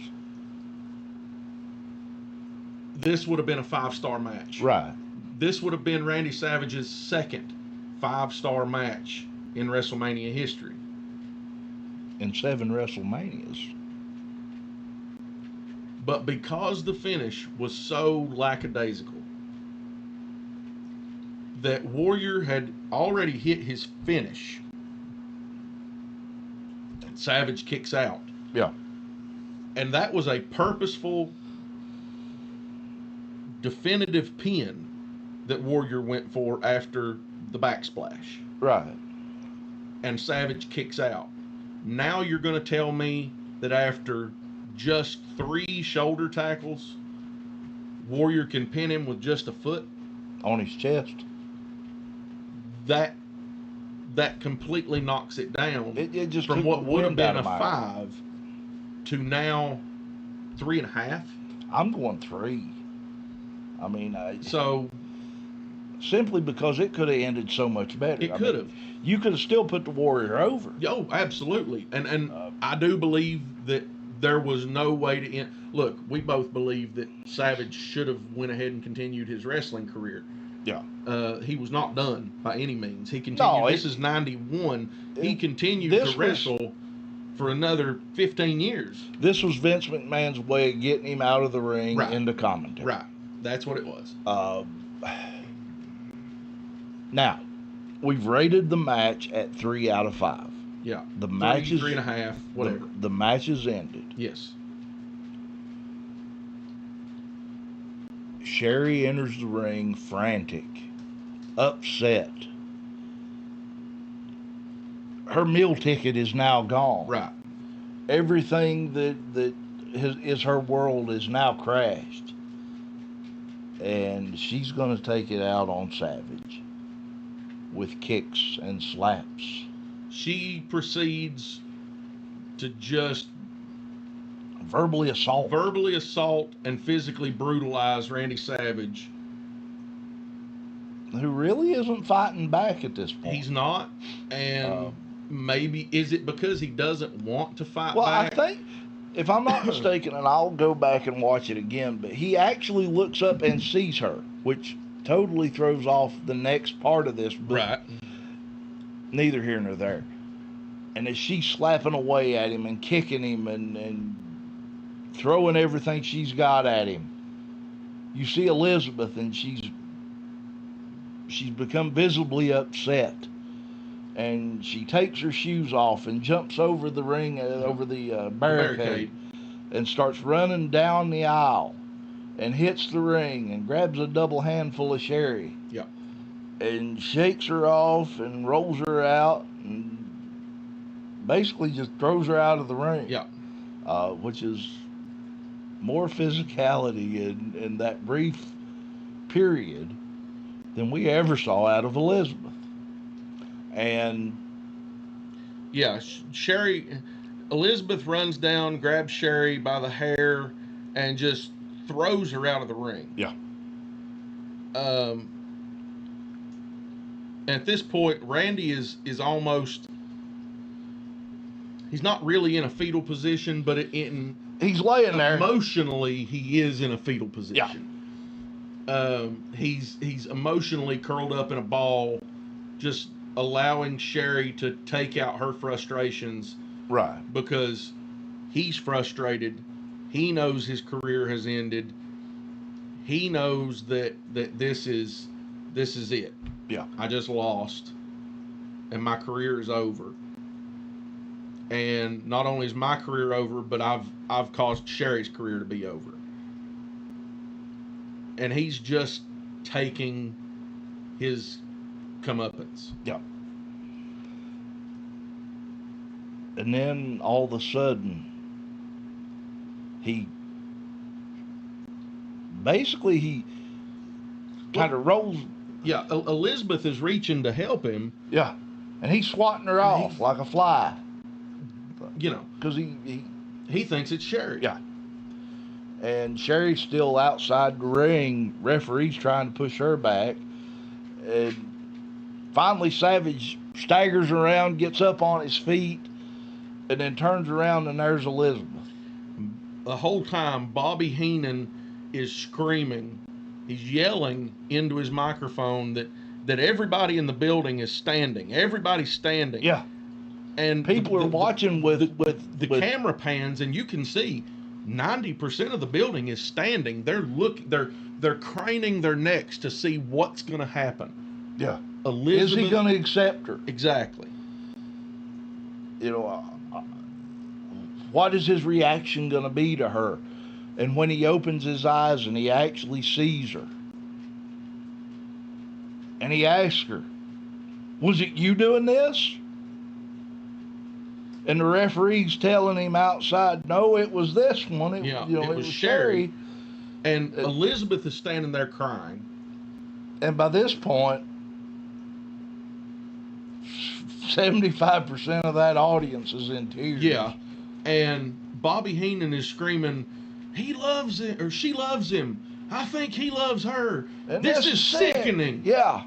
C: this would have been a 5-star match.
B: Right.
C: This would have been Randy Savage's second 5-star match in WrestleMania history.
B: In 7 WrestleManias.
C: But because the finish was so lackadaisical, that Warrior had already hit his finish, and Savage kicks out.
B: Yeah.
C: And that was a purposeful, definitive pin that Warrior went for after the backsplash.
B: Right.
C: And Savage kicks out. Now you're going to tell me that after just 3 shoulder tackles, Warrior can pin him with just a foot
B: on his chest.
C: That completely knocks it down.
B: It just
C: from what would have been a 5
B: eye.
C: to now 3.5.
B: I'm going 3. I mean,
C: so
B: simply because it could have ended so much better.
C: It could have.
B: You could have still put the Warrior over.
C: Yo, absolutely. And I do believe that there was no way to end. Look, we both believe that Savage should have went ahead and continued his wrestling career.
B: Yeah.
C: He was not done by any means. He continued. This is 91. He continued to wrestle for another 15 years.
B: This was Vince McMahon's way of getting him out of the ring into commentary.
C: Right. That's what it was.
B: Now, we've rated the match at 3 out of 5.
C: Yeah.
B: The match is
C: 3.5, whatever.
B: The match is ended.
C: Yes.
B: Sherry enters the ring frantic, upset. Her meal ticket is now gone.
C: Right.
B: Everything that is her world is now crashed. And she's going to take it out on Savage with kicks and slaps.
C: She proceeds to just
B: verbally assault
C: and physically brutalize Randy Savage,
B: who really isn't fighting back at this point.
C: He's not. And maybe is it because he doesn't want to fight back?
B: Well, I think, if I'm not mistaken, and I'll go back and watch it again, but he actually looks up and sees her, which totally throws off the next part of this, but
C: right.
B: Neither here nor there. And as she's slapping away at him and kicking him and throwing everything she's got at him, you see Elizabeth, and she's become visibly upset. And she takes her shoes off and jumps over the ring, over the barricade, and starts running down the aisle and hits the ring and grabs a double handful of Sherry.
C: Yeah.
B: And shakes her off and rolls her out and basically just throws her out of the ring.
C: Yeah.
B: Which is more physicality in that brief period than we ever saw out of Elizabeth. And
C: Yeah, Elizabeth runs down, grabs Sherry by the hair, and just throws her out of the ring.
B: yeah,
C: At this point, Randy is almost. He's not really in a fetal position, but
B: he's laying there.
C: Emotionally, he is in a fetal position. Yeah. He's emotionally curled up in a ball, just allowing Sherry to take out her frustrations.
B: Right.
C: Because he's frustrated. He knows his career has ended. He knows that this is it.
B: Yeah.
C: I just lost, and my career is over. And not only is my career over, but I've caused Sherry's career to be over. And he's just taking his comeuppance.
B: Yeah. And then all of a sudden, he kind of rolls.
C: Yeah, Elizabeth is reaching to help him.
B: Yeah, and he's swatting her off like a fly.
C: You know,
B: because he
C: thinks it's Sherry.
B: Yeah. And Sherry's still outside the ring. Referee's trying to push her back. And finally, Savage staggers around, gets up on his feet, and then turns around, and there's Elizabeth.
C: The whole time, Bobby Heenan is screaming. He's yelling into his microphone that everybody in the building is standing. Everybody's standing.
B: Yeah.
C: And
B: people are watching with
C: camera pans, and you can see 90% of the building is standing. They're craning their necks to see what's going to happen.
B: Yeah.
C: Elizabeth,
B: is he going to accept her?
C: Exactly.
B: You know, what is his reaction going to be to her? And when he opens his eyes and he actually sees her, and he asks her, "Was it you doing this?" And the referee's telling him outside, "No, it was this one. It was Sherry."
C: And Elizabeth is standing there crying.
B: And by this point, 75% of that audience is in tears.
C: Yeah. And Bobby Heenan is screaming, "He loves it," or "She loves him. I think he loves her.
B: And
C: this is sickening."
B: Yeah.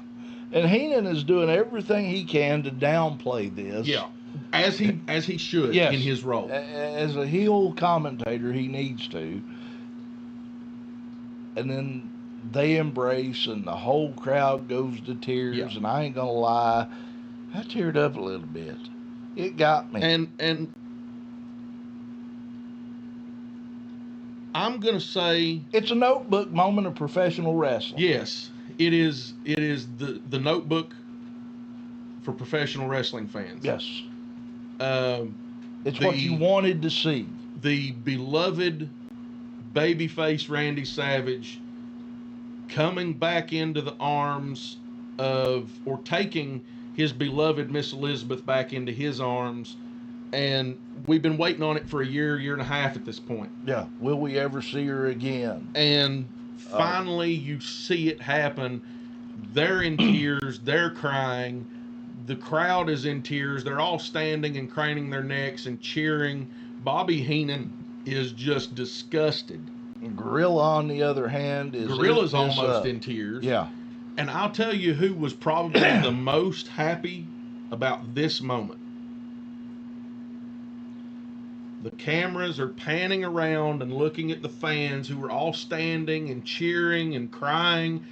B: And Heenan is doing everything he can to downplay this.
C: Yeah. As he should,
B: yes,
C: in his role.
B: As a heel commentator, he needs to. And then they embrace, and the whole crowd goes to tears. Yeah. And I ain't gonna lie, I teared up a little bit. It got me.
C: And I'm gonna say
B: it's a notebook moment of professional wrestling.
C: Yes, it is. It is the notebook for professional wrestling fans.
B: Yes. It's what you wanted to see.
C: The beloved babyface Randy Savage coming back into the arms of, or taking his beloved Miss Elizabeth back into his arms. And we've been waiting on it for a year and a half at this point.
B: Yeah. Will we ever see her again?
C: And finally you see it happen. They're in tears. They're crying. The crowd is in tears. They're all standing and craning their necks and cheering. Bobby Heenan is just disgusted.
B: Gorilla, on the other hand,
C: Gorilla's almost in tears.
B: Yeah.
C: And I'll tell you who was probably the most happy about this moment. The cameras are panning around and looking at the fans who are all standing and cheering and crying.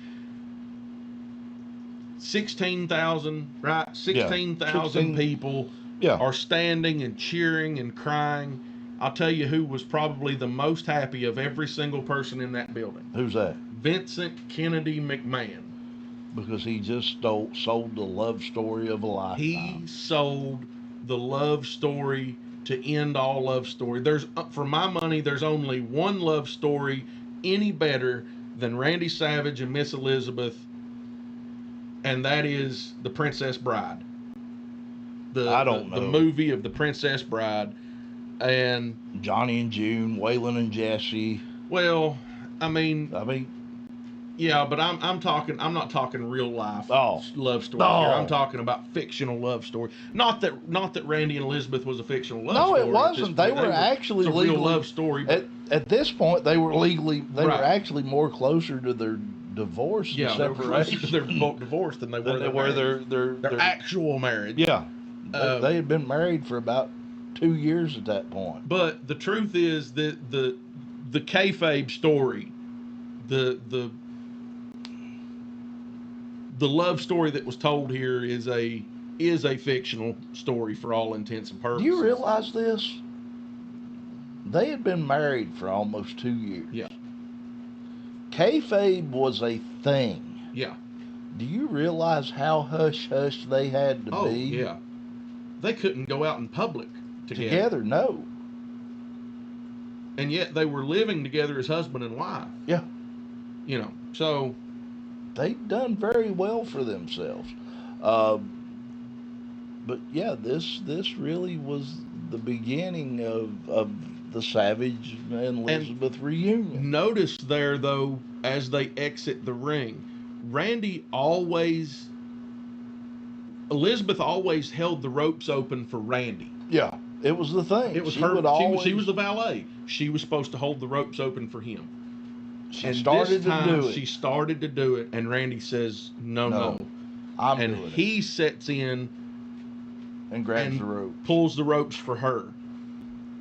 C: 16,000, right? 16,000 people are standing and cheering and crying. I'll tell you who was probably the most happy of every single person in that building.
B: Who's that?
C: Vincent Kennedy McMahon.
B: Because he just sold the love story of a lifetime.
C: He sold the love story to end all love story. There's, for my money, there's only one love story any better than Randy Savage and Miss Elizabeth, and that is The Princess Bride.
B: I don't know.
C: The movie of The Princess Bride. And
B: Johnny and June, Waylon and Jesse.
C: Well, I mean, Yeah, but I'm talking. I'm not talking real life love story here.
B: Oh.
C: I'm talking about fictional love story. Not that Randy and Elizabeth was a fictional love
B: No,
C: story.
B: it wasn't. They were actually
C: it's a
B: legally,
C: real love story. But
B: at this point, they were legally. They were
C: Right.
B: actually more closer to their divorce and
C: yeah,
B: separation.
C: they're both divorced than they were their actual marriage.
B: Yeah, they had been married for about 2 years at that point.
C: But the truth is that the kayfabe story, the love story that was told here is a fictional story for all intents and purposes.
B: Do you realize this? They had been married for almost 2 years.
C: Yeah.
B: Kayfabe was a thing.
C: Yeah.
B: Do you realize how hush-hush they had to be?
C: Oh, yeah. They couldn't go out in public
B: Together, no.
C: And yet they were living together as husband and wife.
B: Yeah.
C: You know, so...
B: They'd done very well for themselves. But yeah, this really was the beginning of the Savage and Elizabeth reunion.
C: Notice there, though, as they exit the ring, Elizabeth always held the ropes open for Randy.
B: Yeah, it was the thing.
C: It was she was the valet. She was supposed to hold the ropes open for him.
B: She started
C: to do it, and Randy says, no. And he sets in
B: and grabs the rope,
C: pulls the ropes for her,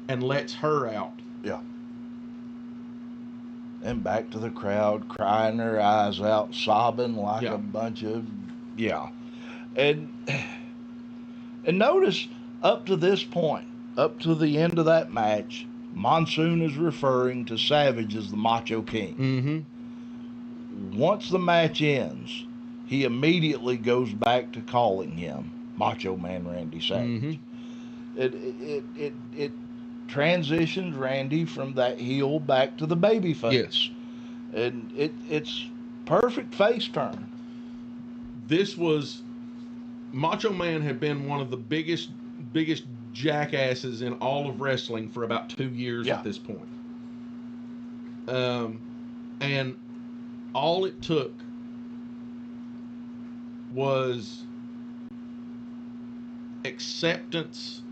C: and lets her out.
B: Yeah. And back to the crowd, crying their eyes out, sobbing like a bunch of, And notice, up to this point, up to the end of that match, Monsoon is referring to Savage as the Macho King.
C: Mm-hmm.
B: Once the match ends, he immediately goes back to calling him Macho Man Randy Savage.
C: Mm-hmm.
B: It transitions Randy from that heel back to the baby face.
C: Yes.
B: And it's perfect face turn.
C: This was... Macho Man had been one of the biggest jackasses in all of wrestling for about 2 years at this point. And all it took was acceptance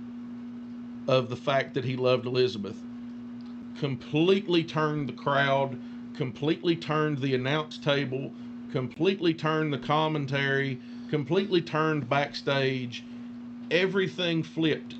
C: of the fact that he loved Elizabeth. Completely turned the crowd, completely turned the announce table, completely turned the commentary, completely turned backstage. Everything flipped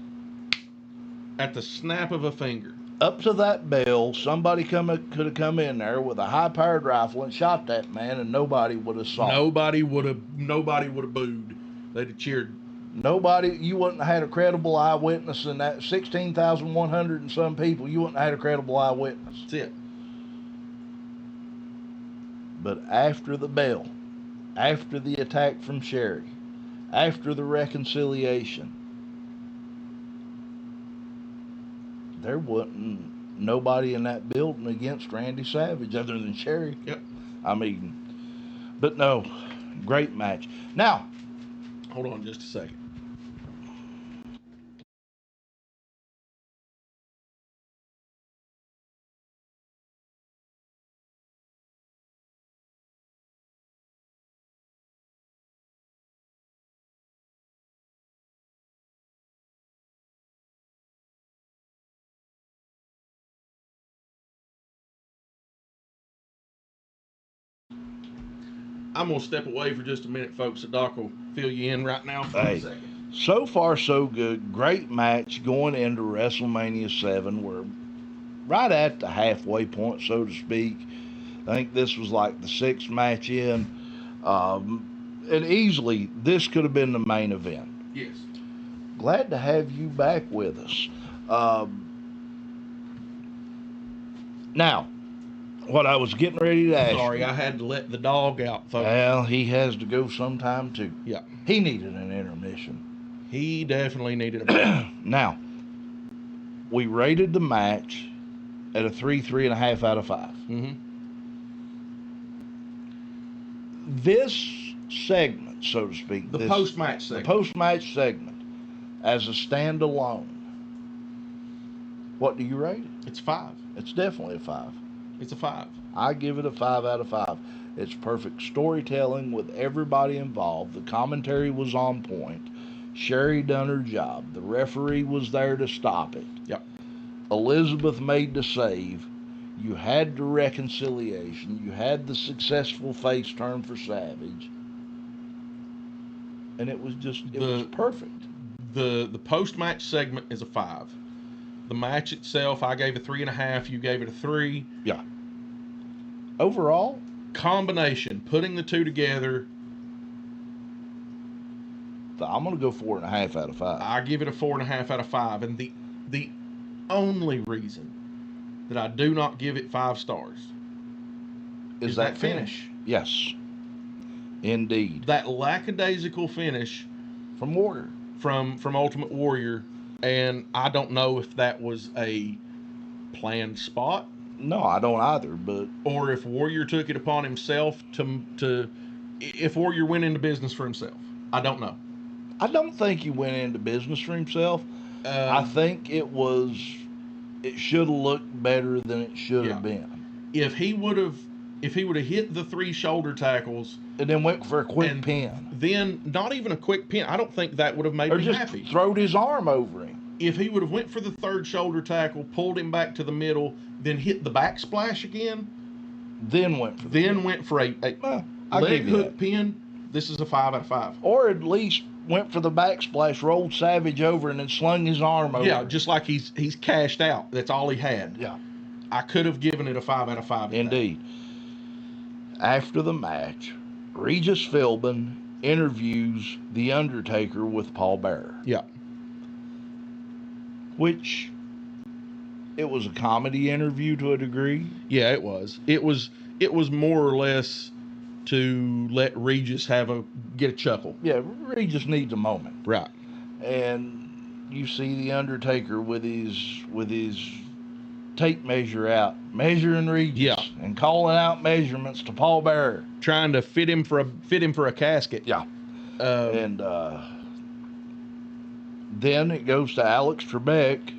C: at the snap of a finger.
B: Up to that bell, somebody could have come in there with a high-powered rifle and shot that man, and nobody would have saw.
C: Nobody would have booed. They'd have cheered.
B: You wouldn't have had a credible eyewitness in that 16,100 and some people. You wouldn't have had a credible eyewitness.
C: That's it.
B: But after the bell, after the attack from Sherry, after the reconciliation, there wasn't nobody in that building against Randy Savage other than Sherry.
C: Yep.
B: I mean, but no, great match. Now,
C: hold on just a second. I'm going to step away for just a minute, folks. The doc will fill you in right now for a second.
B: So far, so good. Great match going into WrestleMania VII. We're right at the halfway point, so to speak. I think this was like the 6th match in. And easily, this could have been the main event.
C: Yes.
B: Glad to have you back with us. Now, what I was getting ready to ask.
C: Sorry, I had to let the dog out, folks.
B: Well, he has to go sometime too.
C: Yeah.
B: He needed an intermission.
C: He definitely needed a break.
B: Now, we rated the match at a 3.5 out of 5.
C: Mm-hmm.
B: This segment, so to speak,
C: the post-match
B: segment, as a standalone, what do you rate it?
C: It's 5.
B: It's definitely a 5.
C: It's a 5.
B: I give it a 5 out of 5. It's perfect storytelling with everybody involved. The commentary was on point. Sherry done her job. The referee was there to stop it.
C: Yep.
B: Elizabeth made the save. You had the reconciliation. You had the successful face turn for Savage. And it was perfect.
C: The post-match segment is a 5. The match itself, I gave a 3.5. You gave it a 3.
B: Yeah. Overall,
C: combination, putting the two together,
B: I'm going to go 4.5 out of 5.
C: I give it a 4.5 out of 5. And the only reason that I do not give it 5 stars is that finish.
B: Yes, indeed.
C: That lackadaisical finish
B: from Warrior,
C: from Ultimate Warrior, and I don't know if that was a planned spot.
B: No, I don't either. But
C: or if Warrior took it upon himself to if Warrior went into business for himself. I don't know.
B: I don't think he went into business for himself. I think it should have looked better than it should have been.
C: If he would have hit the 3 shoulder tackles
B: and then went for a quick pin,
C: then not even a quick pin, I don't think that would have made me happy.
B: Or just throwed his arm over him.
C: If he would have went for the 3rd shoulder tackle, pulled him back to the middle, then hit the back splash again,
B: then went for
C: a leg hook pin, this is a 5 out of 5.
B: Or at least went for the back splash, rolled Savage over, and then slung his arm over.
C: Yeah, just like he's cashed out. That's all he had.
B: Yeah.
C: I could have given it a 5 out of 5.
B: Indeed. After the match, Regis Philbin interviews The Undertaker with Paul Bearer.
C: Yeah.
B: Which, it was a comedy interview to a degree.
C: Yeah, it was. It was more or less to let Regis get a chuckle.
B: Yeah, Regis needs a moment.
C: Right.
B: And you see The Undertaker with his tape measure out, measuring Regis, and calling out measurements to Paul Bearer,
C: trying to fit him for a casket.
B: Yeah. And then it goes to Alex Trebek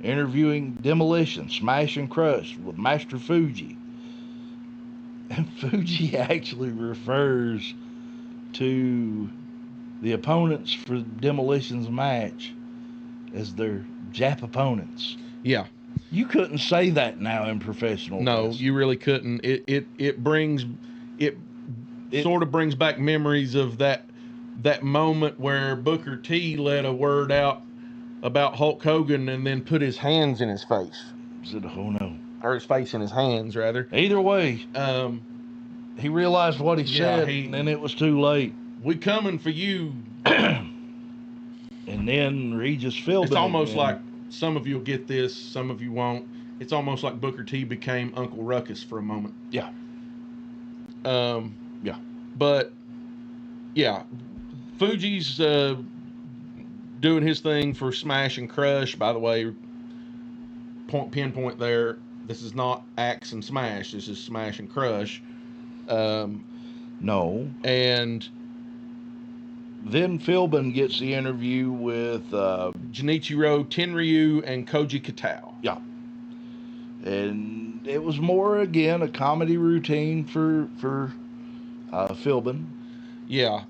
B: interviewing Demolition, Smash and Crush with Master Fuji. And Fuji actually refers to the opponents for Demolition's match as their Jap opponents.
C: Yeah.
B: You couldn't say that now in professional
C: No,
B: wrestling.
C: you really couldn't. It sort of brings back memories of that moment where Booker T let a word out about Hulk Hogan and then put his hands in his face.
B: Oh no.
C: Or his face in his hands, rather.
B: Either way, he realized what he said, and then it was too late.
C: We coming for you.
B: And then Regis Philbin.
C: It's almost like, some of you will get this, some of you won't. It's almost like Booker T became Uncle Ruckus for a moment.
B: Yeah.
C: Yeah. But, yeah, Fuji's doing his thing for Smash and Crush. By the way, pinpoint there, this is not Axe and Smash. This is Smash and Crush.
B: No.
C: And
B: then Philbin gets the interview with
C: Junichiro Tenryu and Koji Katao.
B: Yeah. And it was more, again, a comedy routine for Philbin.
C: Yeah.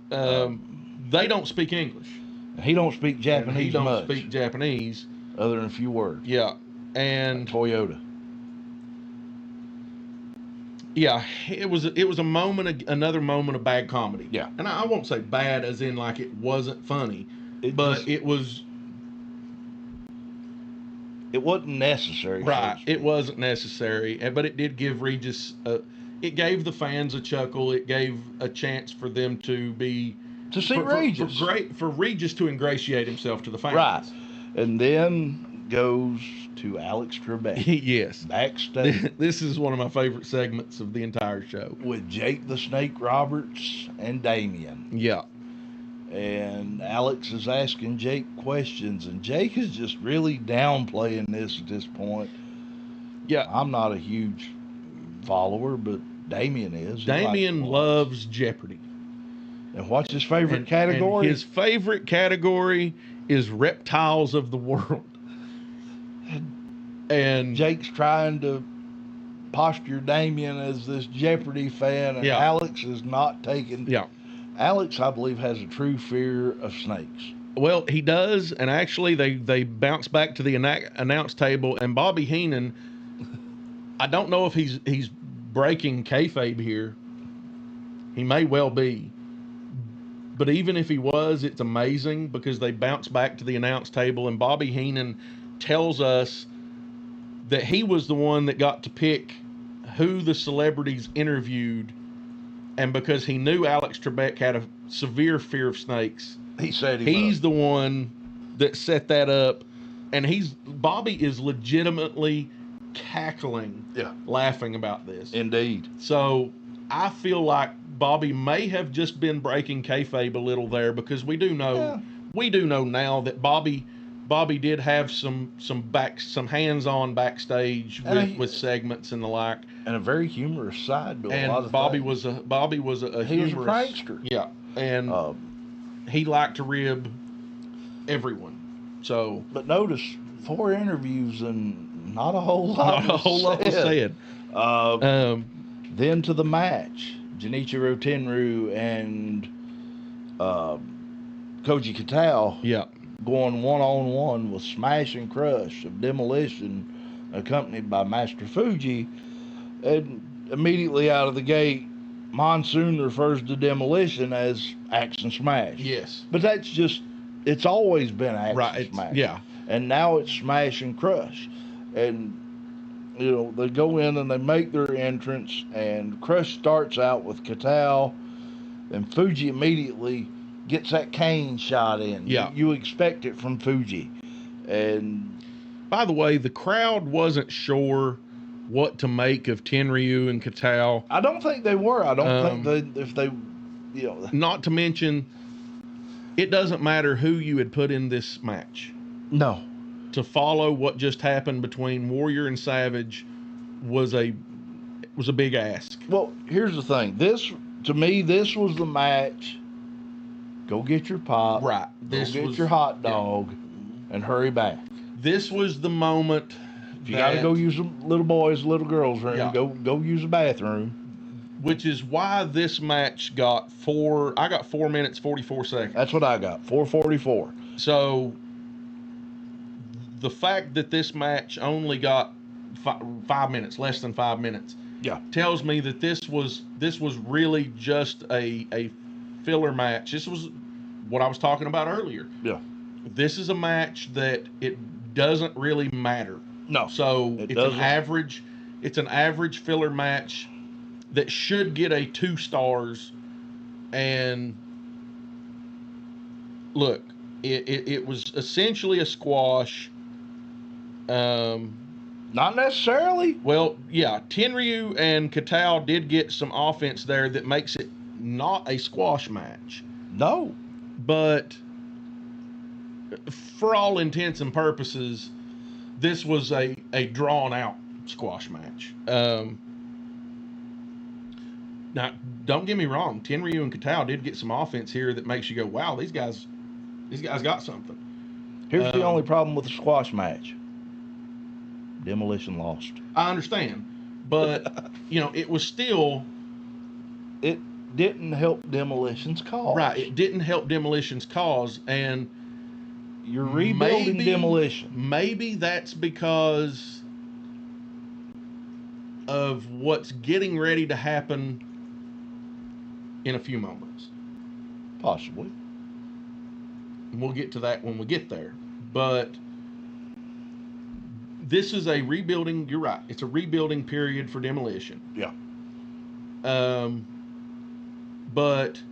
C: They don't speak English.
B: He don't speak Japanese
C: He don't
B: much.
C: speak Japanese.
B: Other than a few words.
C: Yeah. And
B: like Toyota.
C: Yeah, it was a moment, another moment of bad comedy.
B: Yeah.
C: And I won't say bad as in like it wasn't funny, it wasn't necessary.
B: Right.
C: It wasn't necessary, but it did give Regis, it gave the fans a chuckle. It gave a chance for them to
B: see Regis.
C: For Regis to ingratiate himself to the fans.
B: Right. And then goes to Alex Trebek.
C: Yes.
B: Backstage.
C: This is one of my favorite segments of the entire show.
B: With Jake the Snake Roberts and Damien.
C: Yeah.
B: And Alex is asking Jake questions, and Jake is just really downplaying this at this point.
C: Yeah.
B: I'm not a huge follower, but Damien is.
C: Damien loves Jeopardy.
B: And what's his favorite category?
C: And his favorite category is reptiles of the world. And
B: Jake's trying to posture Damien as this Jeopardy fan, and
C: Yeah.
B: Alex is not taking.
C: Yeah.
B: Alex, I believe, has a true fear of snakes.
C: Well, he does, and actually they bounce back to the announce table, and Bobby Heenan, I don't know if he's breaking kayfabe here. He may well be. But even if he was, it's amazing because they bounce back to the announce table, and Bobby Heenan tells us that he was the one that got to pick who the celebrities interviewed, and because he knew Alex Trebek had a severe fear of snakes,
B: He said
C: he's the one that set that up, and Bobby is legitimately cackling, laughing about this.
B: Indeed.
C: So I feel like Bobby may have just been breaking kayfabe a little there, because we do know now that Bobby did have some hands-on backstage with segments and the like,
B: and a very humorous side to a lot of
C: Bobby
B: things.
C: Bobby was a humorous,
B: he was a prankster.
C: Yeah, and he liked to rib everyone. So,
B: but notice 4 interviews and not a whole lot.
C: Was said.
B: Then to the match, Junichiro Tenryu and Koji Katao.
C: Yeah.
B: Going one-on-one with Smash and Crush of Demolition, accompanied by Master Fuji. And immediately out of the gate, Monsoon refers to Demolition as Axe and Smash.
C: Yes.
B: But that's just, it's always been Axe and Smash.
C: Yeah.
B: And now it's Smash and Crush. And, you know, they go in and they make their entrance, and Crush starts out with Katao, and Fuji immediately gets that cane shot in.
C: Yeah.
B: You expect it from Fuji. And
C: by the way, the crowd wasn't sure what to make of Tenryu and Katao.
B: I don't think they were. I don't think if they, you know.
C: Not to mention, it doesn't matter who you had put in this match.
B: No.
C: To follow what just happened between Warrior and Savage was a big ask.
B: Well, here's the thing. This was the match. Go get your pop.
C: Right.
B: Go get your hot dog, and hurry back.
C: This was the moment.
B: If you got to go use the little boys, little girls' room, go use the bathroom.
C: Which is why this match got 4 minutes, 44 seconds.
B: That's what I got, 4:44.
C: So the fact that this match only got 5 minutes, less than 5 minutes, tells me that this was really just a filler match. This was what I was talking about earlier.
B: Yeah.
C: This is a match that it doesn't really matter.
B: No.
C: So it's an average filler match that should get a 2 stars. And look, it was essentially a squash.
B: Not necessarily.
C: Well, yeah, Tenryu and Katao did get some offense there that makes it not a squash match.
B: No.
C: But for all intents and purposes, this was a drawn out squash match. Now, don't get me wrong, Tenryu and Katao did get some offense here that makes you go, wow, these guys got something.
B: Here's the only problem with the squash match. Demolition lost.
C: I understand, but it was still.
B: It didn't help Demolition's cause.
C: Right, it didn't help Demolition's cause, and
B: you're rebuilding Demolition.
C: Maybe that's because of what's getting ready to happen in a few moments.
B: Possibly.
C: We'll get to that when we get there, but. This is a rebuilding. You're right. It's a rebuilding period for Demolition.
B: Yeah.
C: But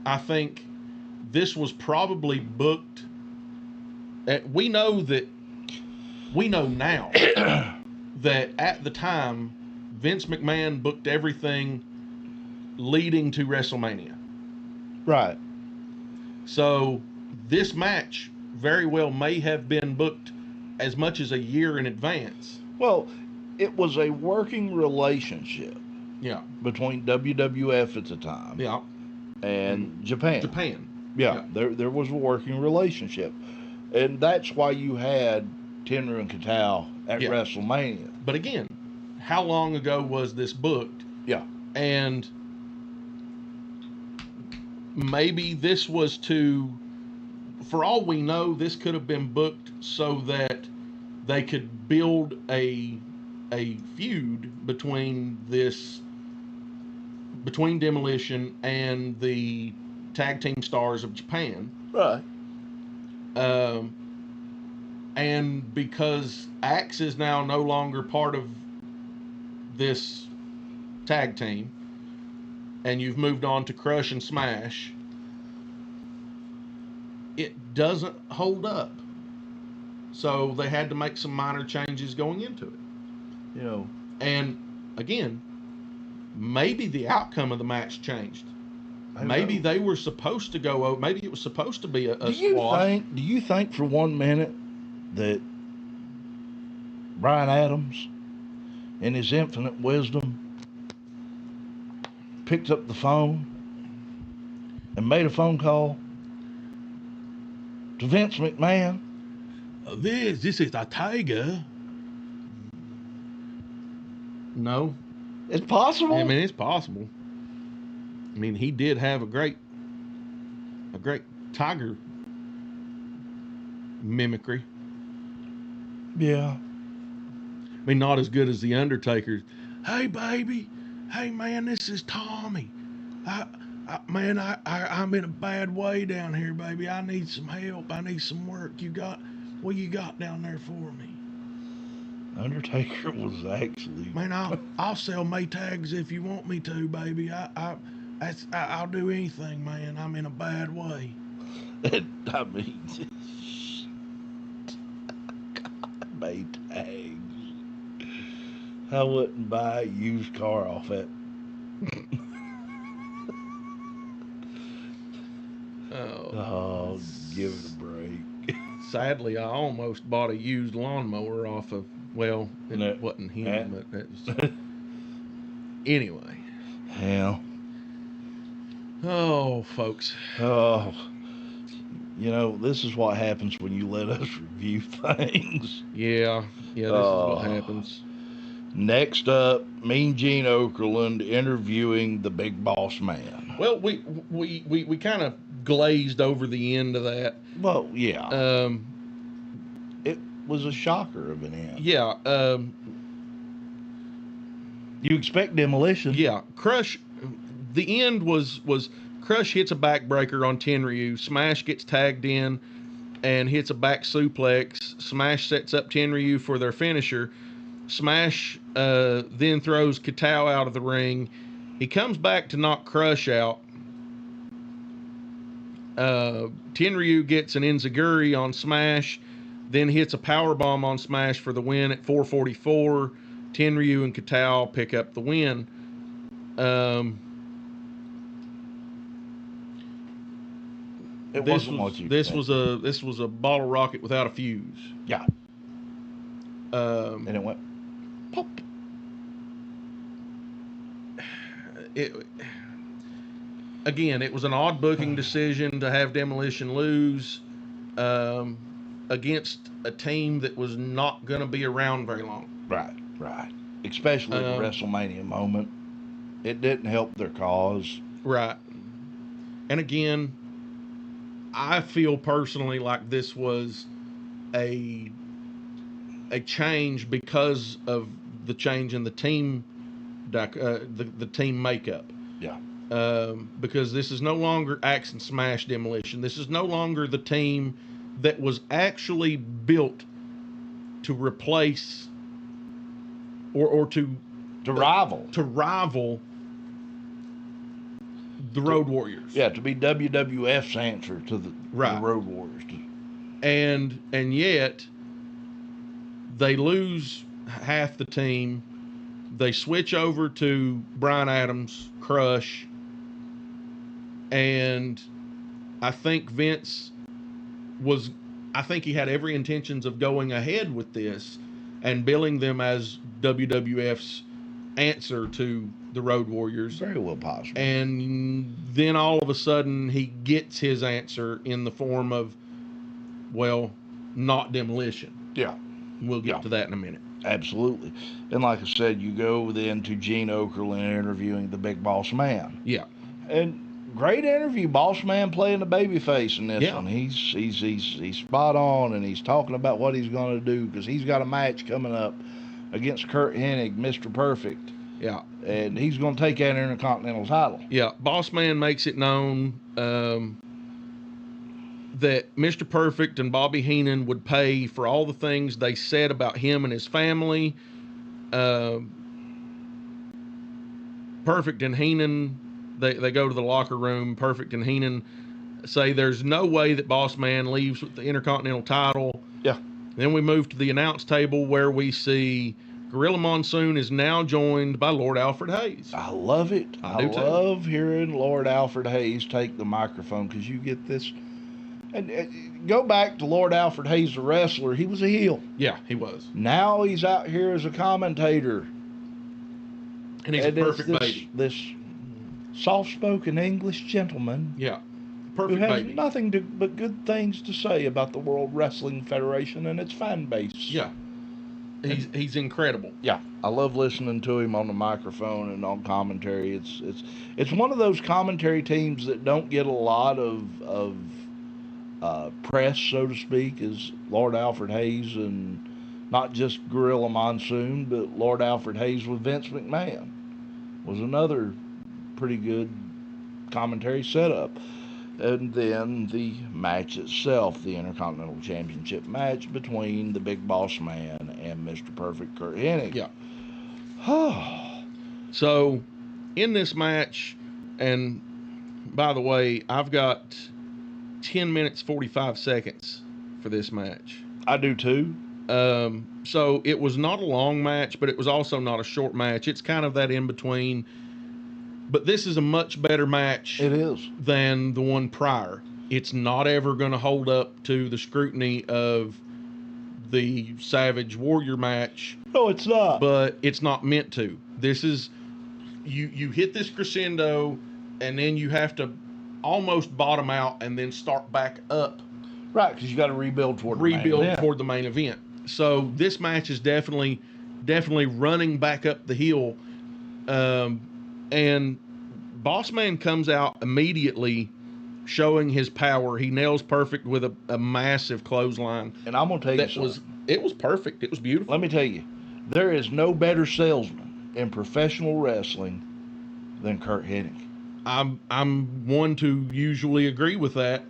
C: I think this was probably booked. We know now that at the time, Vince McMahon booked everything leading to WrestleMania.
B: Right.
C: So this match very well may have been booked as much as a year in advance.
B: Well, it was a working relationship.
C: Yeah.
B: Between WWF at the time.
C: Yeah.
B: And Japan.
C: Japan.
B: Yeah. There was a working relationship. And that's why you had Tenryu and Katal at
C: Yeah.
B: WrestleMania.
C: But again, how long ago was this booked?
B: Yeah.
C: And maybe this was to, for all we know, this could have been booked so that they could build a feud between Demolition and the tag team stars of Japan.
B: Right.
C: And because Axe is now no longer part of this tag team, and you've moved on to Crush and Smash, it doesn't hold up. So they had to make some minor changes going into it.
B: You know.
C: And again, maybe the outcome of the match changed. Maybe they were supposed to go over. Maybe it was supposed to be a squash.
B: Do you think for 1 minute that Brian Adams, in his infinite wisdom, picked up the phone and made a phone call to Vince McMahon?
C: This is a tiger. No.
B: It's possible.
C: I mean, it's possible. I mean, he did have a great tiger mimicry.
B: Yeah.
C: I mean, not as good as the Undertaker's. Hey, baby. Hey, man, this is Tommy. I'm in a bad way down here, baby. I need some help. I need some work. What you got down there for me?
B: Undertaker was actually...
C: Man, I'll sell Maytags if you want me to, baby. I'll do anything, man. I'm in a bad way.
B: I mean, God, Maytags. I wouldn't buy a used car off that. Oh, give it a break.
C: Sadly, I almost bought a used lawnmower off of, well, it wasn't him, but it was... Anyway.
B: Yeah.
C: Oh, folks.
B: Oh, you know, this is what happens when you let us review things.
C: Yeah, this is what happens.
B: Next up, Mean Gene Okerlund interviewing the Big Boss Man.
C: Well, we kind of glazed over the end of that.
B: Well, yeah. It was a shocker of an end.
C: Yeah.
B: You expect Demolition.
C: Yeah. Crush, the end was Crush hits a backbreaker on Tenryu. Smash gets tagged in and hits a back suplex. Smash sets up Tenryu for their finisher. Smash then throws Katal out of the ring. He comes back to knock Crush out. Tenryu gets an enziguri on Smash, then hits a powerbomb on Smash for the win at 4:44. Tenryu and Katal pick up the win. This was a bottle rocket without a fuse.
B: Yeah. And it went pop.
C: It was an odd booking decision to have Demolition lose against a team that was not going to be around very long.
B: Right. Especially at the WrestleMania moment. It didn't help their cause.
C: Right. And again, I feel personally like this was a change because of the change in the team, the team makeup.
B: Yeah.
C: Because this is no longer Axe and Smash Demolition. This is no longer the team that was actually built to replace or to rival the Road Warriors.
B: Yeah, to be WWF's answer to the Road Warriors.
C: And yet they lose half the team. They switch over to Brian Adams, Crush, and I think Vince he had every intentions of going ahead with this and billing them as WWF's answer to the Road Warriors.
B: Very well possible.
C: And then all of a sudden he gets his answer in the form of, well, not Demolition.
B: Yeah.
C: We'll get to that in a minute.
B: Absolutely. And like I said, you go then to Gene Okerlund interviewing the Big Boss Man.
C: Yeah.
B: And great interview. Boss Man playing the babyface in this one. He's spot on, and he's talking about what he's going to do because he's got a match coming up against Curt Hennig, Mr. Perfect.
C: Yeah.
B: And he's going to take that Intercontinental title.
C: Yeah. Boss Man makes it known that Mr. Perfect and Bobby Heenan would pay for all the things they said about him and his family. Perfect and Heenan, they go to the locker room. Perfect and Heenan say there's no way that Boss Man leaves with the Intercontinental title.
B: Yeah.
C: Then we move to the announce table where we see Gorilla Monsoon is now joined by Lord Alfred Hayes.
B: I love it. I love hearing Lord Alfred Hayes take the microphone because you get this. And go back to Lord Alfred Hayes, the wrestler. He was a heel.
C: Yeah, he was.
B: Now he's out here as a commentator.
C: And he's a perfect baby.
B: This soft-spoken English gentleman.
C: Yeah,
B: who
C: perfect
B: has
C: baby.
B: nothing but good things to say about the World Wrestling Federation and its fan base.
C: Yeah, he's incredible.
B: Yeah, I love listening to him on the microphone and on commentary. It's one of those commentary teams that don't get a lot of press, so to speak, is Lord Alfred Hayes, and not just Gorilla Monsoon, but Lord Alfred Hayes with Vince McMahon was another pretty good commentary setup. And then the match itself, the Intercontinental Championship match between the Big Boss Man and Mr. Perfect Curt Hennig.
C: Yeah. So, in this match, and by the way, I've got 10 minutes, 45 seconds for this match.
B: I do too.
C: So it was not a long match, but it was also not a short match. It's kind of that in between. But this is a much better match.
B: It is.
C: Than the one prior. It's not ever going to hold up to the scrutiny of the Savage Warrior match.
B: No, it's not.
C: But it's not meant to. This is, you hit this crescendo, and then you have to almost bottom out and then start back up.
B: Right, because you got to rebuild toward
C: the main event. So this match is definitely running back up the hill. And Boss Man comes out immediately showing his power. He nails Perfect with a massive clothesline.
B: And I'm going to tell you something.
C: It was perfect. It was beautiful.
B: Let me tell you, there is no better salesman in professional wrestling than Curt Hennig.
C: I'm one to usually agree with that.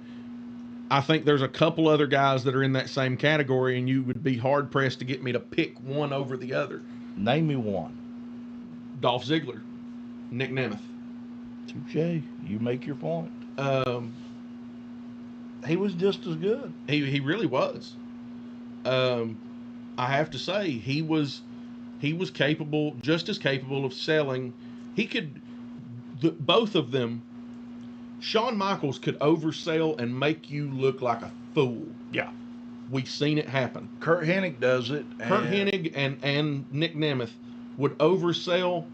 C: I think there's a couple other guys that are in that same category, and you would be hard-pressed to get me to pick one over the other.
B: Name me one.
C: Dolph Ziggler. Nick Nemeth.
B: Touche. You make your point. He was just as good.
C: He really was. I have to say, he was capable, just as capable of selling. He could, both of them, Shawn Michaels could oversell and make you look like a fool.
B: Yeah.
C: We've seen it happen.
B: Curt Hennig does it.
C: Curt Hennig and Nick Nemeth would oversell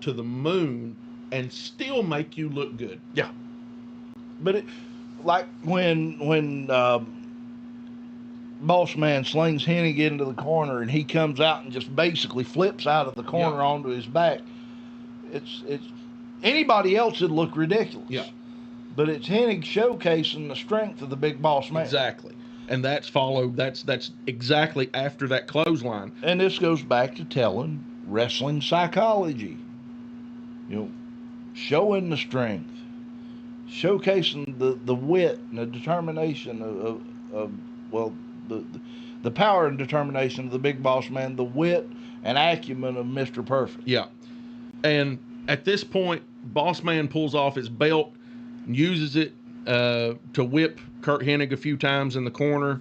C: to the moon and still make you look good.
B: Yeah. But like when Boss Man slings Hennig into the corner and he comes out and just basically flips out of the corner onto his back, it's anybody else would look ridiculous.
C: Yeah.
B: But it's Hennig showcasing the strength of the Big Boss Man.
C: Exactly. And that's exactly after that clothesline.
B: And this goes back to telling wrestling psychology. Showing the strength, showcasing the wit and the determination of the power and determination of the Big Boss Man, the wit and acumen of Mr. Perfect.
C: Yeah. And at this point, Boss Man pulls off his belt and uses it to whip Curt Hennig a few times in the corner.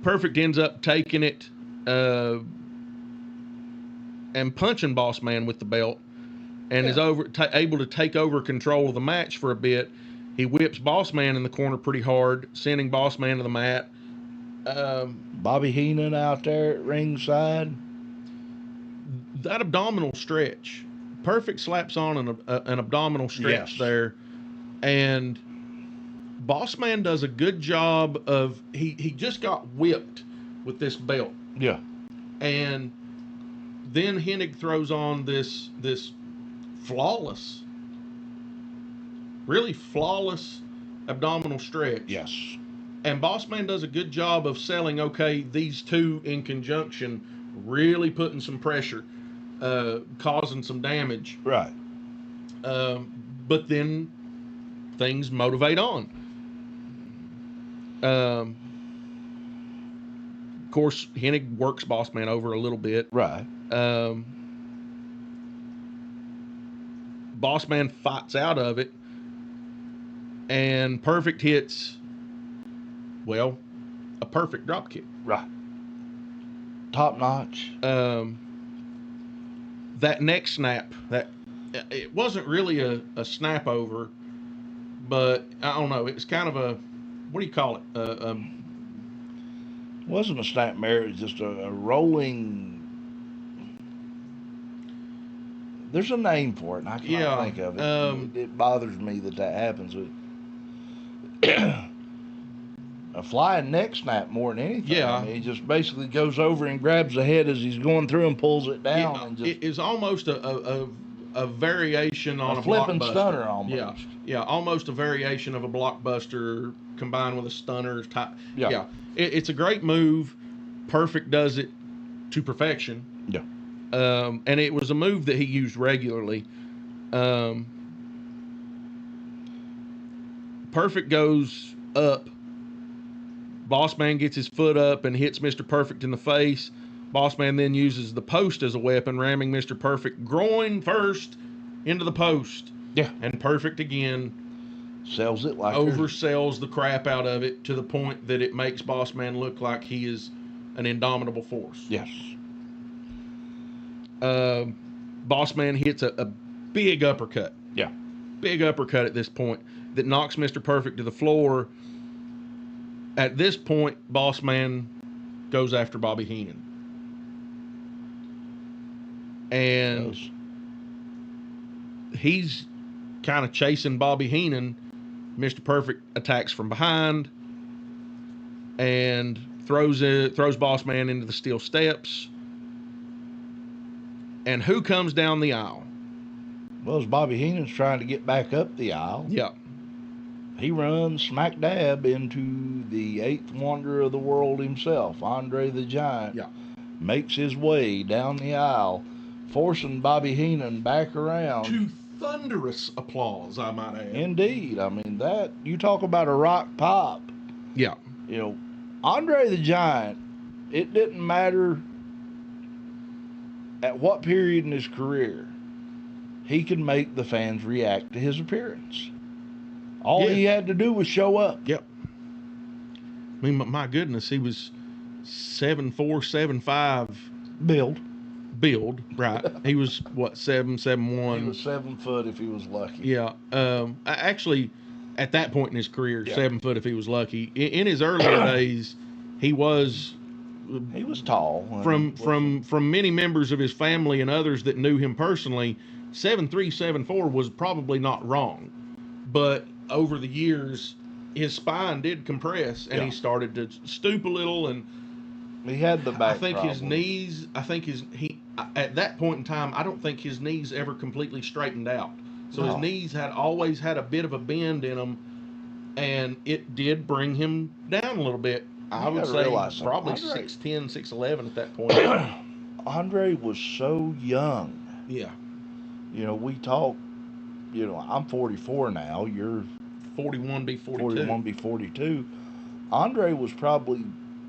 C: Perfect ends up taking it and punching Boss Man with the belt, and is able to take over control of the match for a bit. He whips Boss Man in the corner pretty hard, sending Boss Man to the mat.
B: Bobby Heenan out there at ringside.
C: That abdominal stretch. Perfect slaps on an abdominal stretch there, and Boss Man does a good job of he just got whipped with this belt.
B: Yeah.
C: And then Hennig throws on this flawless, really flawless abdominal stretch.
B: Yes.
C: And Boss Man does a good job of selling, okay, these two in conjunction, really putting some pressure, causing some damage.
B: Right.
C: But then things motivate on. Of course, Hennig works Boss Man over a little bit.
B: Right.
C: Boss Man fights out of it, and Perfect hits, well, a perfect drop kick.
B: Right. Top notch.
C: That neck snap, it wasn't really a snap over, but I don't know. It was kind of a, what do you call it?
B: It wasn't a snapmare. It was just a rolling. There's a name for it, and I can't think of it. It bothers me that happens. A flying neck snap more than anything.
C: Yeah.
B: I mean, he just basically goes over and grabs the head as he's going through and pulls it down.
C: Yeah,
B: and just,
C: it is almost a variation on a
B: flipping
C: blockbuster.
B: stunner almost.
C: Yeah, almost a variation of a blockbuster combined with a stunner type.
B: Yeah.
C: It's a great move. Perfect does it to perfection.
B: Yeah.
C: And it was a move that he used regularly. Perfect goes up. Boss Man gets his foot up and hits Mr. Perfect in the face. Boss Man then uses the post as a weapon, ramming Mr. Perfect groin first into the post.
B: Yeah.
C: And Perfect again
B: Sells it like
C: oversells the crap out of it to the point that it makes Boss Man look like he is an indomitable force.
B: Yes.
C: Boss Man hits a big uppercut.
B: Yeah.
C: Big uppercut at this point that knocks Mr. Perfect to the floor. At this point, Boss Man goes after Bobby Heenan. And he's kind of chasing Bobby Heenan. Mr. Perfect attacks from behind and throws Boss Man into the steel steps. And who comes down the aisle?
B: Well, as Bobby Heenan's trying to get back up the aisle.
C: Yeah.
B: He runs smack dab into the eighth wonder of the world himself, Andre the Giant.
C: Yeah.
B: Makes his way down the aisle, forcing Bobby Heenan back around.
C: To thunderous applause, I might add.
B: Indeed. I mean, that, you talk about a rock pop.
C: Yeah.
B: You know, Andre the Giant, it didn't matter at what period in his career, he could make the fans react to his appearance. All he had to do was show up.
C: Yep. I mean, my goodness, he was 7'4", 7'5". Build, right. He was, what, 7'1".
B: He was 7 foot if he was lucky.
C: Yeah. Actually, at that point in his career, 7 foot if he was lucky. In his earlier days, he was
B: tall.
C: From many members of his family and others that knew him personally, 7'3", 7'4" was probably not wrong. But over the years, his spine did compress, and he started to stoop a little, and
B: he had the back
C: I think
B: problem.
C: his knees. At that point in time, I don't think his knees ever completely straightened out. So his knees had always had a bit of a bend in them, and it did bring him down a little bit. I would say probably 6'10", 6'11" at that point.
B: Andre was so young.
C: Yeah.
B: You know, we talk. You know, I'm 44 now. You're
C: 41, be 42.
B: 41, be 42. Andre was probably,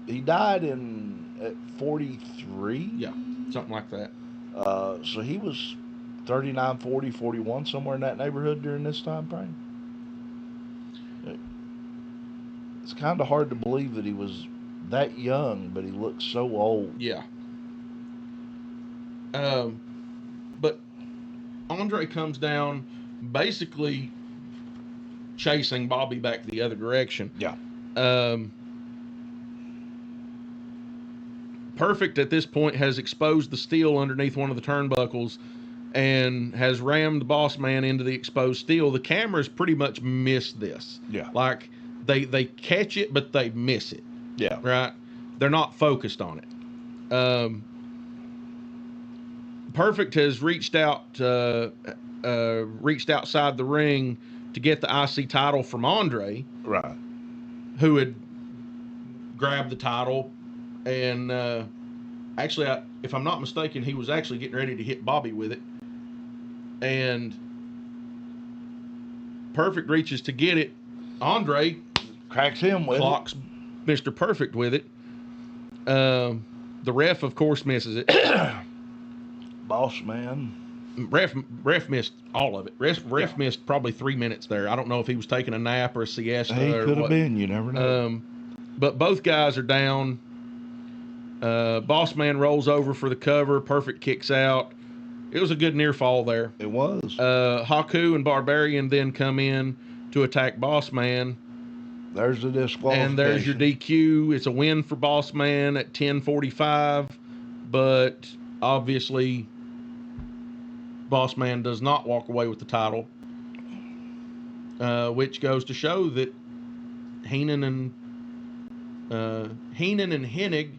B: he died at 43.
C: Yeah, something like that.
B: So he was 39, 40, 41, somewhere in that neighborhood during this time frame. It's kind of hard to believe that he was that young, but he looked so old.
C: Yeah. But Andre comes down, basically chasing Bobby back the other direction.
B: Yeah.
C: Perfect at this point has exposed the steel underneath one of the turnbuckles and has rammed Boss Man into the exposed steel. The cameras pretty much missed this.
B: Yeah.
C: Like, they catch it, but they miss it.
B: Yeah.
C: Right? They're not focused on it. Perfect has reached outside the ring to get the IC title from Andre,
B: Right.
C: who had grabbed the title, and actually, if I'm not mistaken, he was actually getting ready to hit Bobby with it, and Perfect reaches to get it. Andre
B: Cracks him with
C: clocks Mr. Perfect with it. The ref, of course, misses it.
B: Boss man.
C: Ref missed all of it. Ref missed probably 3 minutes there. I don't know if he was taking a nap or a siesta.
B: He
C: or
B: could have
C: what.
B: been. You never know.
C: But both guys are down. Boss man rolls over for the cover. Perfect kicks out. It was a good near fall there.
B: It was.
C: Haku and Barbarian then come in to attack Boss Man.
B: There's the disqualification.
C: And there's your DQ. It's a win for Boss Man at 10:45, but obviously Boss Man does not walk away with the title, which goes to show that Heenan and Hennig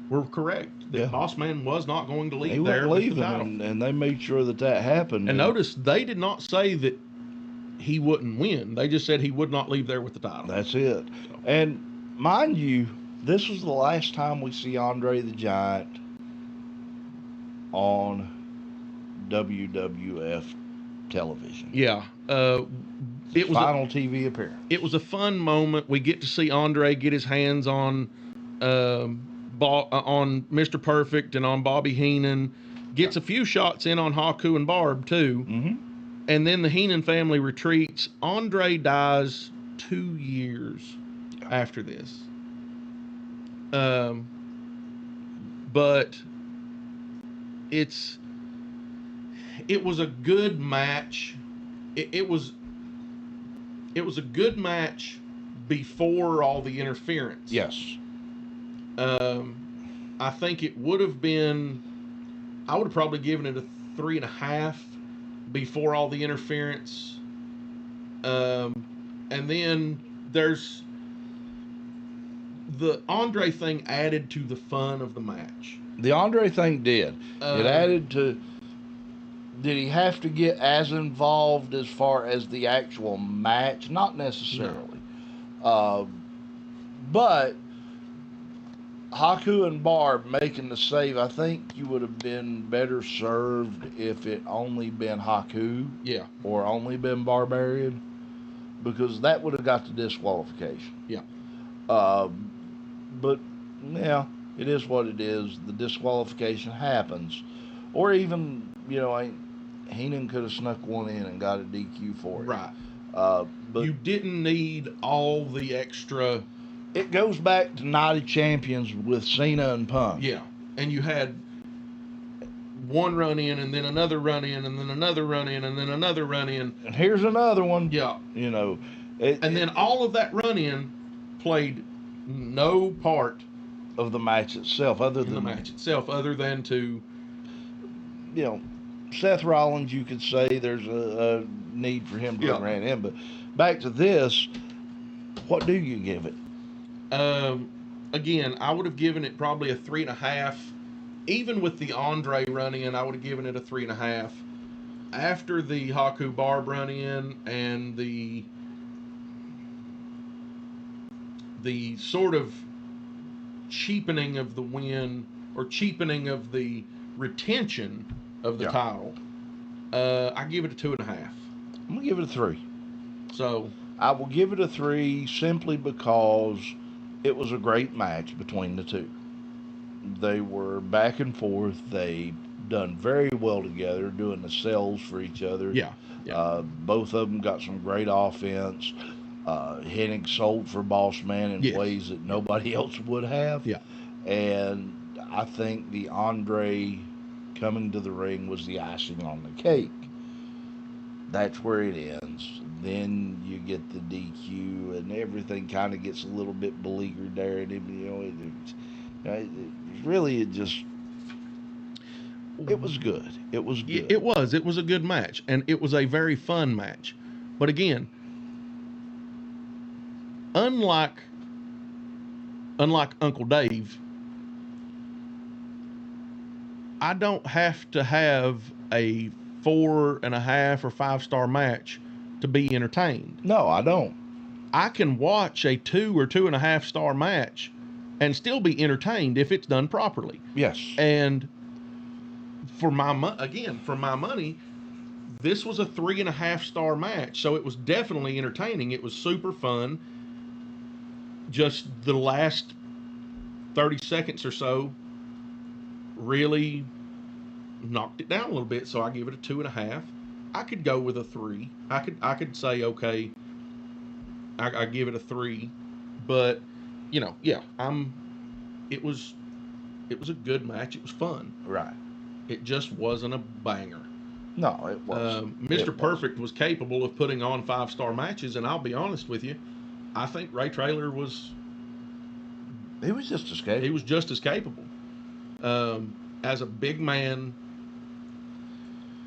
C: were correct. That Boss Man was not going to leave there with the title.
B: And they made sure that happened.
C: And notice they did not say that he wouldn't win. They just said he would not leave there with the title.
B: That's it. So. And mind you, this was the last time we see Andre the Giant on WWF television.
C: Yeah. It was
B: final TV appearance.
C: It was a fun moment. We get to see Andre get his hands on Mr. Perfect and on Bobby Heenan. Gets a few shots in on Haku and Barb too.
B: Mm-hmm.
C: And then the Heenan family retreats. Andre dies 2 years after this. But it was a good match. It was a good match before all the interference.
B: Yes.
C: I think it would have been. I would have probably given it a 3.5 before all the interference. And then there's the Andre thing added to the fun of the match.
B: The Andre thing did. It added to. Did he have to get as involved as far as the actual match? Not necessarily. No. But Haku and Barb making the save, I think you would have been better served if it only been Haku.
C: Yeah.
B: Or only been Barbarian. Because that would have got the disqualification.
C: Yeah.
B: But, yeah, it is what it is. The disqualification happens. Or even, Heenan could have snuck one in and got a DQ for it.
C: Right.
B: But
C: you didn't need all the extra.
B: It goes back to Night of Champions with Cena and Punk.
C: Yeah. And you had one run in and then another run in and then another run in and then another run in.
B: And here's another one.
C: Yeah.
B: And
C: then all of that run in played no part
B: of the match itself other than
C: to
B: Seth Rollins, you could say there's a need for him to ran in, but back to this, what do you give it?
C: Again, I would have given it probably a 3.5. Even with the Andre run in, I would have given it a 3.5. After the Haku Barb run in and the sort of cheapening of the win or cheapening of the retention of the title, I give it a 2.5.
B: I'm gonna give it a 3.
C: So
B: I will give it a 3 simply because it was a great match between the two. They were back and forth. They done very well together, doing the sells for each other.
C: Yeah.
B: Both of them got some great offense. Hennig sold for Boss Man in ways that nobody else would have.
C: Yeah.
B: And I think the Andre coming to the ring was the icing on the cake. That's where it ends. Then you get the DQ, and everything kind of gets a little bit beleaguered there. And it was good. It was good.
C: It was a good match, and it was a very fun match. But again, unlike Uncle Dave, I don't have to have a 4.5 or 5-star match to be entertained.
B: No, I don't.
C: I can watch a 2 or 2.5 star match and still be entertained if it's done properly.
B: Yes.
C: And for my money, this was a 3.5 star match, so it was definitely entertaining. It was super fun. Just the last 30 seconds or so really knocked it down a little bit, so I give it a 2.5. I could go with a 3. I could say, okay, I give it a 3, but yeah, it was a good match. It was fun.
B: Right.
C: It just wasn't a banger.
B: No, it wasn't.
C: Mr. Perfect was capable of putting on 5-star matches, and I'll be honest with you, I think Ray Traylor was.
B: He was just as capable.
C: He was just as capable. As a big man,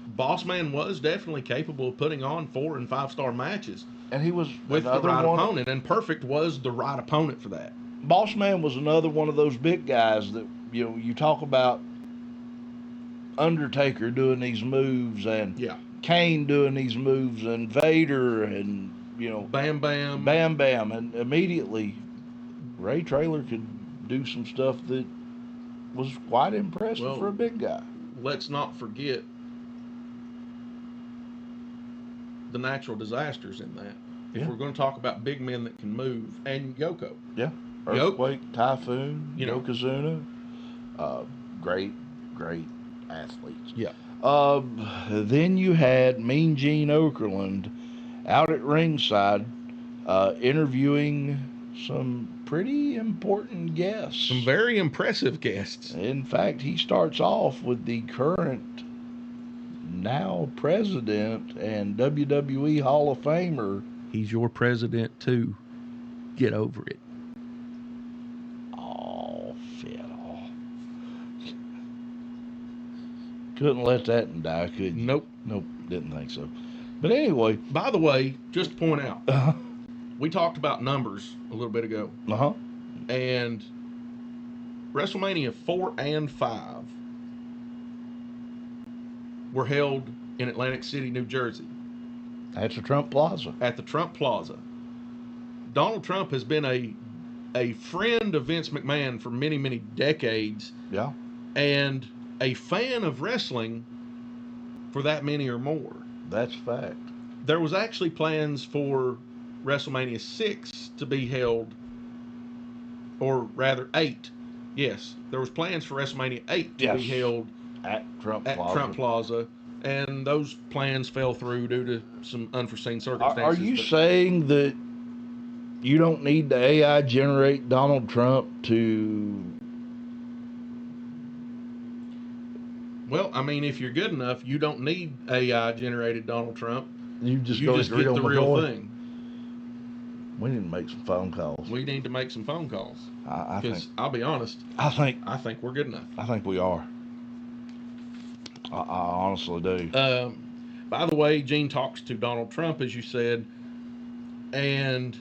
C: Boss Man was definitely capable of putting on 4- and 5-star matches.
B: And he was
C: with the right opponent, and Perfect was the right opponent for that.
B: Boss Man was another one of those big guys that, you talk about Undertaker doing these moves, and Kane doing these moves, and Vader, and,
C: Bam Bam.
B: Bam Bam, and immediately Ray Traylor could do some stuff that was quite impressive for a big guy.
C: Let's not forget the natural disasters in that. If we're going to talk about big men that can move, and Yoko.
B: Yeah. Earthquake, Typhoon, Yokozuna. Great athletes.
C: Yeah.
B: Then you had Mean Gene Okerlund out at ringside interviewing some pretty important guests.
C: Some very impressive guests.
B: In fact, he starts off with the current, now president and WWE Hall of Famer.
C: He's your president too. Get over it.
B: Oh, Fiddle. Couldn't let that one die, could you?
C: Nope.
B: Nope, didn't think so. But anyway.
C: By the way, just to point out, we talked about numbers a little bit ago. And WrestleMania 4 and 5 were held in Atlantic City, New Jersey.
B: At the Trump Plaza.
C: At the Trump Plaza. Donald Trump has been a friend of Vince McMahon for many, many decades.
B: Yeah.
C: And a fan of wrestling for that many or more.
B: That's fact.
C: There was actually plans for WrestleMania 6 to be held, or rather 8. Yes, there was plans for WrestleMania 8 to be held
B: at Trump
C: Plaza. And those plans fell through due to some unforeseen circumstances.
B: Are you saying that you don't need to AI generate Donald Trump to...
C: Well, I mean, if you're good enough, you don't need AI generated Donald Trump.
B: You just
C: get the real thing.
B: We need to make some phone calls.
C: We need to make some phone calls.
B: Because
C: I'll be honest.
B: I think
C: we're good enough.
B: I think we are. I honestly do.
C: By the way, Gene talks to Donald Trump, as you said, and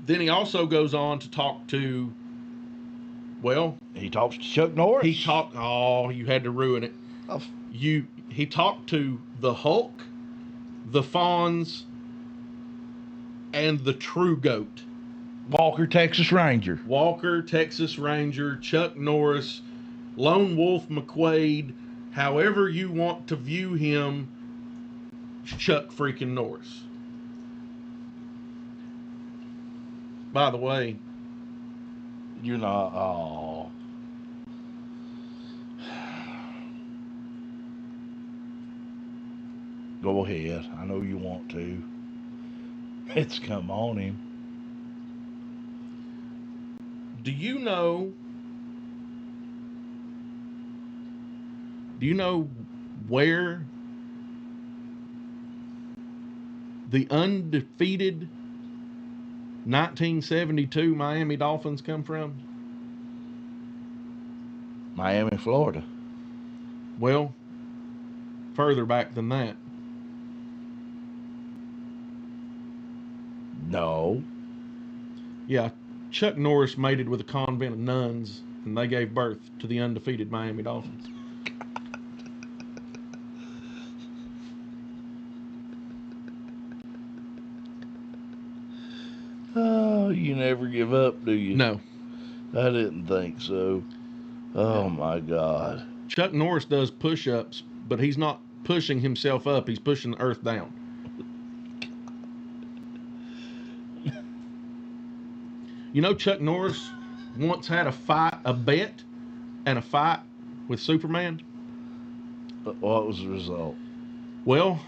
C: then he also goes on to talk to,
B: he talks to Chuck Norris.
C: You had to ruin it. He talked to the Hulk, the Fonz, and the True Goat.
B: Walker, Texas Ranger,
C: Chuck Norris, Lone Wolf McQuaid, however you want to view him, Chuck freaking Norris. By the way,
B: you're not. Oh. Go ahead. I know you want to. It's come on him.
C: Do you know where the undefeated 1972 Miami Dolphins come from?
B: Miami, Florida.
C: Well, further back than that.
B: No.
C: Yeah, Chuck Norris mated with a convent of nuns, and they gave birth to the undefeated Miami Dolphins.
B: Oh, you never give up, do you?
C: No.
B: I didn't think so. Oh, my God.
C: Chuck Norris does push-ups, but he's not pushing himself up. He's pushing the earth down. You know, Chuck Norris once had a bet and a fight with Superman.
B: What was the result?
C: Well,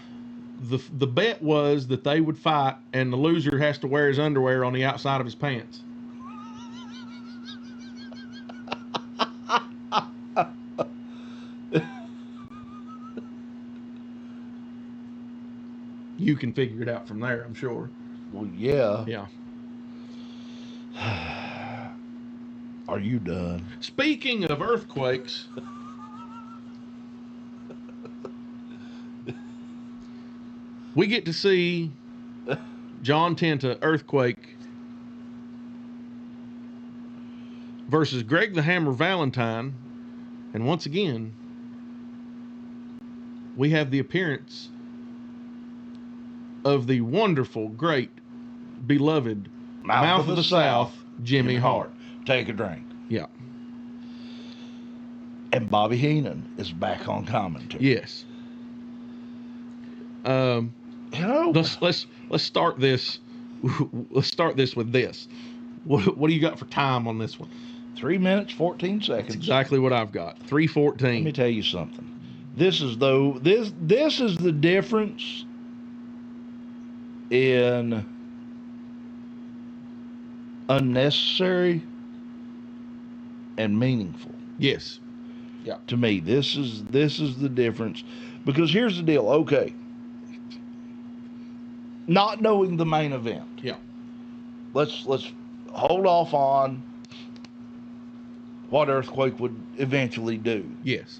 C: the bet was that they would fight, and the loser has to wear his underwear on the outside of his pants. You can figure it out from there, I'm sure.
B: Well, yeah.
C: Yeah.
B: Are you done?
C: Speaking of earthquakes, we get to see John Tenta, Earthquake, versus Greg the Hammer Valentine. And once again, we have the appearance of the wonderful, great, beloved Mouth of the South, Jimmy Hart.
B: Take a drink.
C: Yeah.
B: And Bobby Heenan is back on commentary.
C: Yes.
B: You know,
C: Let's start this. Let's start this with this. What do you got for time on this one?
B: 3 minutes, 14 seconds.
C: That's exactly what I've got. 3:14.
B: Let me tell you something. This is the difference in unnecessary and meaningful.
C: Yes. Yeah.
B: To me, this is the difference, because here's the deal. Okay, not knowing the main event.
C: Yeah.
B: Let's hold off on what Earthquake would eventually do.
C: Yes.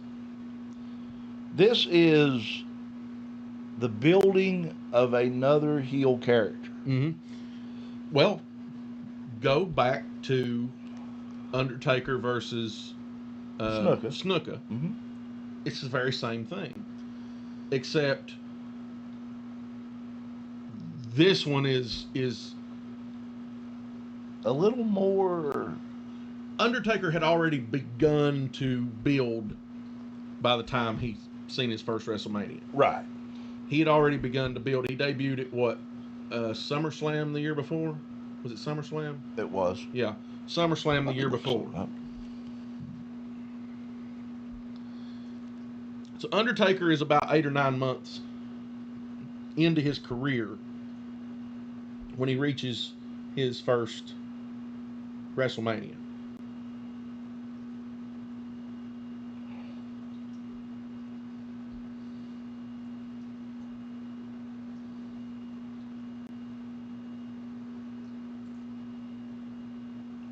B: This is the building of another heel character.
C: Mm-hmm. Well, go back to Undertaker versus Snuka.
B: Mm-hmm.
C: It's the very same thing, except this one is
B: A little more.
C: Undertaker had already begun to build by the time he'd seen his first WrestleMania.
B: Right.
C: He had already begun to build. He debuted at what? SummerSlam the year before? Was it SummerSlam?
B: It was.
C: Yeah. SummerSlam the year before. So Undertaker is about 8 or 9 months into his career when he reaches his first WrestleMania.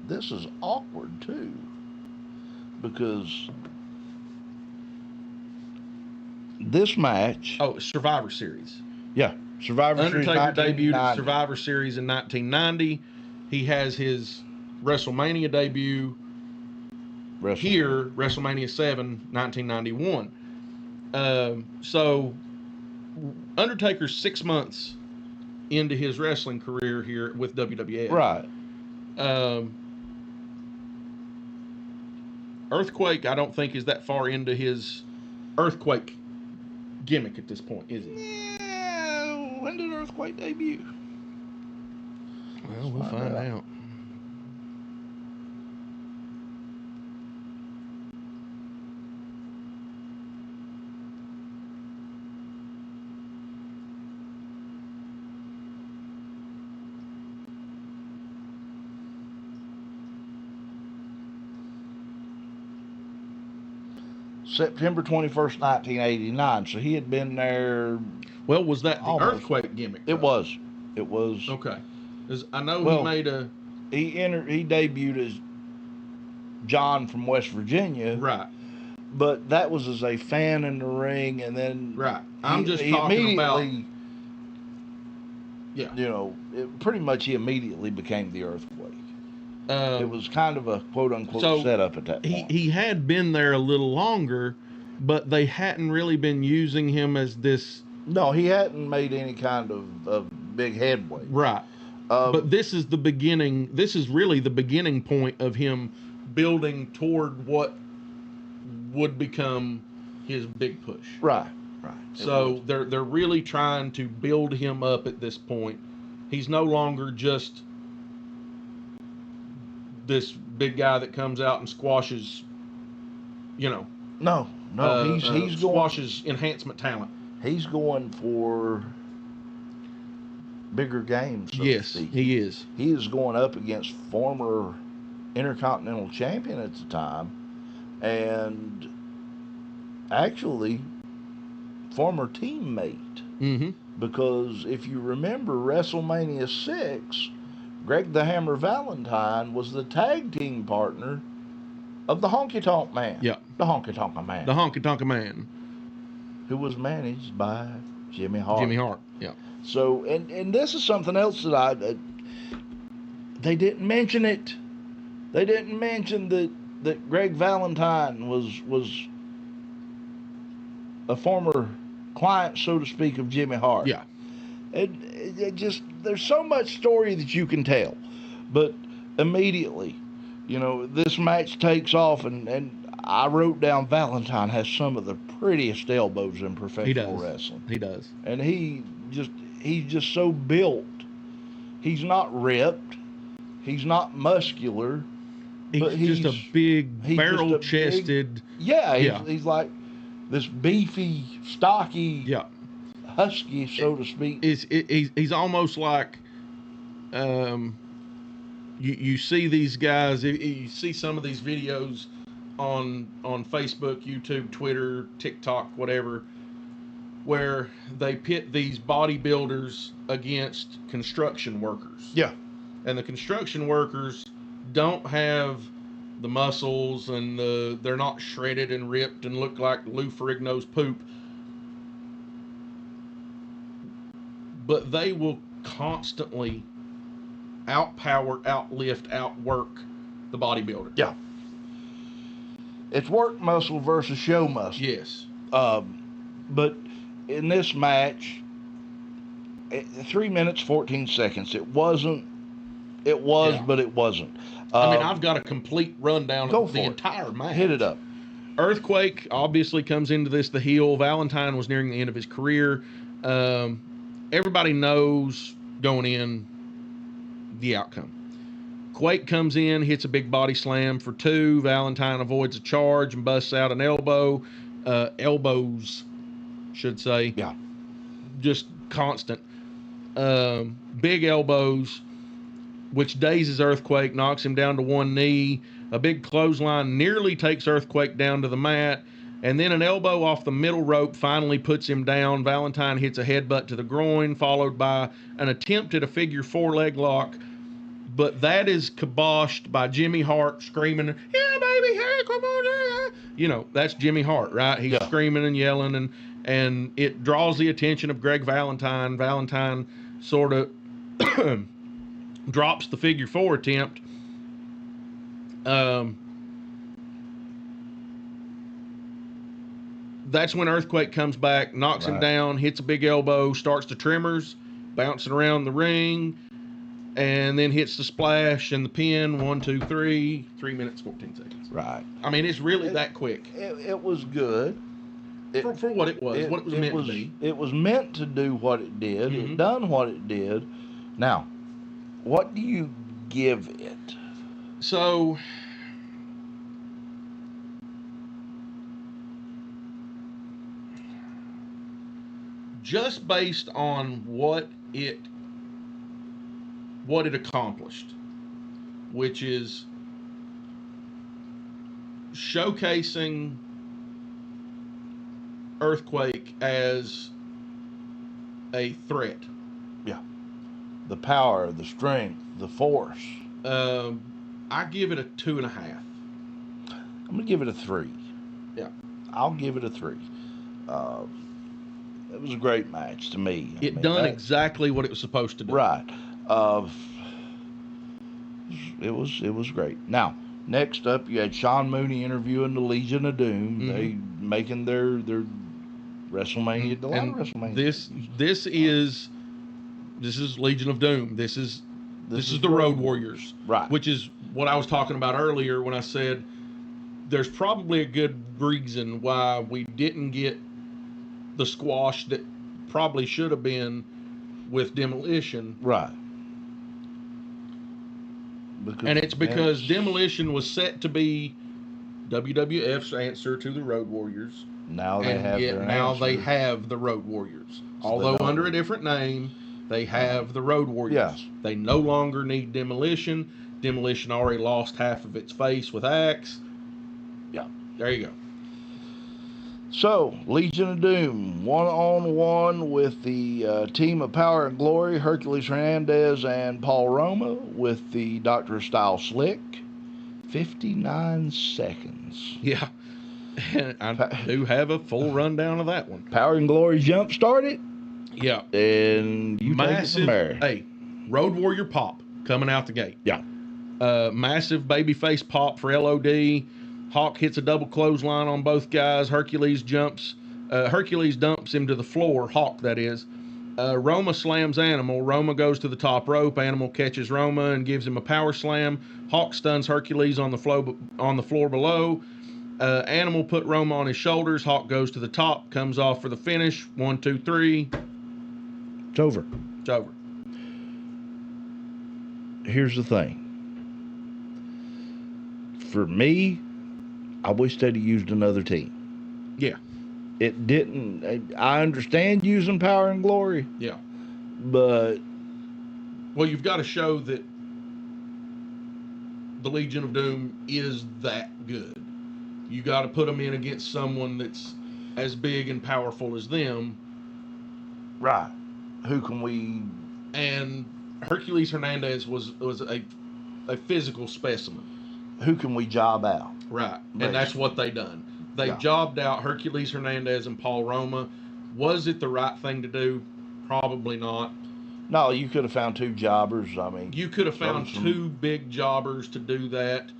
B: This is awkward too, because this match.
C: Oh, Survivor Series.
B: Yeah, Survivor Series.
C: Undertaker debuted at
B: 1990.
C: Survivor Series in 1990. He has his WrestleMania debut here, WrestleMania VII, 1991. So Undertaker's 6 months into his wrestling career here with WWF.
B: Right.
C: Earthquake, I don't think, is that far into his Earthquake gimmick at this point, is he?
B: Yeah. When did Earthquake debut?
C: Well, we'll find out.
B: September 21st, 1989. So he had been there.
C: Well, was that the
B: Almost.
C: Earthquake gimmick?
B: It was. It was.
C: Okay. 'Cause I know
B: Well,
C: he made a...
B: He debuted as John from West Virginia.
C: Right.
B: But that was as a fan in the ring, and then
C: Right. I'm just talking about...
B: immediately,
C: Yeah.
B: you know, pretty much he immediately became the Earthquake. It was kind of a quote-unquote
C: so
B: setup at that point.
C: He had been there a little longer, but they hadn't really been using him as this.
B: No, he hadn't made any kind of big headway.
C: Right. But this is the beginning. This is really the beginning point of him building toward what would become his big push.
B: Right.
C: So they're really trying to build him up at this point. He's no longer just this big guy that comes out and squashes,
B: No, he's going,
C: squashes enhancement talent.
B: He's going for bigger games. So
C: Yes,
B: to speak.
C: he is.
B: He is going up against former Intercontinental Champion at the time, and actually former teammate.
C: Mm-hmm.
B: Because if you remember WrestleMania VI, Greg the Hammer Valentine was the tag team partner of the Honky Tonk Man.
C: Yeah.
B: The Honky Tonk Man.
C: The Honky Tonk Man.
B: Who was managed by Jimmy Hart.
C: Jimmy Hart, yeah.
B: So, and this is something else that they didn't mention it. They didn't mention that Greg Valentine was a former client, so to speak, of Jimmy Hart.
C: Yeah.
B: It just, there's so much story that you can tell. But immediately, this match takes off, and I wrote down Valentine has some of the prettiest elbows in professional wrestling.
C: He does.
B: And he's just so built. He's not ripped. He's not muscular.
C: He's just a big, barrel-chested.
B: He's like this beefy, stocky, husky, so to speak.
C: He's almost like, you see these guys. You see some of these videos on Facebook, YouTube, Twitter, TikTok, whatever, where they pit these bodybuilders against construction workers.
B: Yeah.
C: And the construction workers don't have the muscles, and they're not shredded and ripped and look like Lou Ferrigno's poop. But they will constantly outpower, outlift, outwork the bodybuilder.
B: Yeah. It's work muscle versus show muscle.
C: Yes.
B: But in this match, 3 minutes, 14 seconds. It was, but it wasn't.
C: I've got a complete rundown of the entire match.
B: Hit it up.
C: Earthquake obviously comes into this the heel. Valentine was nearing the end of his career. Everybody knows going in the outcome. Quake comes in, hits a big body slam for 2. Valentine avoids a charge and busts out an elbow. Elbows, should say.
B: Yeah.
C: Just constant. Big elbows, which dazes Earthquake, knocks him down to one knee. A big clothesline nearly takes Earthquake down to the mat. And then an elbow off the middle rope finally puts him down. Valentine hits a headbutt to the groin, followed by an attempt at a figure 4 leg lock. But that is kiboshed by Jimmy Hart screaming, "Yeah, baby, hey, come on!" That's Jimmy Hart, right? He's screaming and yelling, and it draws the attention of Greg Valentine. Valentine sort of drops the figure 4 attempt. That's when Earthquake comes back, knocks him down, hits a big elbow, starts the trimmers, bouncing around the ring, and then hits the splash and the pin. 1, 2, 3. 3 minutes, 14 seconds.
B: Right.
C: It's really that quick.
B: It was good.
C: For what it was, what it was meant to be.
B: It was meant to do what it did.
C: Mm-hmm.
B: It done what it did. Now, what do you give it?
C: So, just based on what it accomplished, which is showcasing Earthquake as a threat.
B: Yeah. The power, the strength, the force.
C: I give it a 2.5.
B: I'm going to give it a 3.
C: Yeah.
B: I'll give it a 3. It was a great match to me.
C: It done exactly what it was supposed to do.
B: Right. It was great. Now, next up, you had Sean Mooney interviewing the Legion of Doom.
C: Mm-hmm.
B: They making their WrestleMania, a lot of WrestleMania.
C: This is Legion of Doom. This is the Road Warriors,
B: right?
C: Which is what I was talking about earlier when I said there's probably a good reason why we didn't get the squash that probably should have been with Demolition,
B: right?
C: And it's because Demolition was set to be WWF's answer to the Road Warriors.
B: Now they
C: have the Road Warriors. Although under a different name, they have the Road Warriors.
B: Yes.
C: They no longer need Demolition. Demolition already lost half of its face with Axe.
B: Yeah.
C: There you go.
B: So, Legion of Doom, 1-on-1 with the team of Power and Glory, Hercules Hernandez and Paul Roma, with the Dr. Style Slick. 59 seconds.
C: Yeah. I do have a full rundown of that one.
B: Power and Glory jump started.
C: Yeah.
B: And you
C: massive,
B: take it from there.
C: Hey, Road Warrior pop coming out the gate.
B: Yeah.
C: Massive babyface pop for LOD. Hawk hits a double clothesline on both guys. Hercules dumps him to the floor. Hawk, that is. Roma slams Animal. Roma goes to the top rope. Animal catches Roma and gives him a power slam. Hawk stuns Hercules on the floor below. Animal put Roma on his shoulders. Hawk goes to the top, comes off for the finish. 1, 2, 3.
B: It's over.
C: It's over.
B: Here's the thing. For me, I wish they'd have used another team.
C: Yeah.
B: It didn't. I understand using Power and Glory.
C: Yeah.
B: But.
C: Well, you've got to show that the Legion of Doom is that good. You got to put them in against someone that's as big and powerful as them.
B: Right. Who can we?
C: And Hercules Hernandez was a physical specimen.
B: Who can we job out?
C: Right. And that's what they done. They jobbed out Hercules Hernandez and Paul Roma. Was it the right thing to do? Probably not.
B: No, you could have found two jobbers. I mean,
C: you could have found two big jobbers to do that.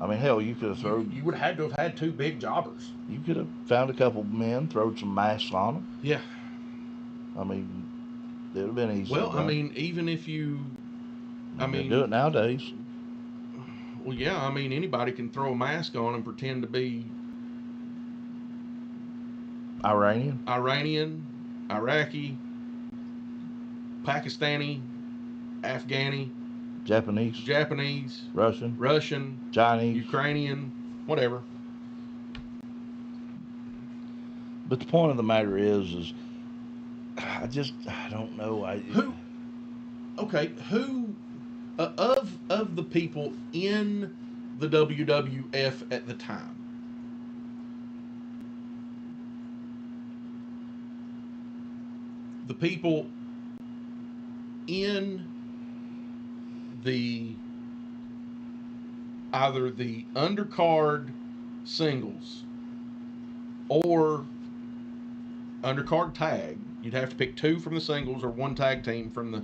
B: I mean, hell, you could have thrown.
C: You would have had to have had two big jobbers.
B: You could have found a couple men, thrown some masks on them.
C: Yeah.
B: I mean, it would have been easy.
C: Well, I mean, even if you,
B: do it nowadays.
C: Well, yeah, I mean, anybody can throw a mask on and pretend to be
B: Iranian,
C: Iraqi, Pakistani, Afghani,
B: Japanese,
C: Russian,
B: Chinese,
C: Ukrainian, whatever.
B: But the point of the matter is I don't know.
C: Who of the people in the WWF at the time, the people in either the undercard singles or undercard tag, you'd have to pick two from the singles or one tag team from the.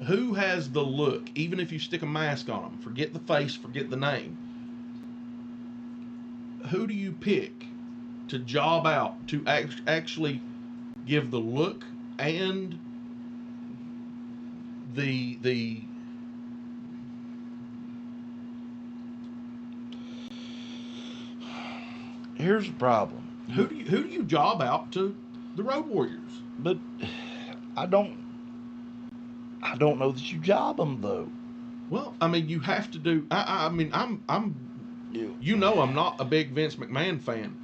C: Who has the look, even if you stick a mask on them? Forget the face, forget the name. Who do you pick to job out, to actually give the look and the
B: Here's the problem.
C: Who do you job out to the Road Warriors?
B: But I don't know that you job them though.
C: Well, I mean, you have to do. I'm not a big Vince McMahon fan,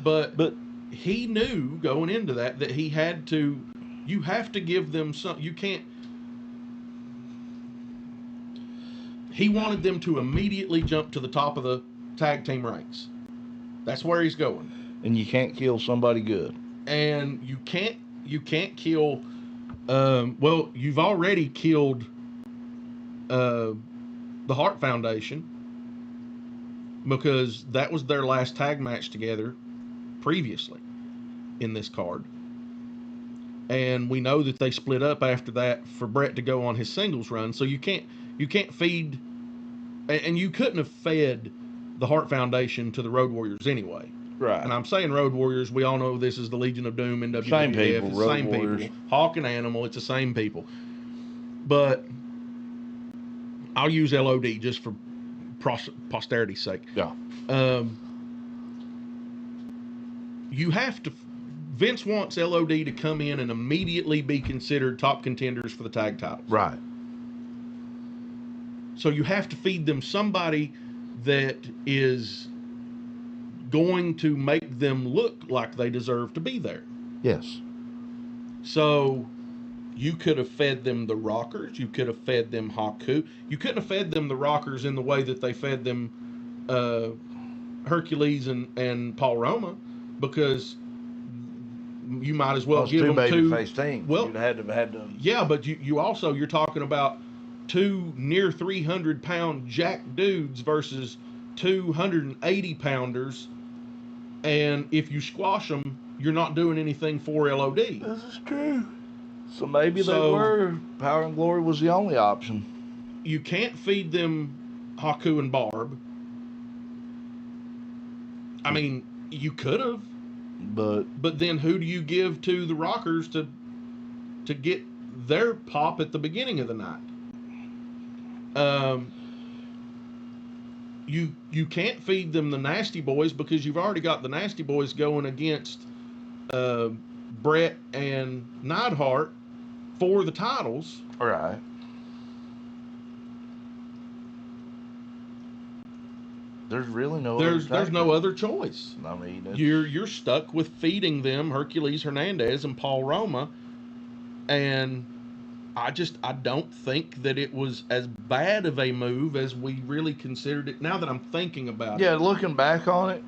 C: but he knew going into that he had to. You have to give them some. You can't. He wanted them to immediately jump to the top of the tag team ranks. That's where he's going.
B: And you can't kill somebody good.
C: And you can't kill. Well, you've already killed the Hart Foundation because that was their last tag match together previously in this card. and we know that they split up after that for Brett to go on his singles run. So you can't feed, and you couldn't have fed the Hart Foundation to the Road Warriors anyway.
B: Right.
C: And I'm saying Road Warriors. We all know this is the Legion of Doom in WWF.
B: Same people,
C: It's the
B: Road
C: same
B: Warriors.
C: people. Hawk and Animal. It's the same people. But I'll use LOD just for posterity's sake.
B: Yeah.
C: You have to. Vince wants LOD to come in and immediately be considered top contenders for the tag titles.
B: Right.
C: So you have to feed them somebody that is going to make them look like they deserve to be there.
B: Yes.
C: So you could have fed them the Rockers. You could have fed them Haku. You couldn't have fed them the Rockers in the way that they fed them Hercules and Paul Roma, because you might as well give them two
B: babyface teams.
C: Well,
B: You'd had to.
C: Yeah, but you're talking about two near 300-pound jack dudes versus 280-pounders, and if you squash them, you're not doing anything for LOD.
B: This is true. So maybe they were. Power and Glory was the only option.
C: You can't feed them Haku and Barb. I mean, you could have. But then who do you give to the Rockers to get their pop at the beginning of the night? You can't feed them the Nasty Boys because you've already got the Nasty Boys going against Brett and Neidhart for the titles.
B: All right. There's really no.
C: There's no other choice.
B: I mean,
C: you're stuck with feeding them Hercules Hernandez and Paul Roma, and I don't think that it was as bad of a move as we really considered it. Now that I'm thinking about it.
B: Yeah, looking back on it,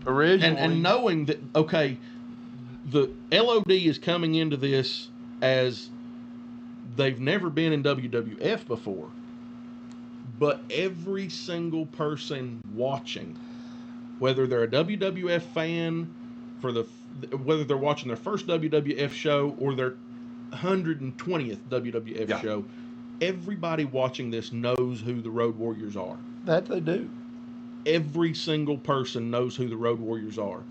B: originally
C: and knowing that, okay, the LOD is coming into this as they've never been in WWF before. But every single person watching, whether they're a WWF fan, whether they're watching their first WWF show or their 120th WWF show, everybody watching this knows who the Road Warriors are.
B: That they do.
C: Every single person knows who the Road Warriors are.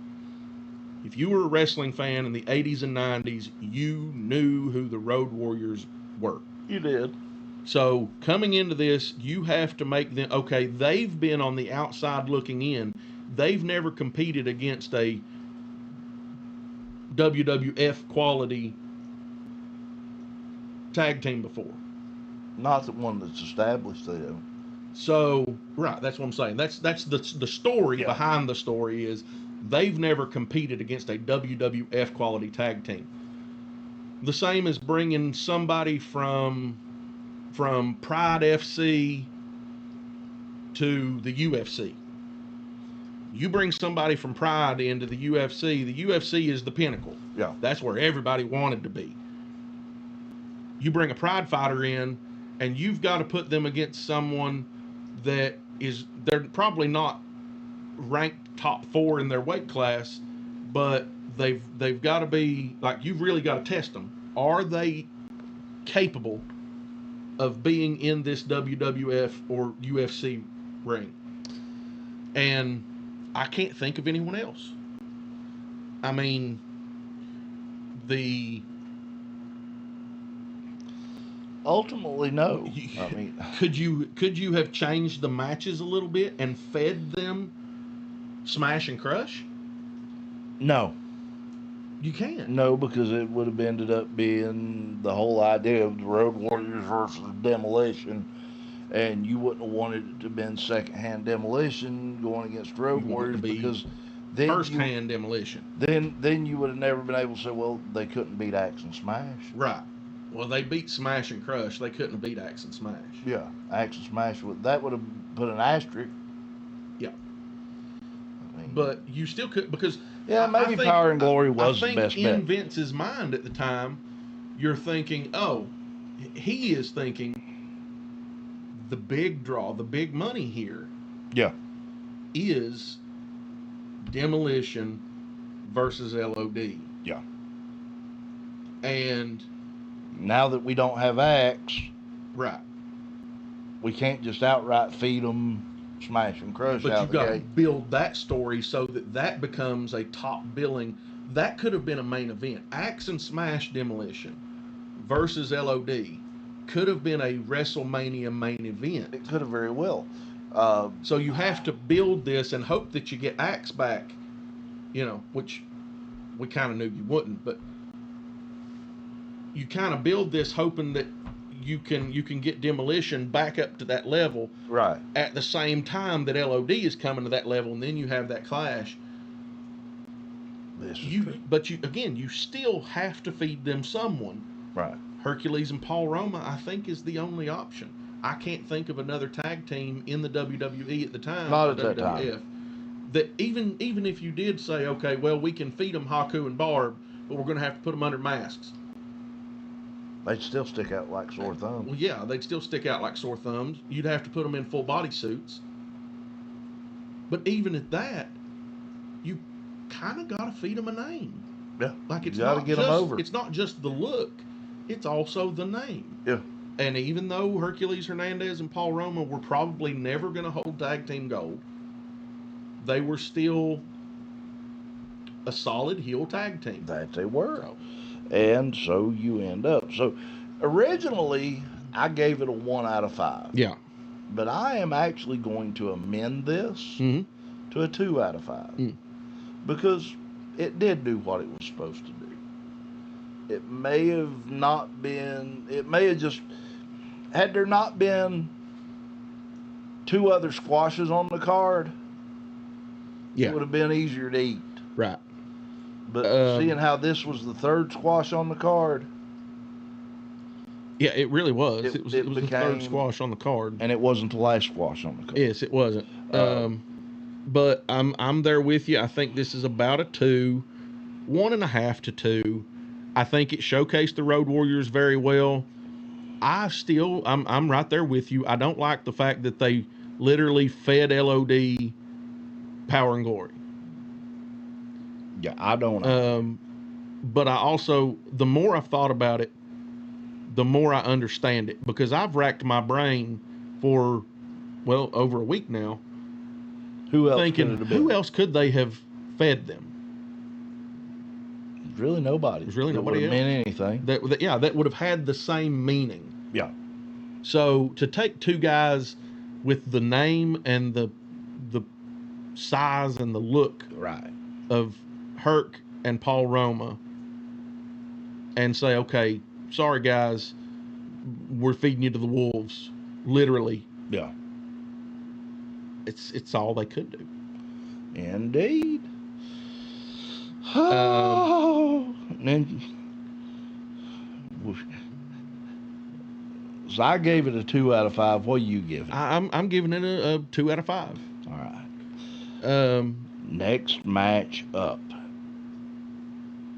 C: If you were a wrestling fan in the 80s and 90s, you knew who the Road Warriors were.
B: You did.
C: So coming into this, you have to make them, okay, they've been on the outside looking in. They've never competed against a WWF quality tag team before.
B: Not the one that's established, though.
C: So, right, that's what I'm saying. That's the story behind the story is they've never competed against a WWF quality tag team. The same as bringing somebody from Pride FC to the UFC. You bring somebody from Pride into the UFC. The UFC is the pinnacle.
B: Yeah.
C: That's where everybody wanted to be. You bring a Pride fighter in, and you've got to put them against someone that they're probably not ranked top 4 in their weight class, but they've got to be, like, you've really got to test them. Are they capable of being in this WWF or UFC ring? And I can't think of anyone else. I mean,
B: ultimately, no. I mean,
C: could you have changed the matches a little bit and fed them Smash and Crush?
B: No.
C: You can't.
B: No, because it would have ended up being the whole idea of the Road Warriors versus Demolition, and you wouldn't have wanted it to have been second-hand Demolition going against Road Warriors because then
C: first-hand Demolition.
B: Then you would have never been able to say, well, they couldn't beat Axe and Smash.
C: Right. Well, they beat Smash and Crush. They couldn't have beat Axe and Smash.
B: Yeah, Axe and Smash. That would have put an asterisk.
C: Yeah.
B: I mean,
C: but you still could, because
B: maybe Power and Glory was the best bet.
C: In Vince's mind at the time, you're thinking, he is thinking the big draw, the big money here is Demolition versus LOD.
B: Yeah.
C: And
B: now that we don't have Axe,
C: right,
B: we can't just outright feed them smash and crush
C: but
B: out
C: you've
B: the
C: got to
B: gate.
C: build that story so that that becomes a top billing. That could have been a main event. Axe and Smash Demolition versus LOD could have been a WrestleMania main event.
B: It could have very well.
C: So you have to build this and hope that you get Axe back, which we kind of knew you wouldn't, but you kind of build this hoping that you can get Demolition back up to that level,
B: right,
C: at the same time that LOD is coming to that level, and then you have that clash.
B: This is true.
C: But you still have to feed them someone.
B: Right.
C: Hercules and Paul Roma, I think, is the only option. I can't think of another tag team in the WWE at the time.
B: Not at that
C: WWF,
B: time.
C: That even if you did say, okay, well, we can feed them Haku and Barb, but we're going to have to put them under masks.
B: They'd still stick out like sore thumbs.
C: Well, yeah, they'd still stick out like sore thumbs. You'd have to put them in full body suits. But even at that, you kind of got to feed them a name.
B: Yeah.
C: Like it's
B: you got to get them over.
C: It's not just the look; it's also the name.
B: Yeah.
C: And even though Hercules Hernandez and Paul Roma were probably never going to hold tag team gold, they were still a solid heel tag team.
B: That they were. And so you end up. So originally, I gave it a 1 out of 5.
C: Yeah.
B: But I am actually going to amend this to a 2 out of 5. Because it did do what it was supposed to do. It may have not been, it may have just, had there not been 2 other squashes on the card, it would have been easier to eat.
C: Right.
B: But seeing how this was the 3rd squash on the card.
C: Yeah, it really was. It was the 3rd squash on the card.
B: And it wasn't the last squash on the card.
C: Yes, it wasn't. But I'm there with you. I think this is about a 2, 1.5 to 2. I think it showcased the Road Warriors very well. I'm right there with you. I don't like the fact that they literally fed LOD power and glory.
B: Yeah, I don't.
C: But I also, the more I've thought about it, the more I understand it, because I've racked my brain for, over a week now.
B: Who else
C: thinking, who else could they have fed them?
B: Really nobody.
C: There's really nobody else.
B: Meant anything.
C: That would have had the same meaning.
B: Yeah.
C: So to take 2 guys with the name and the size and the look of Herc and Paul Roma and say, okay, sorry guys, we're feeding you to the wolves, literally.
B: Yeah.
C: It's all they could do.
B: Indeed. So I gave it a 2 out of 5. What do you give it?
C: I'm giving it a 2 out of 5.
B: All right. Next match up,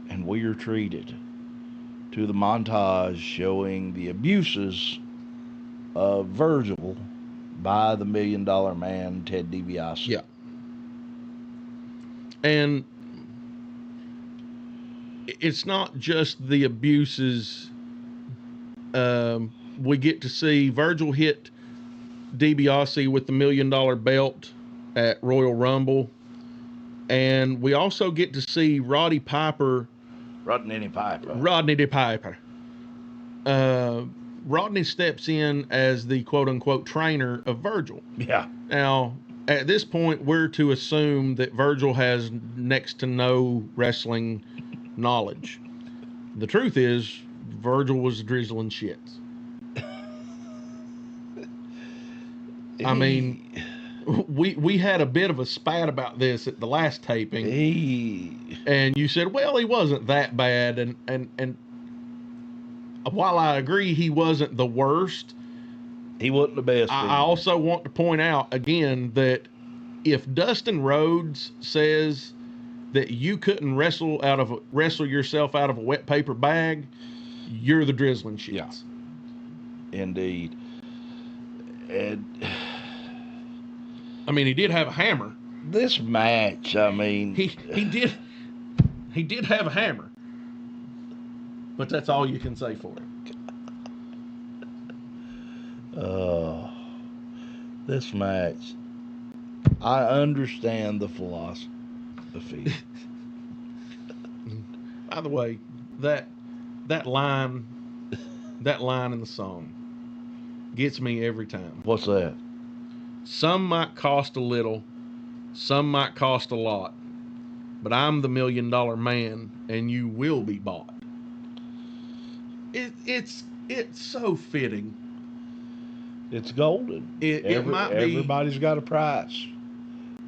B: and we are treated to the montage showing the abuses of Virgil by the $1 Million Man, Ted DiBiase.
C: Yeah. And it's not just the abuses. We get to see Virgil hit DiBiase with the $1 Million belt at Royal Rumble. And we also get to see Rodney Piper. Rodney steps in as the quote-unquote trainer of Virgil.
B: Yeah.
C: Now, at this point, we're to assume that Virgil has next to no wrestling knowledge. The truth is, Virgil was drizzling shits. I mean, we had a bit of a spat about this at the last taping. And you said, well, he wasn't that bad. And while I agree he wasn't the worst,
B: he wasn't the best.
C: I also want to point out again that if Dustin Rhodes says that you couldn't wrestle yourself out of a wet paper bag, you're the drizzling shits.
B: Yeah. Indeed. And
C: I mean, he did have a hammer.
B: This match, I mean,
C: he did have a hammer. But that's all you can say for it.
B: This match, I understand the philosophy.
C: By the way, that line in the song gets me every time.
B: What's that?
C: Some might cost a little, some might cost a lot, but I'm the $1 million man, and you will be bought. It's so fitting.
B: It's golden.
C: It might be.
B: Everybody's got a price,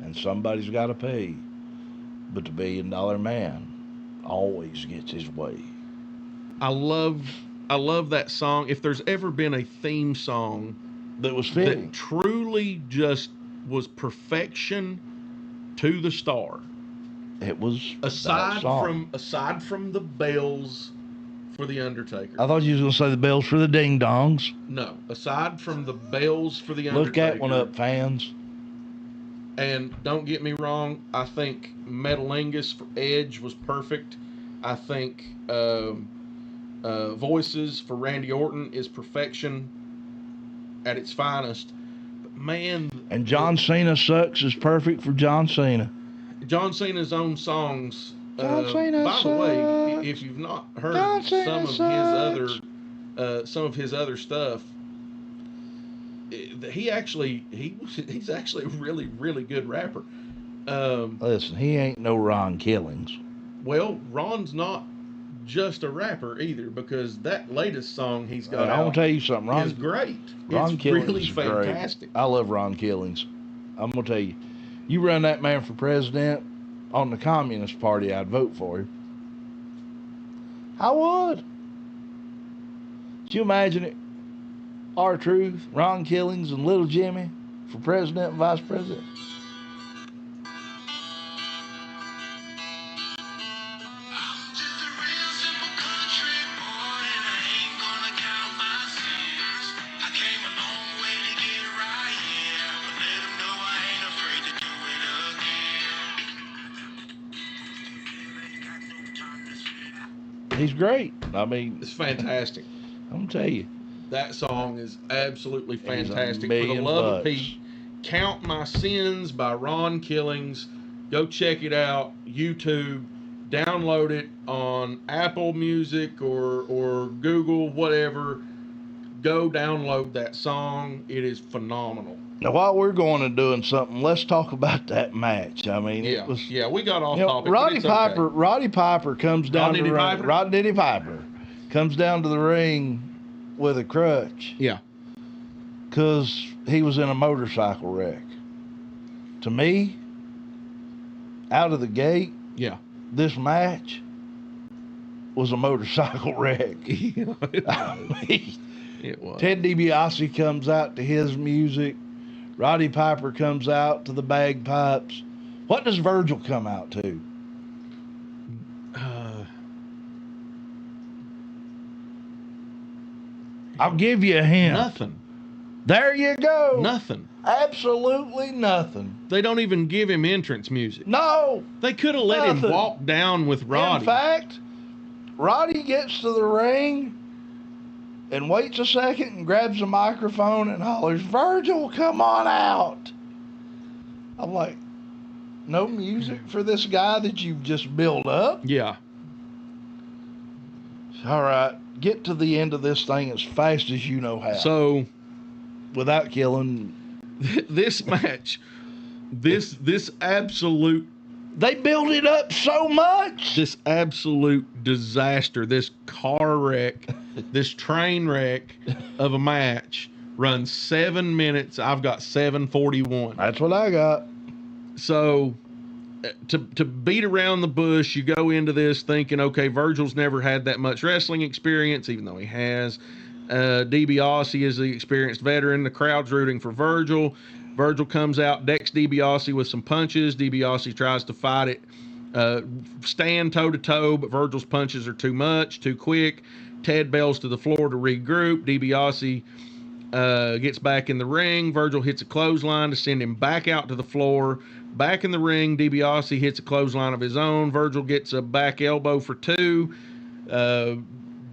B: and somebody's got to pay. But the $1 million man always gets his way.
C: I love that song. If there's ever been a theme song
B: That was fitting.
C: that truly just was perfection to the star,
B: It was
C: aside
B: that song.
C: from the bells for the Undertaker.
B: I thought you was gonna say the bells for the ding dongs.
C: No, aside from the bells for the Undertaker.
B: Look that one up, fans.
C: And don't get me wrong, I think Metalingus for Edge was perfect. I think Voices for Randy Orton is perfection at its finest. But man,
B: And John Cena sucks is perfect for John Cena.
C: John Cena's own songs.
B: John Cena
C: by the way,
B: sucks.
C: if you've not heard
B: John Cena
C: some of his other stuff, he's actually a really, really good rapper.
B: Listen, he ain't no Ron Killings.
C: Well, Ron's not just a rapper either, because that latest song he's got
B: I'm gonna
C: out
B: tell you something.
C: is great.
B: Ron
C: It's
B: Killings
C: really
B: is great.
C: fantastic.
B: I love Ron Killings. I'm gonna tell you, you run that man for president on the Communist Party, I'd vote for him. I would. Could you imagine it? R-Truth, Ron Killings, and Little Jimmy for president and vice president. He's great. I mean,
C: It's fantastic.
B: I'm gonna tell you.
C: That song is absolutely
B: He's a
C: fantastic. For the
B: million
C: love of
B: bucks.
C: Pete, Count My Sins by Ron Killings. Go check it out. YouTube. Download it on Apple Music or Google, whatever. Go download that song. It is phenomenal.
B: Now, while we're going and doing something, let's talk about that match. I mean,
C: Yeah,
B: it was.
C: we got off
B: You know,
C: topic. but
B: Roddy
C: it's okay.
B: Piper. Roddy Piper comes down to the ring.
C: Piper?
B: Rodney Piper comes down to the ring with a crutch
C: Yeah.
B: because he was in a motorcycle wreck. To me, out of the gate,
C: Yeah.
B: this match was a motorcycle wreck.
C: It
B: I mean,
C: was.
B: Ted DiBiase comes out to his music. Roddy Piper comes out to the bagpipes. What does Virgil come out to? I'll give you a hint.
C: Nothing.
B: There you go.
C: Nothing.
B: Absolutely nothing.
C: They don't even give him entrance music.
B: No.
C: They could have let him
B: Nothing.
C: walk down with Roddy.
B: In fact, Roddy gets to the ring and waits a second and grabs the microphone and hollers, "Virgil, come on out." I'm like, no music for this guy that you've just built up?
C: Yeah.
B: All right, get to the end of this thing as fast as you know how.
C: So
B: without killing.
C: this match, this absolute
B: They build it up so much.
C: this absolute disaster, this car wreck, this train wreck of a match runs 7 minutes. I've got 7:41.
B: That's what I got.
C: So to beat around the bush, you go into this thinking, okay, Virgil's never had that much wrestling experience, even though he has. DiBiase is the experienced veteran. The crowd's rooting for Virgil. Virgil comes out, decks DiBiase with some punches. DiBiase tries to fight it, stand toe-to-toe, but Virgil's punches are too much, too quick. Ted bails to the floor to regroup. DiBiase gets back in the ring. Virgil hits a clothesline to send him back out to the floor. Back in the ring, DiBiase hits a clothesline of his own. Virgil gets a back elbow for two.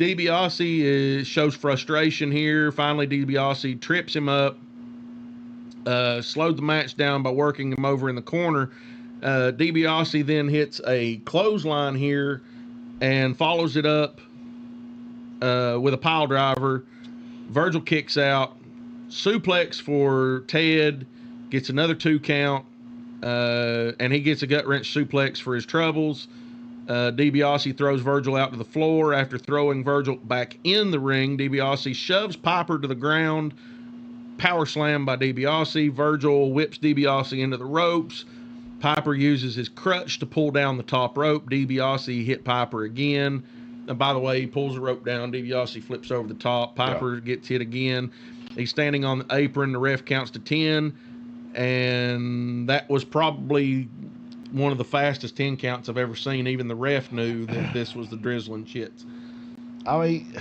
C: DiBiase shows frustration here. Finally, DiBiase trips him up, slowed the match down by working him over in the corner. DiBiase then hits a clothesline here and follows it up with a pile driver. Virgil kicks out. Suplex for Ted. Gets another 2 count. And he gets a gut wrench suplex for his troubles. DiBiase throws Virgil out to the floor. After throwing Virgil back in the ring, DiBiase shoves Piper to the ground. Power slam by DiBiase. Virgil whips DiBiase into the ropes. Piper uses his crutch to pull down the top rope. DiBiase hit Piper again. And by the way, he pulls the rope down. DiBiase flips over the top. Piper gets hit again. He's standing on the apron. The ref counts to 10. And that was probably one of the fastest 10 counts I've ever seen. Even the ref knew that this was the drizzling shits.
B: I mean,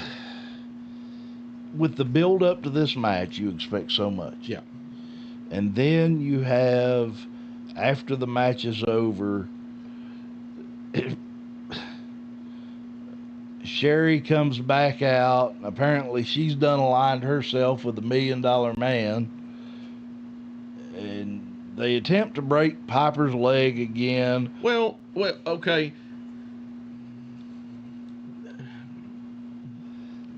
B: with the build up to this match, you expect so much.
C: Yeah.
B: And then you have, after the match is over, Sherry comes back out. Apparently, she's done aligned herself with the $1 Million Man. And they attempt to break Piper's leg again.
C: Well, okay.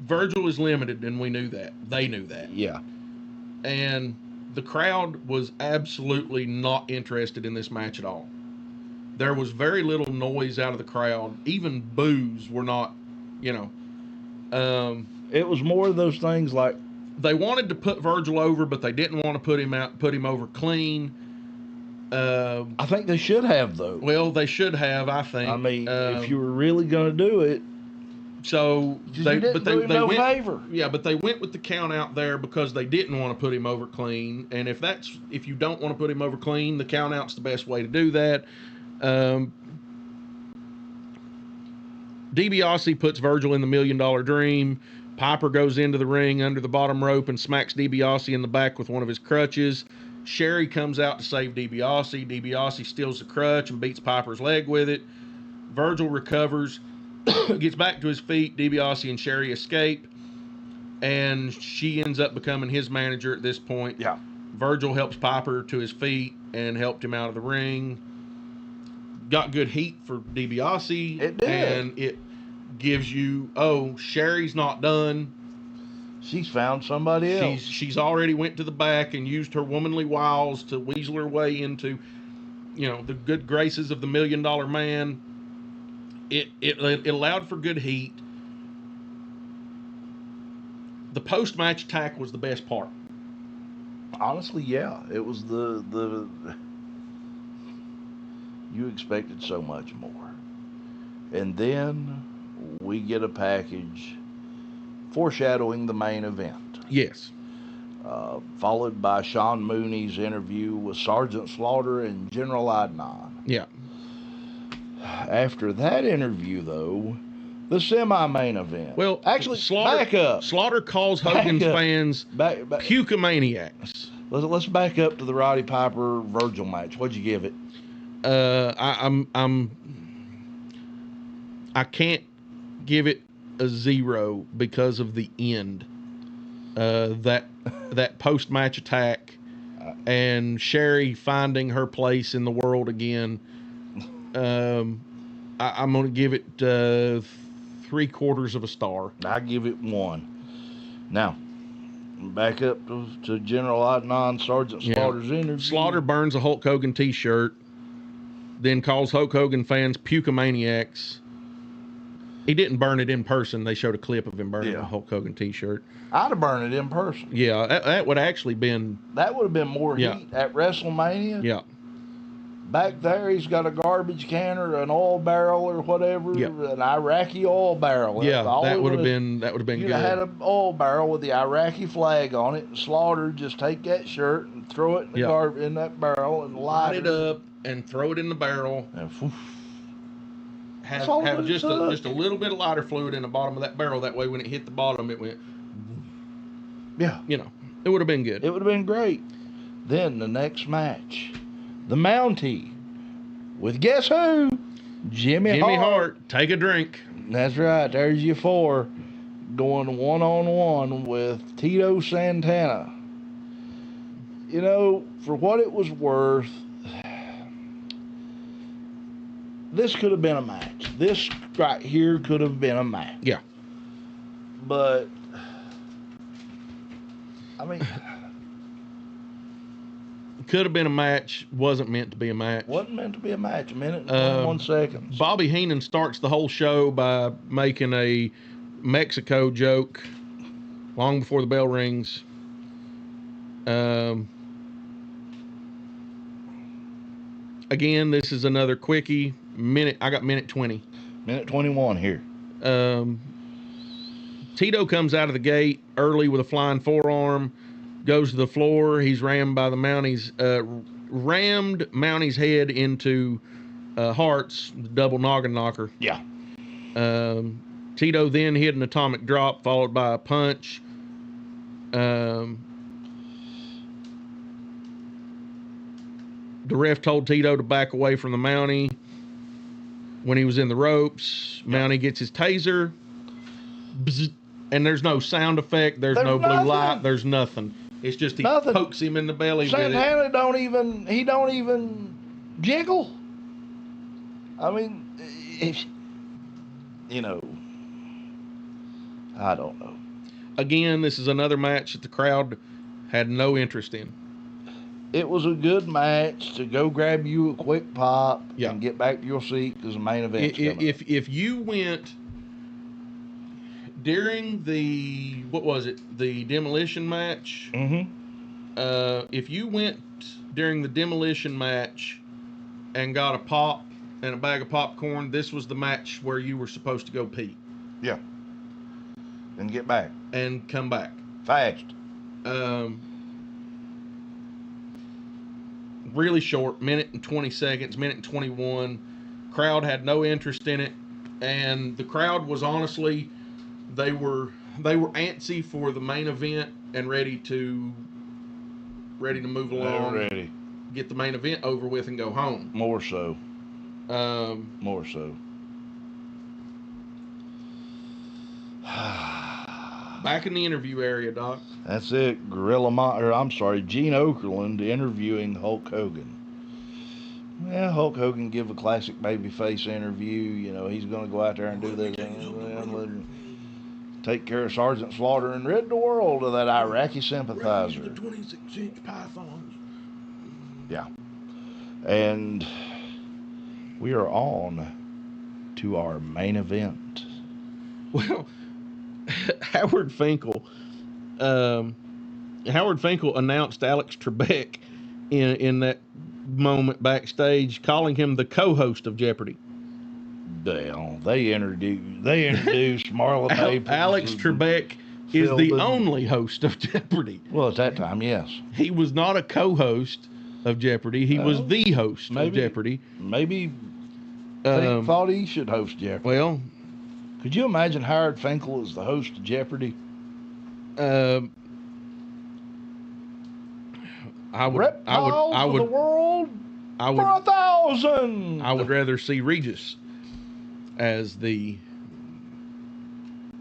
C: Virgil is limited, and we knew that. They knew that.
B: Yeah.
C: And the crowd was absolutely not interested in this match at all. There was very little noise out of the crowd. Even boos were not,
B: It was more of those things like,
C: they wanted to put Virgil over, but they didn't want to put him over clean.
B: I think they should have, though.
C: Well, they should have, I think.
B: I mean, if you were really going to do it,
C: so
B: they went, favor.
C: Yeah, but they went with the count out there because they didn't want to put him over clean. And if you don't want to put him over clean, the count out's the best way to do that. DiBiase puts Virgil in the $1 Million Dream. Piper goes into the ring under the bottom rope and smacks DiBiase in the back with one of his crutches. Sherry comes out to save DiBiase. DiBiase steals the crutch and beats Piper's leg with it. Virgil recovers, gets back to his feet. DiBiase and Sherry escape, and she ends up becoming his manager at this point.
B: Yeah.
C: Virgil helps Piper to his feet and helped him out of the ring. Got good heat for DiBiase.
B: It did.
C: And it gives you, Sherry's not done.
B: She's found somebody else.
C: She's already went to the back and used her womanly wiles to weasel her way into, the good graces of the $1 Million Man. It allowed for good heat. The post-match attack was the best part.
B: Honestly, yeah. It was the you expected so much more. And then we get a package foreshadowing the main event.
C: Yes.
B: Followed by Sean Mooney's interview with Sergeant Slaughter and General Adnan.
C: Yeah.
B: After that interview, though, the semi-main event.
C: Well,
B: actually,
C: Slaughter,
B: back up.
C: Slaughter calls Hogan's fans
B: back,
C: pukemaniacs.
B: Let's back up to the Roddy Piper Virgil match. What'd you give it?
C: I can't give it a 0 because of the end. That post-match attack and Sherry finding her place in the world again. I'm going to give it 3/4 of a star.
B: I give it 1. Now, back up to General Adnan, Sergeant Slaughter's interview.
C: Slaughter burns a Hulk Hogan t-shirt, then calls Hulk Hogan fans pukemaniacs. He didn't burn it in person. They showed a clip of him burning a Hulk Hogan t-shirt.
B: I'd have burned it in person.
C: Yeah, that would actually been...
B: That would have been more heat at WrestleMania.
C: Yeah.
B: Back there, he's got a garbage can or an oil barrel or whatever, an Iraqi oil barrel.
C: Yeah, that would have been good.
B: You'd have had an oil barrel with the Iraqi flag on it, and Slaughter just take that shirt and throw it in the in that barrel and light
C: it up and throw it in the barrel.
B: And
C: have just a little bit of lighter fluid in the bottom of that barrel. That way, when it hit the bottom, it went.
B: Yeah,
C: it would have been good.
B: It would have been great. Then the next match, the Mountie, with guess who? Jimmy Hart.
C: Take a drink.
B: That's right. There's your 4. going one-on-one with Tito Santana. You know, for what it was worth, this could have been a match. This right here could have been a match.
C: Yeah.
B: But, I mean...
C: Could have been a match. Wasn't meant to be a match.
B: Wasn't meant to be a match. A minute and 21 seconds.
C: Bobby Heenan starts the whole show by making a Mexico joke long before the bell rings. Again, this is another quickie. I got minute 20.
B: Minute 21 here.
C: Tito comes out of the gate early with a flying forearm, goes to the floor. He's rammed by the Mounties, rammed Mounties' head into Hart's double noggin knocker.
B: Yeah.
C: Tito then hit an atomic drop followed by a punch. The ref told Tito to back away from the Mountie when he was in the ropes. Mountie gets his taser. Bzz, and there's no sound effect. There's no blue
B: nothing.
C: light. There's nothing. It's just he pokes him in the belly with it.
B: Santana don't even jiggle. I mean, if, you know, I don't know.
C: Again, this is another match that the crowd had no interest in.
B: It was a good match to go grab you a quick pop
C: Yeah.
B: and get back to your seat because the main event's coming up.
C: If you went during the, what was it, the demolition match, if you went during the demolition match and got a pop and a bag of popcorn, this was the match where you were supposed to go pee.
B: Yeah. And get back.
C: And come back.
B: Fast.
C: Really short, minute and 20 seconds, minute and 21. Crowd had no interest in it, and the crowd was honestly, they were antsy for the main event and ready to move along.
B: They're ready.
C: Get the main event over with and go home.
B: More so.
C: More
B: so.
C: Back in the interview area, Doc.
B: That's it. Gene Okerlund interviewing Hulk Hogan. Yeah, Hulk Hogan give a classic babyface interview. You know, he's going to go out there and do this. Take care of Sergeant Slaughter and rid the world of that Iraqi sympathizer.
C: The 26-inch pythons.
B: Yeah. And we are on to our main event.
C: Well, Howard Finkel announced Alex Trebek in that moment backstage, calling him the co-host of Jeopardy.
B: Well, they introduced Marla Maples.
C: Alex Trebek is the only host of Jeopardy.
B: Well, at that time, yes.
C: He was not a co-host of Jeopardy. He was the host of Jeopardy.
B: Maybe they thought he should host Jeopardy.
C: Well,
B: could you imagine Howard Finkel as the host of Jeopardy?
C: I would.
B: Reptiles of the world for 1,000.
C: I would rather see Regis as the.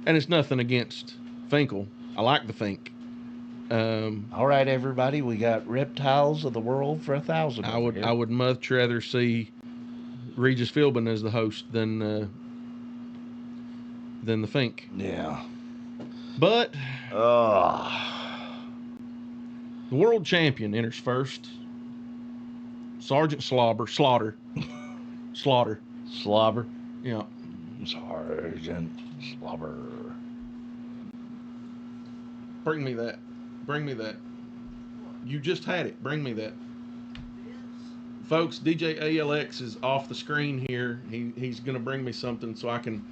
C: And it's nothing against Finkel. I like the Fink.
B: All right, everybody, we got Reptiles of the World for 1,000.
C: I would much rather see Regis Philbin as the host than the Fink.
B: Yeah.
C: But the world champion enters first. Sergeant Slaughter. Slaughter. Yeah.
B: Sergeant Slobber.
C: Bring me that. You just had it. Bring me that. Folks, DJ ALX is off the screen here. He's going to bring me something so I can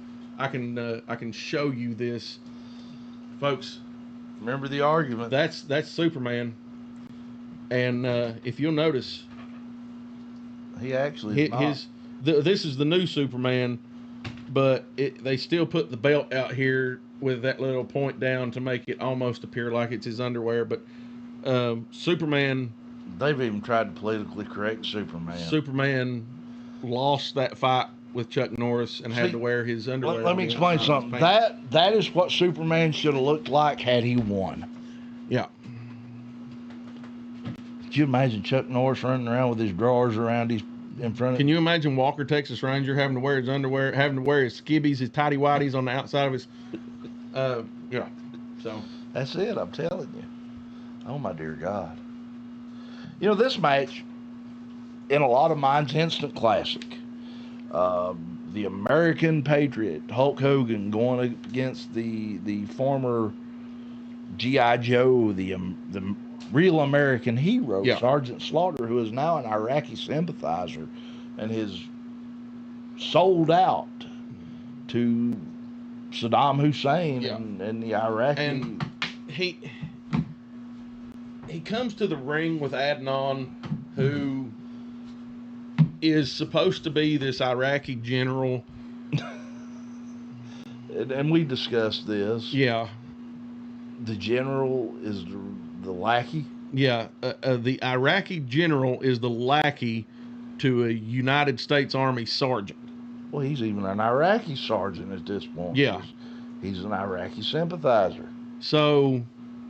C: show you this. Folks,
B: remember the argument.
C: That's Superman. And if you'll notice,
B: he actually
C: this is the new Superman, but they still put the belt out here with that little point down to make it almost appear like it's his underwear. But Superman,
B: they've even tried to politically correct Superman.
C: Superman lost that fight with Chuck Norris and had to wear his underwear.
B: Let me explain something. That is what Superman should have looked like had he won.
C: Yeah.
B: Could you imagine Chuck Norris running around with his drawers around his in front of?
C: Can you imagine Walker, Texas Ranger, having to wear his underwear, having to wear his skibbies, his tighty whities on the outside of his? Yeah. So
B: that's it. I'm telling you. Oh my dear God. You know, this match, in a lot of minds, instant classic. The American Patriot, Hulk Hogan, going against the former G.I. Joe, the real American hero, Sergeant Slaughter, who is now an Iraqi sympathizer and has sold out to Saddam Hussein and the Iraqi.
C: And he comes to the ring with Adnan, who is supposed to be this Iraqi general.
B: And we discussed this.
C: Yeah.
B: The general is the lackey?
C: Yeah. The Iraqi general is the lackey to a United States Army sergeant.
B: Well, he's even an Iraqi sergeant at this point.
C: Yeah.
B: He's an Iraqi sympathizer.
C: So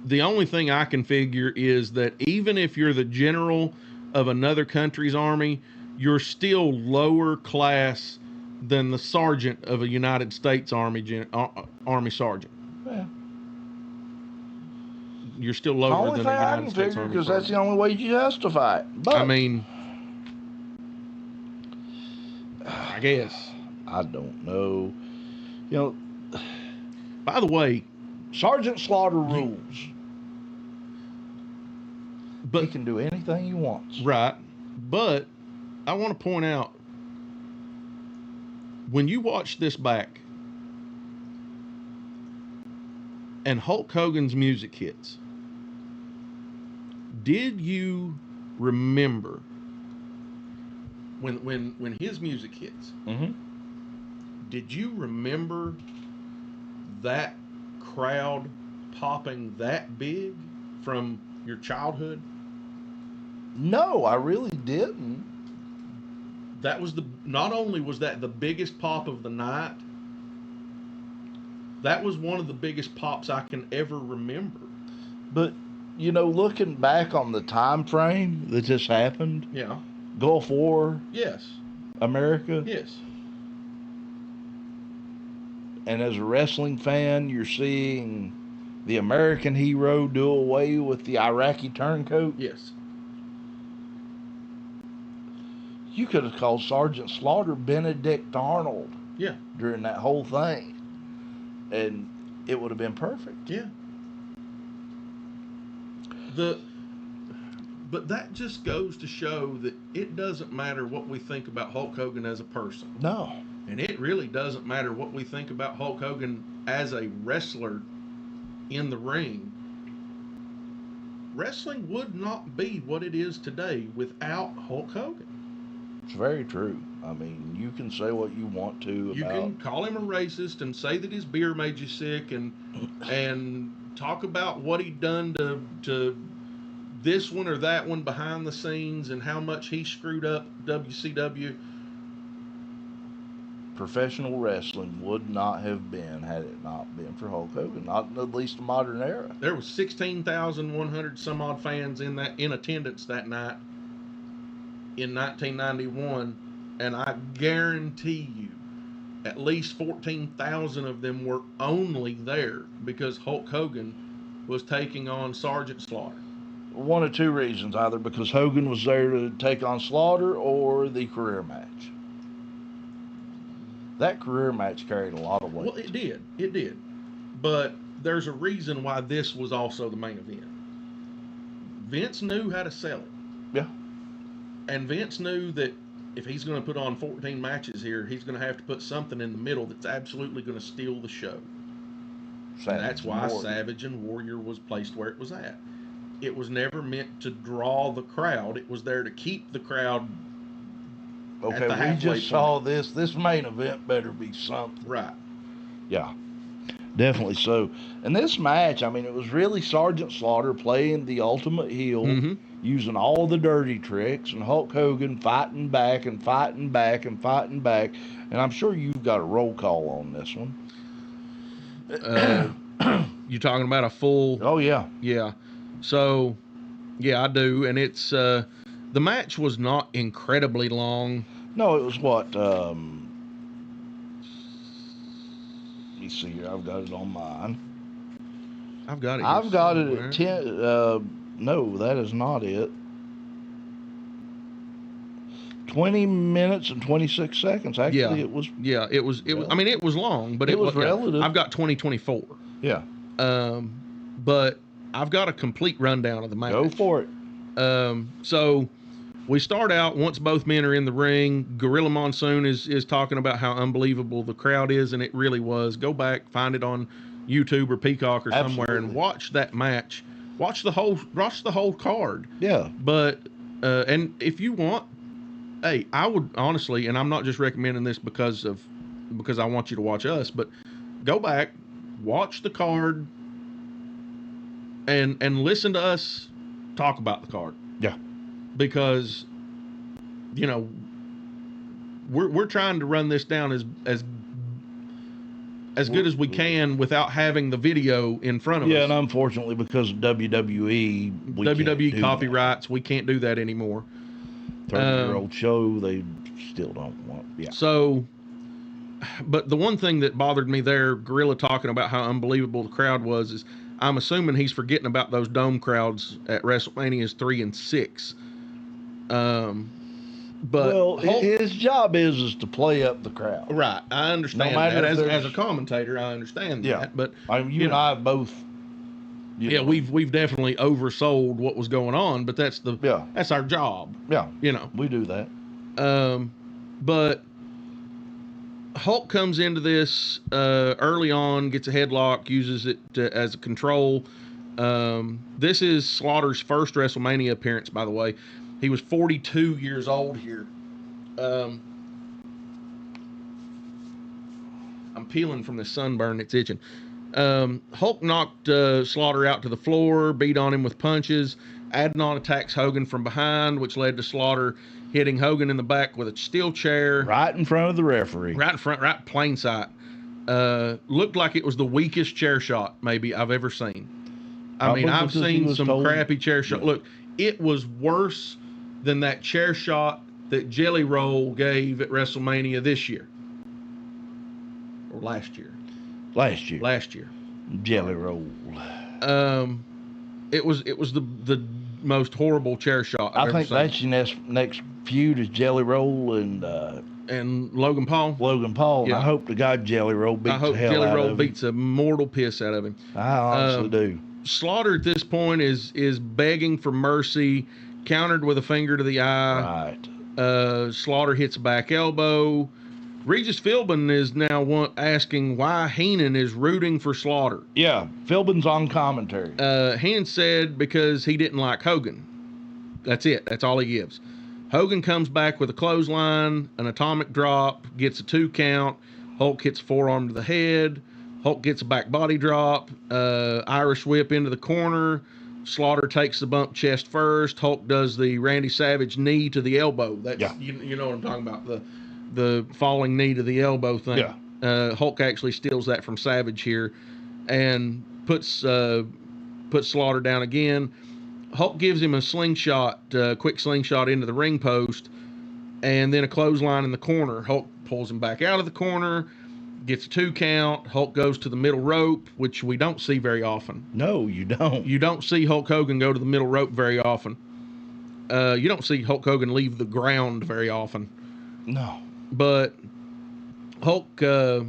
C: the only thing I can figure is that even if you're the general of another country's army, you're still lower class than the sergeant of a United States Army sergeant.
B: Yeah.
C: You're still lower than the United States Army sergeant.
B: Because that's the only way you justify it. But,
C: I mean, I guess.
B: I don't know. You know.
C: By the way,
B: Sergeant Slaughter rules.
C: But
B: he can do anything he wants.
C: Right. But I want to point out, when you watch this back and Hulk Hogan's music hits, did you remember when his music hits?
B: Mm-hmm.
C: Did you remember that crowd popping that big from your childhood?
B: No, I really didn't.
C: That was not only was that the biggest pop of the night, that was one of the biggest pops I can ever remember.
B: But, you know, looking back on the time frame that this happened,
C: yeah,
B: Gulf War,
C: yes,
B: America,
C: yes,
B: and as a wrestling fan, you're seeing the American hero do away with the Iraqi turncoat.
C: Yes.
B: You could have called Sergeant Slaughter Benedict Arnold.
C: Yeah.
B: During that whole thing. And it would have been perfect.
C: Yeah. But that just goes to show that it doesn't matter what we think about Hulk Hogan as a person.
B: No.
C: And it really doesn't matter what we think about Hulk Hogan as a wrestler in the ring. Wrestling would not be what it is today without Hulk Hogan.
B: It's very true. I mean, you can say what you want to about...
C: You can call him a racist and say that his beer made you sick and talk about what he'd done to this one or that one behind the scenes and how much he screwed up WCW.
B: Professional wrestling would not have been had it not been for Hulk Hogan, not in at least the modern era.
C: There was 16,100 some odd fans in attendance that night in 1991, and I guarantee you at least 14,000 of them were only there because Hulk Hogan was taking on Sergeant Slaughter.
B: One of two reasons, either because Hogan was there to take on Slaughter or the career match. That career match carried a lot of weight.
C: Well, it did. But there's a reason why this was also the main event. Vince knew how to sell it.
B: Yeah. And
C: Vince knew that if he's going to put on 14 matches here, he's going to have to put something in the middle that's absolutely going to steal the show. And that's why Savage and Warrior was placed where it was at. It was never meant to draw the crowd. It was there to keep the crowd.
B: Okay, we just saw this. This main event better be something.
C: Right.
B: Yeah. Definitely so. And this match, I mean, it was really Sergeant Slaughter playing the ultimate heel,
C: Mm-hmm.
B: using all the dirty tricks, and Hulk Hogan fighting back and fighting back and fighting back. And I'm sure you've got a roll call on this one.
C: You talking about a full?
B: Oh, yeah.
C: Yeah. So, yeah, I do. And it's the match was not incredibly long.
B: No, it was what? Let me see here. I've got it on mine.
C: I've got it.
B: I've got it at 10. No, that is not it. 20 minutes and 26 seconds. Actually,
C: Yeah.
B: it was.
C: Yeah, it was. It was. I mean, it was long, but
B: It was relative.
C: I've got 2024.
B: Yeah.
C: But I've got a complete rundown of the match.
B: Go for it.
C: So we start out once both men are in the ring. Gorilla Monsoon is talking about how unbelievable the crowd is, and it really was. Go back, find it on YouTube or Peacock or somewhere, and watch that match. Watch the whole card.
B: Yeah.
C: But and if you want, hey, I would honestly, and I'm not just recommending this because I want you to watch us, but go back, watch the card, and listen to us talk about the card.
B: Yeah.
C: Because, you know, we're trying to run this down as good as we can without having the video in front of us.
B: Yeah, and unfortunately, because of WWE,
C: WWE copyrights, we can't do that anymore.
B: 30-year-old show, they still don't want. Yeah.
C: So, but the one thing that bothered me there, Gorilla talking about how unbelievable the crowd was, is I'm assuming he's forgetting about those dome crowds at WrestleManias 3 and 6. But
B: well, his job is to play up the crowd.
C: Right, I understand that. As a commentator, I understand that. But
B: you and I both.
C: Yeah, we've definitely oversold what was going on, but that's our job.
B: Yeah,
C: you know,
B: we do that.
C: But Hulk comes into this early on, gets a headlock, uses it as a control. This is Slaughter's first WrestleMania appearance, by the way. He was 42 years old here. I'm peeling from the sunburn. It's itching. Hulk knocked Slaughter out to the floor, beat on him with punches. Adnan attacks Hogan from behind, which led to Slaughter hitting Hogan in the back with a steel chair.
B: Right in front of the referee.
C: Right in front, right plain sight. Looked like it was the weakest chair shot maybe I've ever seen. I mean, I've seen some crappy chair shot. Look, it was worse than that chair shot that Jelly Roll gave at WrestleMania this year. Or last year. Last year.
B: Jelly Roll.
C: It was the most horrible chair shot I've ever seen.
B: I think that's your next feud is Jelly Roll and
C: Logan Paul.
B: Logan Paul. Yeah. And I hope to God Jelly Roll beats the hell out of him. I hope Jelly Roll
C: beats a mortal piss out of him.
B: I honestly do.
C: Slaughter at this point is begging for mercy, countered with a finger to the eye.
B: Right.
C: Slaughter hits a back elbow. Regis Philbin is now asking why Heenan is rooting for Slaughter.
B: Yeah, Philbin's on commentary.
C: Heenan said because he didn't like Hogan. That's it. That's all he gives. Hogan comes back with a clothesline, an atomic drop, gets a 2 count. Hulk hits a forearm to the head. Hulk gets a back body drop, Irish whip into the corner. Slaughter takes the bump chest first. Hulk does the Randy Savage knee to the elbow. That's you know what I'm talking about, the falling knee to the elbow thing.
B: Yeah.
C: Hulk actually steals that from Savage here and puts Slaughter down again. Hulk gives him a slingshot, quick slingshot into the ring post, and then a clothesline in the corner. Hulk pulls him back out of the corner, gets a 2 count. Hulk goes to the middle rope, which we don't see very often.
B: No, you don't.
C: You don't see Hulk Hogan go to the middle rope very often. You don't see Hulk Hogan leave the ground very often.
B: No.
C: But Hulk has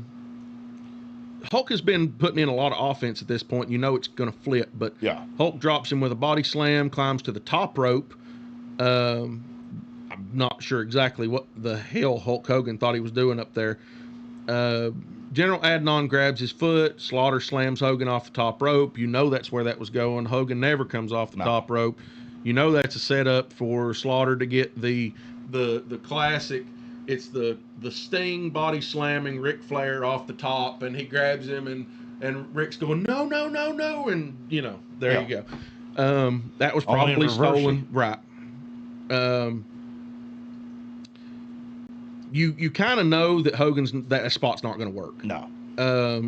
C: been putting in a lot of offense at this point. You know it's going to flip, but
B: yeah.
C: Hulk drops him with a body slam, climbs to the top rope. I'm not sure exactly what the hell Hulk Hogan thought he was doing up there. General Adnan grabs his foot. Slaughter slams Hogan off the top rope. You know that's where that was going. Hogan never comes off the top rope. You know that's a setup for Slaughter to get the classic. It's the Sting body slamming Ric Flair off the top, and he grabs him And Rick's going, no, no, no, no. And, there you go. That was
B: Only in
C: probably
B: reverse.
C: stolen. Right. You kind of know that that spot's not going to work.
B: No.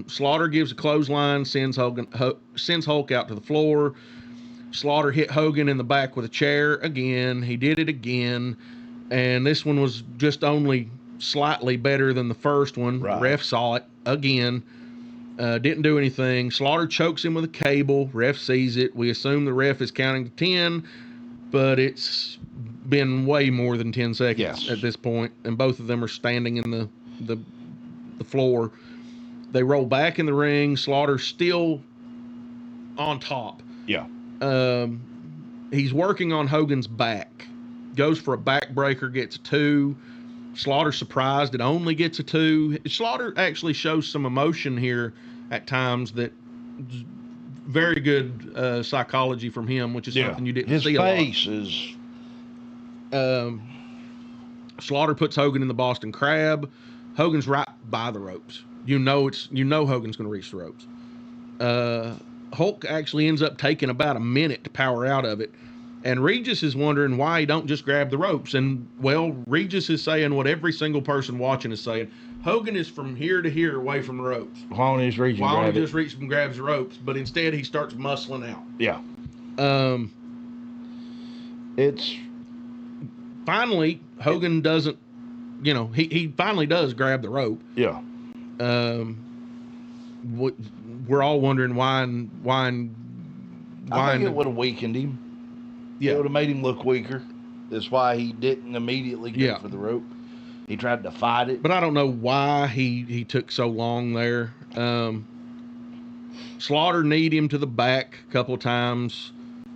C: Slaughter gives a clothesline, sends Hulk out to the floor. Slaughter hit Hogan in the back with a chair again. He did it again. And this one was just only slightly better than the first one.
B: Right.
C: Ref saw it again. Didn't do anything. Slaughter chokes him with a cable. Ref sees it. We assume the ref is counting to 10, but it's been way more than 10 seconds at this point, and both of them are standing in the floor. They roll back in the ring. Slaughter's still on top.
B: Yeah.
C: He's working on Hogan's back. Goes for a backbreaker, gets a 2. Slaughter surprised it only gets a 2. Slaughter actually shows some emotion here at times that very good psychology from him, which is something you didn't see a lot.
B: His face is...
C: Slaughter puts Hogan in the Boston Crab. Hogan's right by the ropes. You know Hogan's going to reach the ropes. Hulk actually ends up taking about a minute to power out of it. And Regis is wondering why he don't just grab the ropes. And, well, Regis is saying what every single person watching is saying. Hogan is from here to here away from the ropes.
B: Why don't he just reach
C: and grabs the ropes, but instead he starts muscling out.
B: Yeah. It's...
C: Finally, Hogan doesn't, he finally does grab the rope.
B: Yeah.
C: We're all wondering why.
B: I think it would have weakened him.
C: Yeah.
B: It would have made him look weaker. That's why he didn't immediately go for the rope. He tried to fight it.
C: But I don't know why he took so long there. Slaughter kneed him to the back a couple of times.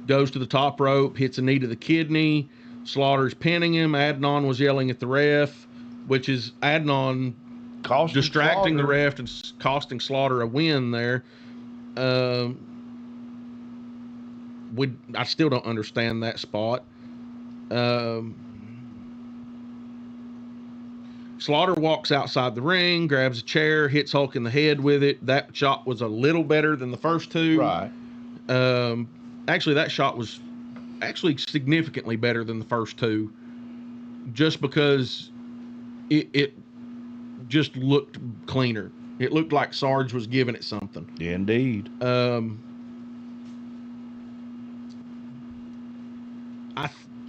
C: Goes to the top rope, hits a knee to the kidney. Slaughter's pinning him. Adnan was yelling at the ref, which is Adnan distracting the ref and costing Slaughter a win there. I still don't understand that spot. Slaughter walks outside the ring, grabs a chair, hits Hulk in the head with it. That shot was a little better than the first two.
B: Right.
C: Actually, that shot was significantly better than the first two, just because it just looked cleaner. It looked like Sarge was giving it something.
B: Indeed.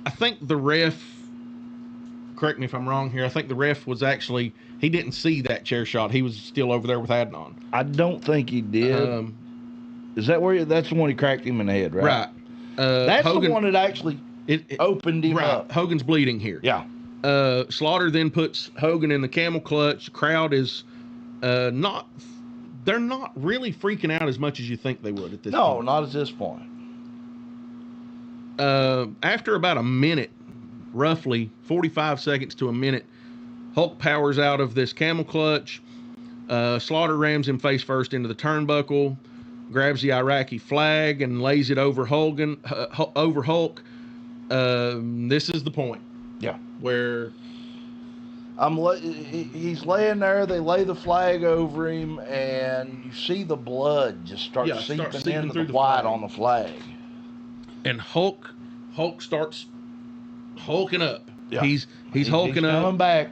C: I think the ref, correct me if I'm wrong here, I think the ref was actually, he didn't see that chair shot. He was still over there with Adnan.
B: I don't think he did. Is that that's the one he cracked him in the head, right?
C: Right.
B: That's Hogan, the one that actually opened him up.
C: Hogan's bleeding here.
B: Yeah.
C: Slaughter then puts Hogan in the camel clutch. The crowd is they're not really freaking out as much as you think they would at this point.
B: No, not at this point.
C: After about a minute, roughly 45 seconds to a minute, Hulk powers out of this camel clutch. Slaughter rams him face first into the turnbuckle, grabs the Iraqi flag and lays it over Hogan, over Hulk. This is the point.
B: Yeah.
C: Where
B: he's laying there, they lay the flag over him, and you see the blood just start seeping into the white on the flag.
C: And Hulk starts hulking up.
B: Yeah.
C: He's hulking up.
B: Coming back.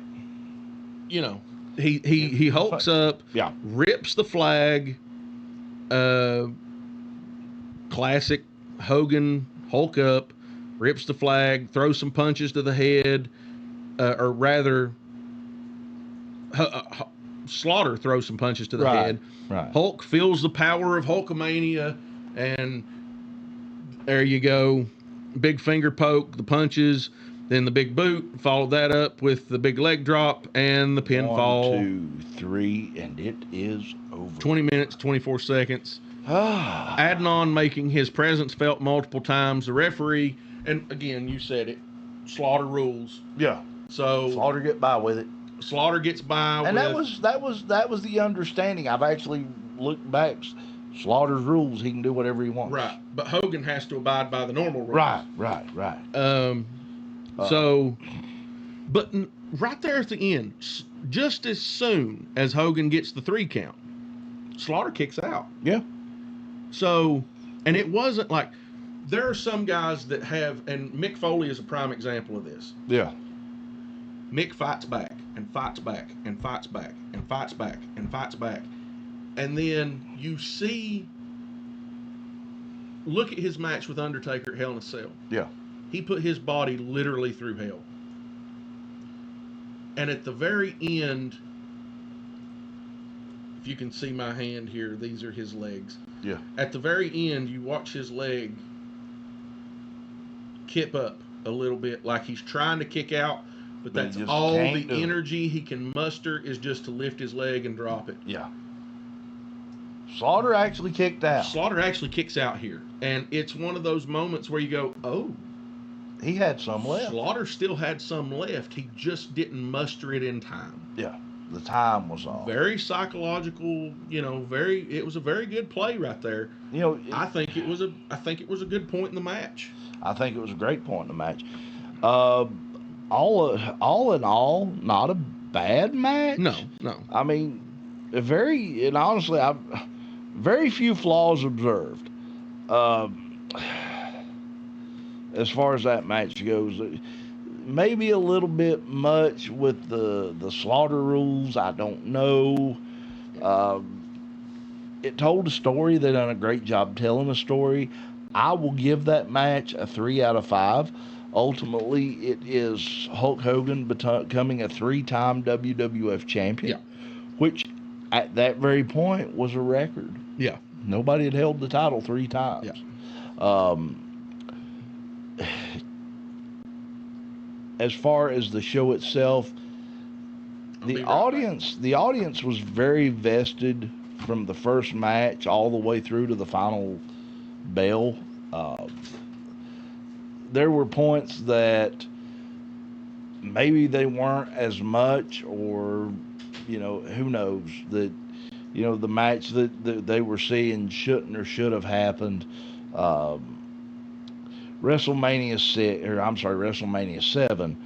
C: He hulks up.
B: Yeah.
C: Rips the flag. Classic Hogan Hulk up. Rips the flag. Throws some punches to the head. Or rather, Slaughter throws some punches to the head.
B: Right.
C: Hulk feels the power of Hulkamania, and there you go. Big finger poke, the punches, then the big boot. Followed that up with the big leg drop and the pinfall.
B: 1, 2, 3, and it is over.
C: 20 minutes, 24 seconds. Adnan making his presence felt multiple times. The referee, and again, you said it, Slaughter rules.
B: Yeah.
C: So
B: Slaughter get by with it.
C: Slaughter gets by
B: and
C: with...
B: that was the understanding. I've actually looked back. Slaughter's rules, he can do whatever he wants.
C: Right. But Hogan has to abide by the normal rules.
B: Right.
C: So, but right there at the end, just as soon as Hogan gets the 3 count, Slaughter kicks out.
B: Yeah.
C: So, and it wasn't like, there are some guys that have, and Mick Foley is a prime example of this.
B: Yeah.
C: Mick fights back and fights back and fights back and fights back and fights back. And then you see, look at his match with Undertaker at Hell in a Cell.
B: Yeah.
C: He put his body literally through hell. And at the very end, if you can see my hand here, these are his legs.
B: Yeah.
C: At the very end, you watch his leg kip up a little bit, like he's trying to kick out, but
B: But he
C: that's
B: just
C: all
B: can't
C: the
B: do it.
C: energy he can muster is just to lift his leg and drop it.
B: Yeah. Slaughter actually kicked out.
C: Slaughter actually kicks out here. And it's one of those moments where you go, oh,
B: He had some left.
C: Slaughter still had some left. He just didn't muster it in time.
B: Yeah. The time was off.
C: Very psychological, it was a very good play right there. I think it was a good point in the match.
B: I think it was a great point in the match. All in all, not a bad match.
C: No.
B: I mean, honestly, I've very few flaws observed. As far as that match goes, maybe a little bit much with the Slaughter rules. I don't know. It told a story. They done a great job telling a story. I will give that match a 3 out of 5. Ultimately, it is Hulk Hogan becoming a 3-time WWF champion, which at that very point was a record.
C: Yeah.
B: Nobody had held the title 3 times.
C: Yeah.
B: As far as the show itself, the audience was very vested from the first match all the way through to the final bell. There were points that maybe they weren't as much, or who knows, that the match that they were seeing shouldn't or should have happened. WrestleMania 7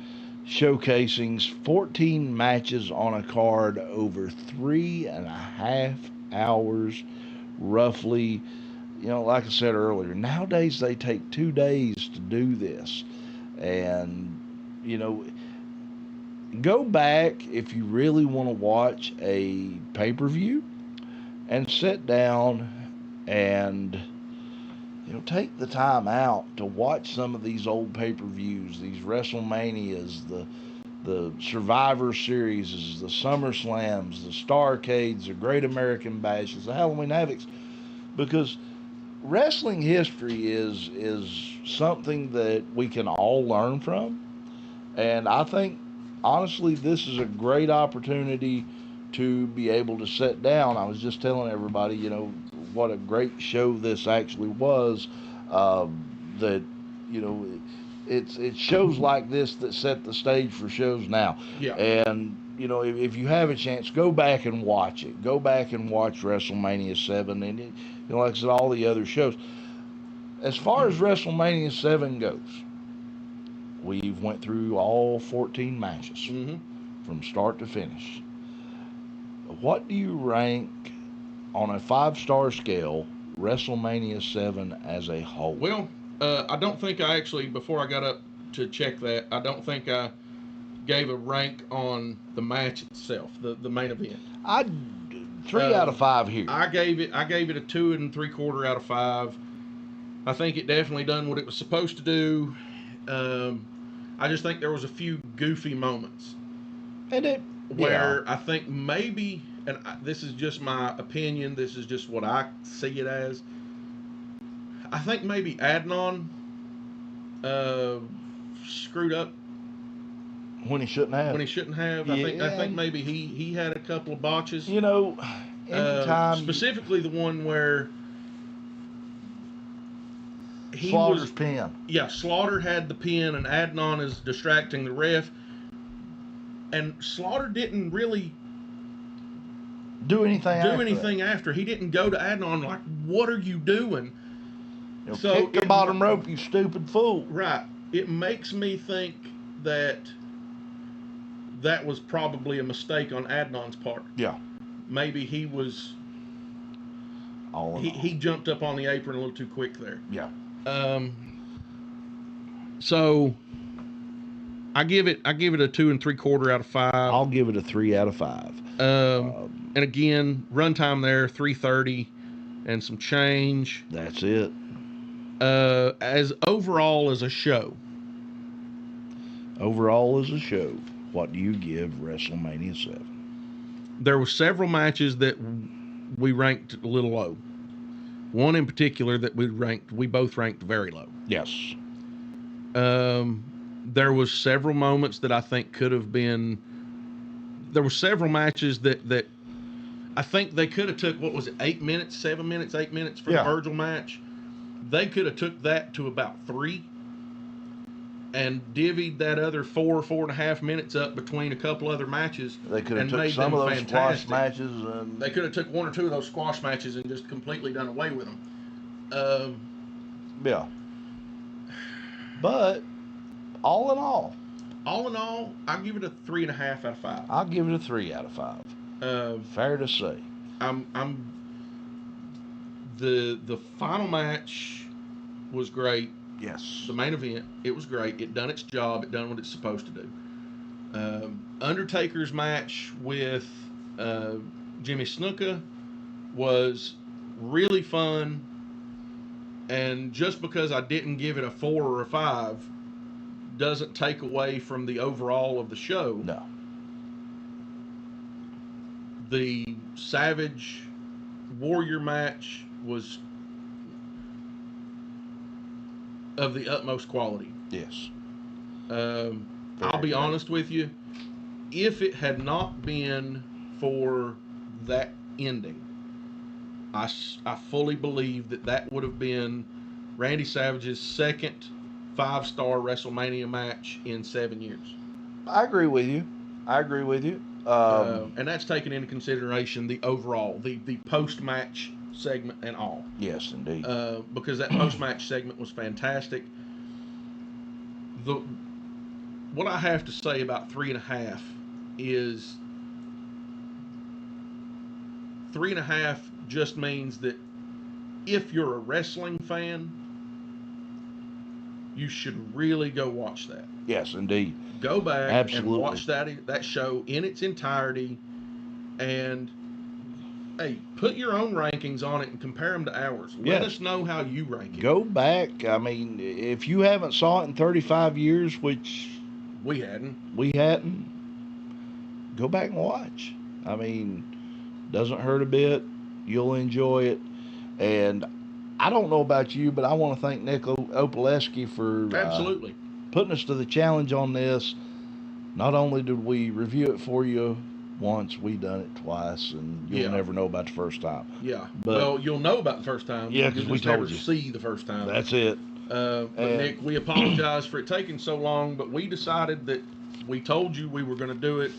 B: showcasing 14 matches on a card over 3.5 hours, roughly. Like I said earlier, nowadays they take 2 days to do this. And, go back if you really want to watch a pay-per-view and sit down and, take the time out to watch some of these old pay-per-views, these WrestleManias, the Survivor Series, the SummerSlams, the Starcades, the Great American Bashes, the Halloween Havocs, because wrestling history is something that we can all learn from. And I think, honestly, this is a great opportunity to be able to sit down. I was just telling everybody, what a great show this actually was. That, it's shows like this that set the stage for shows now.
C: Yeah.
B: And, if you have a chance, go back and watch it. Go back and watch WrestleMania 7 and, like I said, all the other shows. As far as WrestleMania 7 goes, we've went through all 14 matches from start to finish. What do you rank on a 5-star scale WrestleMania 7 as a whole?
C: Well, I don't think I actually, before I got up to check that, I don't think I gave a rank on the match itself, the main event.
B: 3 out of 5 here.
C: I gave it a 2 3/4 out of 5. I think it definitely done what it was supposed to do. I just think there was a few goofy moments. Where I think maybe, and this is just my opinion, this is just what I see it as, I think maybe Adnan screwed up
B: when he shouldn't have.
C: I think maybe he had a couple of botches.
B: Anytime.
C: Specifically the one where
B: Slaughter's pin.
C: Yeah, Slaughter had the pin and Adnan is distracting the ref. And Slaughter didn't really
B: do anything
C: after. He didn't go to Adnan like, what are you doing?
B: Kick the bottom rope, you stupid fool.
C: Right. It makes me think that was probably a mistake on Adnan's part.
B: Yeah.
C: Maybe he was
B: All in all.
C: He jumped up on the apron a little too quick there.
B: Yeah.
C: So I give it a 2 3/4 out of 5.
B: I'll give it a 3 out of 5.
C: And again, runtime there 3:30 and some change.
B: That's it.
C: As overall as a show.
B: Overall as a show, what do you give WrestleMania 7?
C: There were several matches that we ranked a little low. One in particular that we both ranked very low.
B: Yes.
C: There was several moments that I think could have been. There were several matches that I think they could have took, what was it, 8 minutes, 7 minutes, 8 minutes for the Virgil match. They could have took that to about 3 and divvied that other 4.5 minutes up between a couple other matches.
B: They could have
C: and
B: took
C: made
B: some
C: them
B: of those
C: fantastic.
B: squash matches. And
C: They could have took 1 or 2 of those squash matches and just completely done away with them.
B: Yeah. But all in all,
C: I give it a 3.5 out of 5.
B: I'll give it a 3 out of 5. Fair to say.
C: The final match was great.
B: Yes.
C: The main event, it was great. It done its job. It done what it's supposed to do. Undertaker's match with Jimmy Snuka was really fun. And just because I didn't give it a 4 or a 5 doesn't take away from the overall of the show.
B: No.
C: The Savage Warrior match was of the utmost quality.
B: Yes.
C: I'll be honest with you. If it had not been for that ending, I fully believe that would have been Randy Savage's second 5-star WrestleMania match in 7 years.
B: I agree with you.
C: And that's taken into consideration the overall, the post-match segment and all.
B: Yes, indeed.
C: Because that post-match segment was fantastic. What I have to say about 3.5 is 3.5 just means that if you're a wrestling fan, you should really go watch that.
B: Yes, indeed.
C: Go back
B: Absolutely.
C: and watch that show in its entirety, and hey, put your own rankings on it and compare them to ours. Let us know how you rank it.
B: Go back. I mean, if you haven't saw it in 35 years, which
C: we hadn't,
B: go back and watch. I mean, doesn't hurt a bit. You'll enjoy it. And I don't know about you, but I want to thank Nick Opalewski for
C: absolutely
B: putting us to the challenge on this. Not only did we review it for you once, we done it twice, and you'll never know about the first time.
C: Yeah.
B: But,
C: well, you'll know about the first time.
B: Yeah, because we told
C: never
B: you.
C: See the first time.
B: That's it.
C: But Nick, we apologize for it taking so long, but we decided that we told you we were going to do it.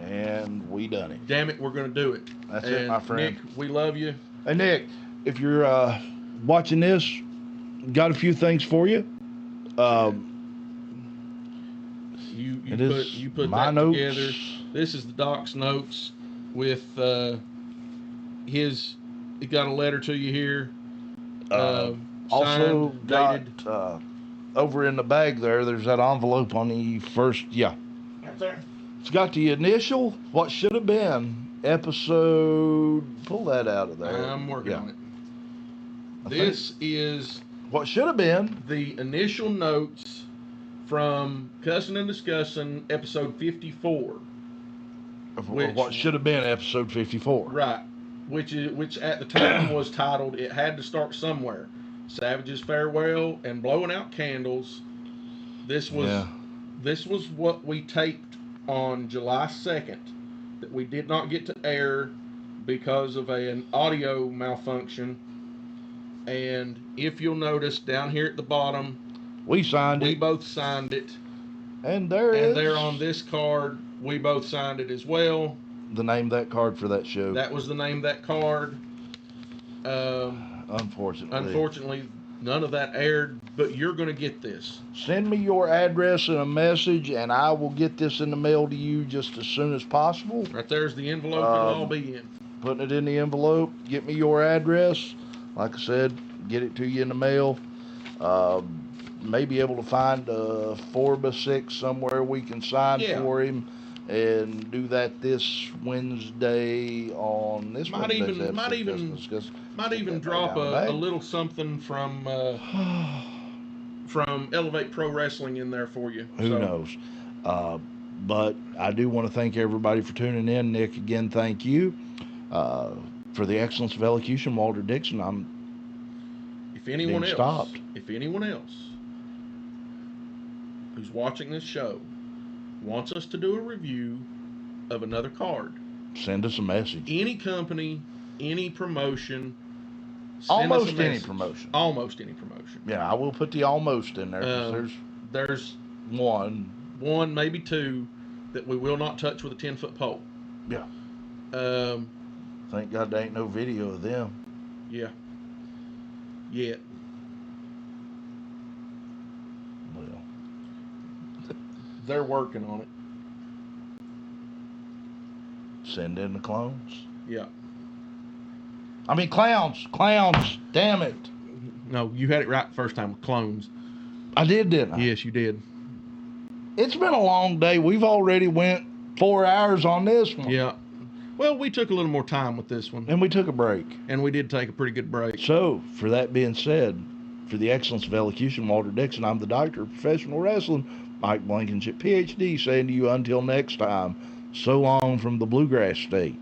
B: And we done it.
C: Damn it, we're going to do it.
B: That's it, my friend.
C: Nick, we love you.
B: Hey, Nick, if you're watching this, got a few things for you.
C: You put
B: my
C: that
B: notes.
C: together. This is the doc's notes with he got a letter to you here.
B: Also
C: signed,
B: got
C: dated.
B: over in the bag there's that envelope on the first,
C: That's there.
B: It's got the initial, what should have been, episode, pull that out of there.
C: I'm working on it.
B: I
C: This is
B: what should have been
C: the initial notes from Cussin Discussin, episode 54.
B: of what should have been episode 54.
C: Right. Which at the time was titled "It Had to Start Somewhere." Savage's farewell and blowing out candles. This was what we taped on July 2nd that we did not get to air because of an audio malfunction. And if you'll notice down here at the bottom,
B: we signed
C: we
B: it.
C: both signed it.
B: And there
C: on this card, we both signed it as well.
B: the name of that card for that show.
C: That was the name of that card. Unfortunately, none of that aired, but you're going to get this.
B: Send me your address and a message, and I will get this in the mail to you just as soon as possible.
C: Right there's the envelope it'll all be in.
B: putting it in the envelope. Get me your address. Like I said, get it to you in the mail. May be able to find a 4x6 somewhere we can sign for him, and do that this Wednesday on this Wednesday's episode.
C: Might even drop a little something from Elevate Pro Wrestling in there for you.
B: Who knows? But I do want to thank everybody for tuning in. Nick, again, thank you for the excellence of elocution. Walter Dixon,
C: If anyone else who's watching this show wants us to do a review of another card,
B: send us a message.
C: Any company, any promotion,
B: almost any promotion. Yeah, I will put the almost in there, because
C: there's
B: one,
C: maybe two that we will not touch with a 10-foot pole.
B: Yeah. Thank God there ain't no video of them.
C: Yeah. Yet.
B: Well,
C: they're working on it.
B: Send in the clones.
C: Yeah.
B: I mean, clowns, damn it.
C: No, you had it right the first time with clones.
B: I did, didn't I?
C: Yes, you did.
B: It's been a long day. We've already went 4 hours on this one.
C: Yeah. Well, we took a little more time with this one.
B: And we took a break.
C: And we did take a pretty good break.
B: So, for that being said, for the excellence of elocution, Walter Dixon, I'm the Doctor of Professional Wrestling, Mike Blankenship, PhD, saying to you until next time, so long from the Bluegrass State.